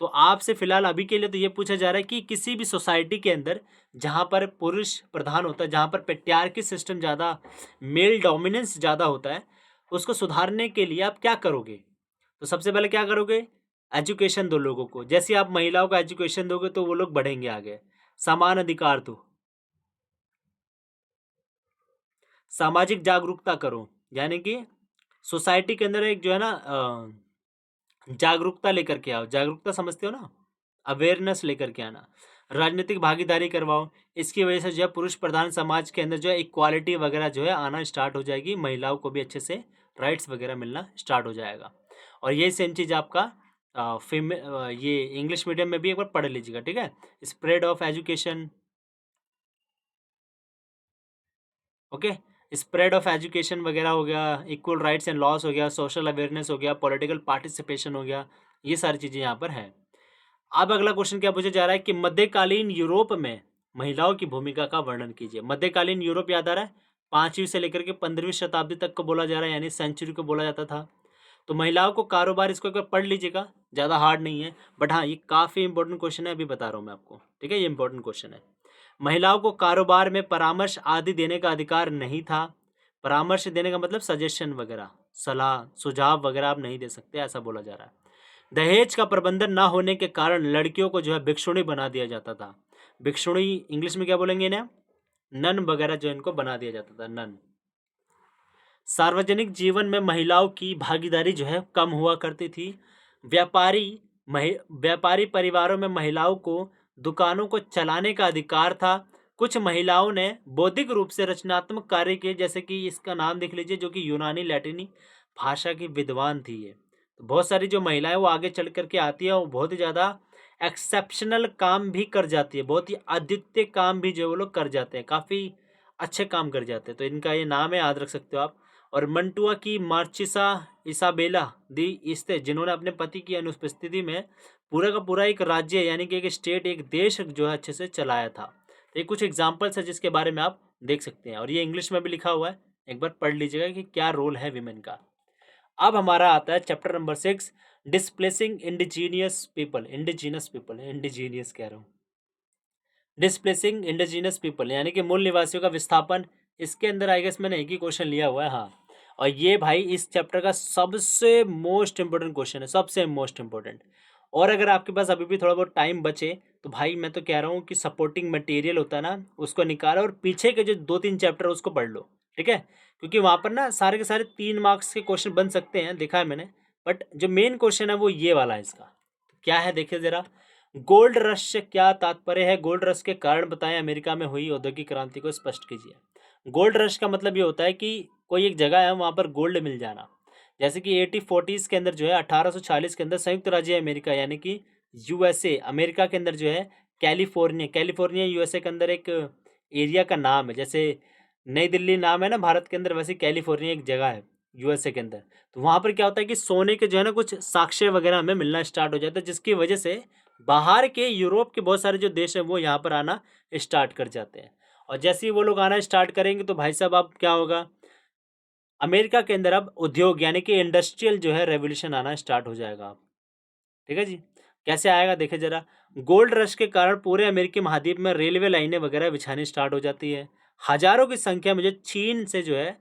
तो आपसे फिलहाल अभी के लिए तो ये पूछा जा रहा है कि किसी भी सोसाइटी के अंदर जहाँ पर पुरुष प्रधान होता है, जहाँ पर पेट्रियार्की सिस्टम ज़्यादा, मेल डोमिनेंस ज़्यादा होता है, उसको सुधारने के लिए आप क्या करोगे? तो सबसे पहले क्या करोगे? एजुकेशन दो लोगों को। जैसे आप महिलाओं को एजुकेशन दोगे तो वो लोग बढ़ेंगे आगे। समान अधिकार दो, सामाजिक जागरूकता करो, यानी कि सोसाइटी के अंदर एक जो है ना जागरूकता लेकर के आओ। जागरूकता समझते हो ना, अवेयरनेस लेकर के आना। राजनीतिक भागीदारी करवाओ। इसकी वजह से जो है पुरुष प्रधान समाज के अंदर जो है इक्वालिटी वगैरह जो है आना स्टार्ट हो जाएगी, महिलाओं को भी अच्छे से राइट्स वगैरह मिलना स्टार्ट हो जाएगा। और ये सेम चीज़ आपका ये इंग्लिश मीडियम में भी एक बार पढ़ लीजिएगा। ठीक है, spread of education, okay, spread of education वगैरह हो गया, इक्वल राइट्स एंड लॉस हो गया, सोशल अवेयरनेस हो गया, पॉलिटिकल पार्टिसिपेशन हो गया, ये सारी चीज़ें यहाँ पर हैं। अब अगला क्वेश्चन क्या पूछा जा रहा है कि मध्यकालीन यूरोप में महिलाओं की भूमिका का वर्णन कीजिए। मध्यकालीन यूरोप याद आ रहा है, 5वीं से लेकर के 15वीं शताब्दी तक को बोला जा रहा है, यानी सेंचुरी को बोला जाता था। तो महिलाओं को कारोबार, इसको एक बार पढ़ लीजिएगा, ज़्यादा हार्ड नहीं है, बट हाँ ये काफ़ी इंपॉर्टेंट क्वेश्चन है, अभी बता रहा हूँ मैं आपको। ठीक है, ये इंपॉर्टेंट क्वेश्चन है। महिलाओं को कारोबार में परामर्श आदि देने का अधिकार नहीं था। परामर्श देने का मतलब सजेशन वगैरह, सलाह सुझाव वगैरह आप नहीं दे सकते, ऐसा बोला जा रहा है। दहेज का प्रबंधन ना होने के कारण लड़कियों को जो है भिक्षुणी बना दिया जाता था। भिक्षुणी इंग्लिश में क्या बोलेंगे इन्हें? नन वगैरह जो इनको बना दिया जाता था, नन। सार्वजनिक जीवन में महिलाओं की भागीदारी जो है कम हुआ करती थी। व्यापारी व्यापारी परिवारों में महिलाओं को दुकानों को चलाने का अधिकार था। कुछ महिलाओं ने बौद्धिक रूप से रचनात्मक कार्य किए, जैसे कि इसका नाम देख लीजिए, जो कि यूनानी लैटिनी भाषा की विद्वान थी ये। तो बहुत सारी जो महिलाएं वो आगे चल करके आती है, वो बहुत ही ज़्यादा एक्सेप्शनल काम भी कर जाती है, बहुत ही अद्वितीय काम भी जो वो लोग कर जाते हैं, काफ़ी अच्छे काम कर जाते हैं। तो इनका ये नाम है, याद रख सकते हो आप। और मंटुआ की मार्चिसा इसाबेला दी इस्ते, जिन्होंने अपने पति की अनुपस्थिति में पूरा का पूरा एक राज्य यानी कि एक स्टेट, एक देश जो है अच्छे से चलाया था। तो ये कुछ एग्जाम्पल्स है जिसके बारे में आप देख सकते हैं, और ये इंग्लिश में भी लिखा हुआ है, एक बार पढ़ लीजिएगा कि क्या रोल है विमेन का। अब हमारा आता है chapter number 6, displacing indigenous people. Indigenous people, indigenous कह रहा हूँ, डिस्प्लेसिंग इंडिजीनियस पीपल यानी कि मूल निवासियों का विस्थापन। इसके अंदर आई गेस मैंने एक ही क्वेश्चन लिया हुआ है, हाँ। और ये भाई इस चैप्टर का सबसे मोस्ट इंपॉर्टेंट क्वेश्चन है, सबसे मोस्ट इंपॉर्टेंट। और अगर आपके पास अभी भी थोड़ा बहुत टाइम बचे तो भाई मैं तो कह रहा हूँ कि सपोर्टिंग मटेरियल होता है ना, उसको निकालो और पीछे के जो 2-3 चैप्टर उसको पढ़ लो। ठीक है, क्योंकि वहाँ पर ना सारे के सारे 3 मार्क्स के क्वेश्चन बन सकते हैं, देखा है मैंने। बट जो मेन क्वेश्चन है वो ये वाला है इसका। क्या है देखिए ज़रा, गोल्ड रश से क्या तात्पर्य है? गोल्ड रश के कारण बताएं, अमेरिका में हुई औद्योगिक क्रांति को स्पष्ट कीजिए। गोल्ड रश का मतलब ये होता है कि कोई एक जगह है वहाँ पर गोल्ड मिल जाना। जैसे कि 1840s के अंदर जो है 1840 के अंदर संयुक्त राज्य अमेरिका यानी कि यूएसए, अमेरिका के अंदर जो है कैलिफोर्निया, कैलिफोर्निया यूएसए के अंदर एक एरिया का नाम है। जैसे नई दिल्ली नाम है ना भारत के अंदर, वैसे कैलिफोर्निया एक जगह है यूएसए के अंदर। तो वहाँ पर क्या होता है कि सोने के जो है ना कुछ साक्ष्य वगैरह हमें मिलना स्टार्ट हो जाता है, जिसकी वजह से बाहर के यूरोप के बहुत सारे जो देश हैं वो यहाँ पर आना स्टार्ट कर जाते हैं। और जैसे ही वो लोग आना स्टार्ट करेंगे तो भाई साहब अब क्या होगा, अमेरिका के अंदर अब उद्योग यानी कि इंडस्ट्रियल जो है रेवोल्यूशन आना स्टार्ट हो जाएगा अब। ठीक है जी, कैसे आएगा देखे जरा। गोल्ड रश के कारण पूरे अमेरिकी महाद्वीप में रेलवे लाइनें वगैरह बिछानी स्टार्ट हो जाती है। हजारों की संख्या में जो चीन से जो है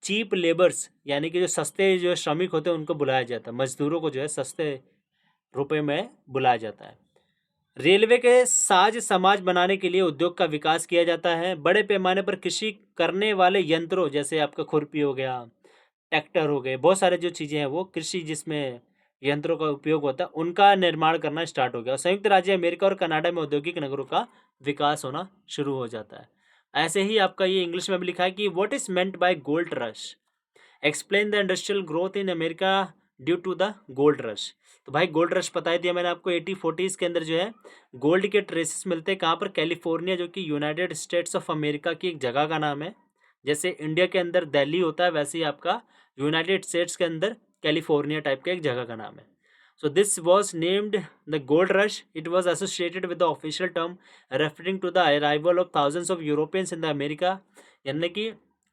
चीप लेबर्स यानी कि जो सस्ते जो श्रमिक होते हैं उनको बुलाया जाता है, मजदूरों को जो है सस्ते रुपए में बुलाया जाता है। रेलवे के साज समाज बनाने के लिए उद्योग का विकास किया जाता है। बड़े पैमाने पर कृषि करने वाले यंत्रों, जैसे आपका खुरपी हो गया, ट्रैक्टर हो गए, बहुत सारे जो चीज़ें हैं वो कृषि जिसमें यंत्रों का उपयोग होता है उनका निर्माण करना स्टार्ट हो गया। और संयुक्त राज्य अमेरिका और कनाडा में औद्योगिक नगरों का विकास होना शुरू हो जाता है। ऐसे ही आपका ये इंग्लिश में भी लिखा है कि what is meant by gold rush, explain the industrial growth in America due to the gold rush. तो भाई गोल्ड रश बताई दिया मैंने आपको, 1840s के अंदर जो है गोल्ड के ट्रेसेस मिलते हैं। कहाँ पर? कैलिफोर्निया, जो कि यूनाइटेड स्टेट्स ऑफ अमेरिका की एक जगह का नाम है। जैसे इंडिया के अंदर दिल्ली होता है, वैसे ही आपका यूनाइटेड स्टेट्स के अंदर कैलिफोर्निया टाइप का एक जगह का नाम है। So this was named the gold rush. It was associated with the official term referring to the arrival of thousands of Europeans in the America. यानी कि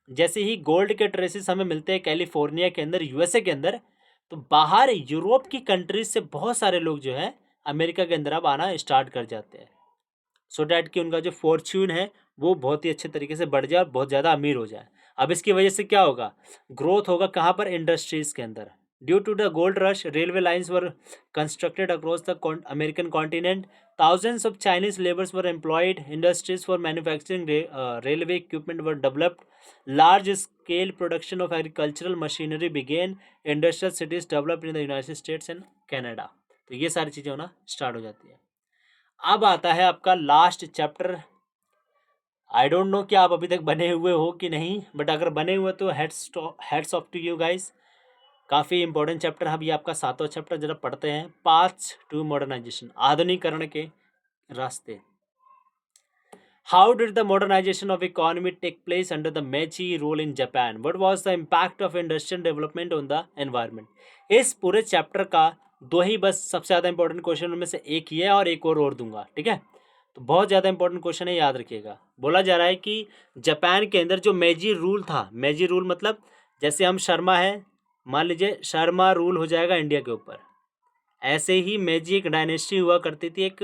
जैसे ही गोल्ड के ट्रेसेस हमें मिलते हैं कैलिफोर्निया के अंदर, यूएसए के अंदर, तो बाहर यूरोप की कंट्रीज से बहुत सारे लोग जो है अमेरिका के अंदर अब आना स्टार्ट कर जाते हैं, सो डैट कि उनका जो फॉर्च्यून है वो बहुत ही अच्छे तरीके से बढ़ जाए और बहुत ज़्यादा अमीर हो जाए। अब इसकी वजह से क्या होगा? ग्रोथ होगा कहाँ पर? इंडस्ट्रीज़ के अंदर। Due to the gold rush railway lines were constructed across the American continent, thousands of Chinese laborers were employed, industries for manufacturing railway equipment were developed, large scale production of agricultural machinery began, industrial cities developed in the United States and Canada। तो ये सारी चीज़ें होना start हो जाती है। अब आता है आपका last chapter. I don't know कि आप अभी तक बने हुए हो कि नहीं, बट अगर बने हुए तो heads off to you guys. काफ़ी इंपॉर्टेंट चैप्टर। अब ये आपका 7वां चैप्टर जरा पढ़ते हैं। पाथ टू मॉडर्नाइजेशन, आधुनिकरण के रास्ते। How did the modernization of economy take place under the Meiji rule in Japan? What was the impact of industrial development on the environment? इस पूरे चैप्टर का दो ही बस सबसे ज़्यादा इंपॉर्टेंट क्वेश्चन में से एक ही है और एक और दूंगा, ठीक है। तो बहुत ज़्यादा इंपॉर्टेंट क्वेश्चन है, याद रखिएगा। बोला जा रहा है कि जापान के अंदर जो मेजी रूल था, मेजी रूल मतलब जैसे हम शर्मा है, मान लीजिए शर्मा रूल हो जाएगा इंडिया के ऊपर, ऐसे ही मेजी एक डायनेस्टी हुआ करती थी, एक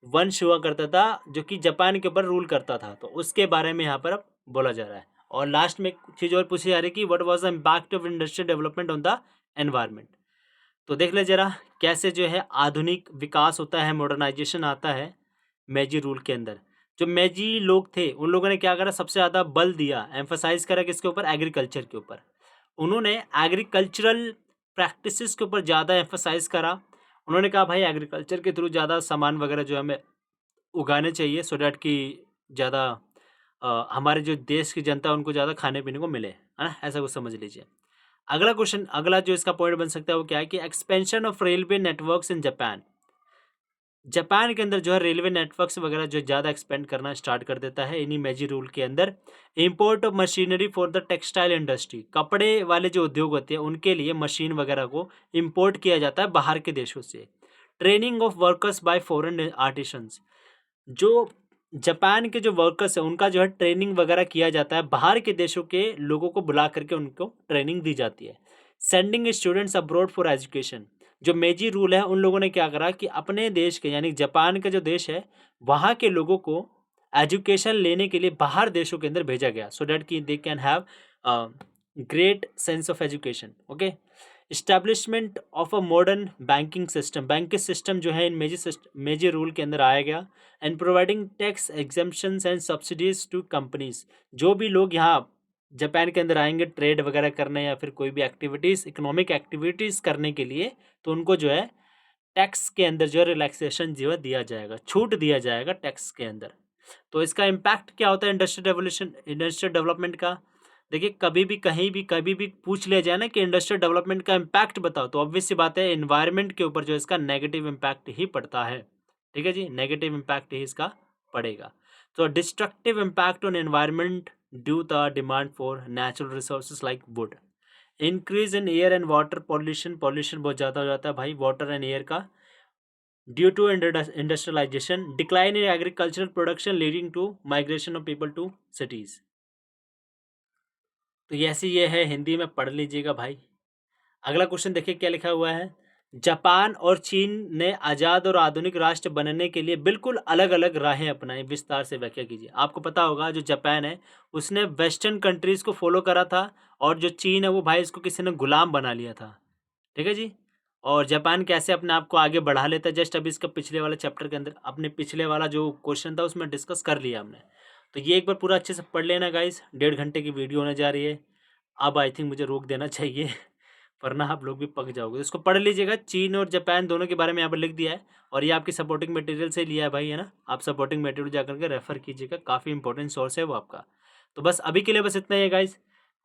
वंश हुआ करता था जो कि जापान के ऊपर रूल करता था। तो उसके बारे में यहाँ पर अब बोला जा रहा है। और लास्ट में एक चीज़ और पूछी जा रही है कि what was the impact of industrial development on the environment. तो देख ले जरा कैसे जो है आधुनिक विकास होता है, मॉडर्नाइजेशन आता है मेजी रूल के अंदर। जो मेजी लोग थे उन लोगों ने क्या करा? सबसे ज़्यादा बल दिया, एम्फोसाइज करा किसके ऊपर? एग्रीकल्चर के ऊपर। उन्होंने एग्रीकल्चरल प्रैक्टिसेस के ऊपर ज़्यादा एम्फोसाइज करा। उन्होंने कहा भाई एग्रीकल्चर के थ्रू ज़्यादा सामान वगैरह जो हमें उगाने चाहिए, सो डैट कि ज़्यादा हमारे जो देश की जनता है उनको ज़्यादा खाने पीने को मिले, है ना, ऐसा कुछ समझ लीजिए। अगला क्वेश्चन, अगला जो इसका पॉइंट बन सकता है वो क्या है कि expansion of railway networks in Japan. Japan के अंदर जो है रेलवे नेटवर्क्स वगैरह जो ज़्यादा एक्सपेंड करना स्टार्ट कर देता है इन्हीं मेजी रूल के अंदर। Import of machinery for the textile industry, कपड़े वाले जो उद्योग होते हैं उनके लिए मशीन वगैरह को इंपोर्ट किया जाता है बाहर के देशों से। Training of workers bye foreign artisans, जो जापान के जो वर्कर्स हैं उनका जो है ट्रेनिंग वगैरह किया जाता है, बाहर के देशों के लोगों को बुला करके उनको ट्रेनिंग दी जाती है। Sending students abroad for education, जो मेजी रूल है उन लोगों ने क्या करा कि अपने देश के यानी जापान का जो देश है वहाँ के लोगों को एजुकेशन लेने के लिए बाहर देशों के अंदर भेजा गया, सो डैट कि they can have great sense of education. Okay, establishment of a modern banking system, banking system जो है इन मेजी रूल के अंदर आया गया। And providing tax exemptions and subsidies to companies, जो भी लोग यहाँ जापान के अंदर आएंगे ट्रेड वगैरह करने या फिर कोई भी एक्टिविटीज़, इकोनॉमिक एक्टिविटीज़ करने के लिए, तो उनको जो है टैक्स के अंदर जो है रिलैक्सेशन जो है दिया जाएगा, छूट दिया जाएगा टैक्स के अंदर। तो इसका इम्पैक्ट क्या होता है इंडस्ट्रियल डेवलपमेंट का? देखिए कभी भी कहीं भी कभी भी पूछ लिया जाए ना कि इंडस्ट्रियल डेवलपमेंट का इम्पैक्ट बताओ, तो ऑब्वियस सी बात है एनवायरनमेंट के ऊपर जो इसका नेगेटिव इम्पैक्ट ही पड़ता है। ठीक है जी, नेगेटिव इम्पैक्ट ही इसका पड़ेगा। तो destructive impact on environment due the demand for natural resources like wood. Increase in air and water pollution, pollution बहुत ज़्यादा हो जाता है भाई वाटर एंड एयर का due to industrialisation. Decline in agricultural production leading to migration of people to cities. तो ऐसे ये है, हिंदी में पढ़ लीजिएगा भाई। अगला क्वेश्चन देखिए क्या लिखा हुआ है। जापान और चीन ने आज़ाद और आधुनिक राष्ट्र बनने के लिए बिल्कुल अलग अलग राहें अपनाई, विस्तार से व्याख्या कीजिए। आपको पता होगा जो जापान है उसने वेस्टर्न कंट्रीज़ को फॉलो करा था और जो चीन है वो भाई इसको किसी ने गुलाम बना लिया था। ठीक है जी। और जापान कैसे अपने आप को आगे बढ़ा लेता है, जस्ट अभी इसका पिछले वाला चैप्टर के अंदर अपने पिछले वाला जो क्वेश्चन था उसमें डिस्कस कर लिया हमने। तो ये एक बार पूरा अच्छे से पढ़ लेना गाइस। 1.5 घंटे की वीडियो होने जा रही है। अब आई थिंक मुझे रोक देना चाहिए वरना आप लोग भी पक जाओगे। इसको पढ़ लीजिएगा, चीन और जापान दोनों के बारे में यहाँ पर लिख दिया है, और ये आपकी सपोर्टिंग मटेरियल से लिया है भाई, है ना। आप सपोर्टिंग मटेरियल जाकर के रेफर कीजिएगा, काफ़ी इंपॉर्टेंट सोर्स है वो आपका। तो बस अभी के लिए बस इतना ही है guys.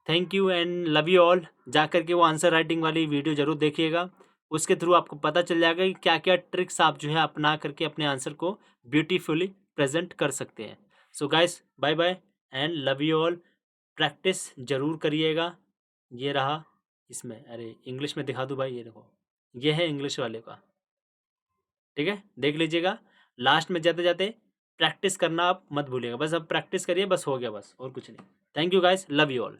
Thank you and love you all. जाकर के वो आंसर राइटिंग वाली वीडियो जरूर देखिएगा, उसके थ्रू आपको पता चल जाएगा कि क्या क्या ट्रिक्स आप जो है अपना करके अपने आंसर को ब्यूटीफुली प्रेजेंट कर सकते हैं। So guys, bye bye and love you all. Practice जरूर करिएगा। ये रहा, इसमें अरे इंग्लिश में दिखा दूँ भाई, ये देखो, ये है इंग्लिश वाले का, ठीक है, देख लीजिएगा। लास्ट में जाते जाते प्रैक्टिस करना आप मत भूलिएगा, बस अब प्रैक्टिस करिए, बस हो गया, बस और कुछ नहीं। Thank you guys, love you all.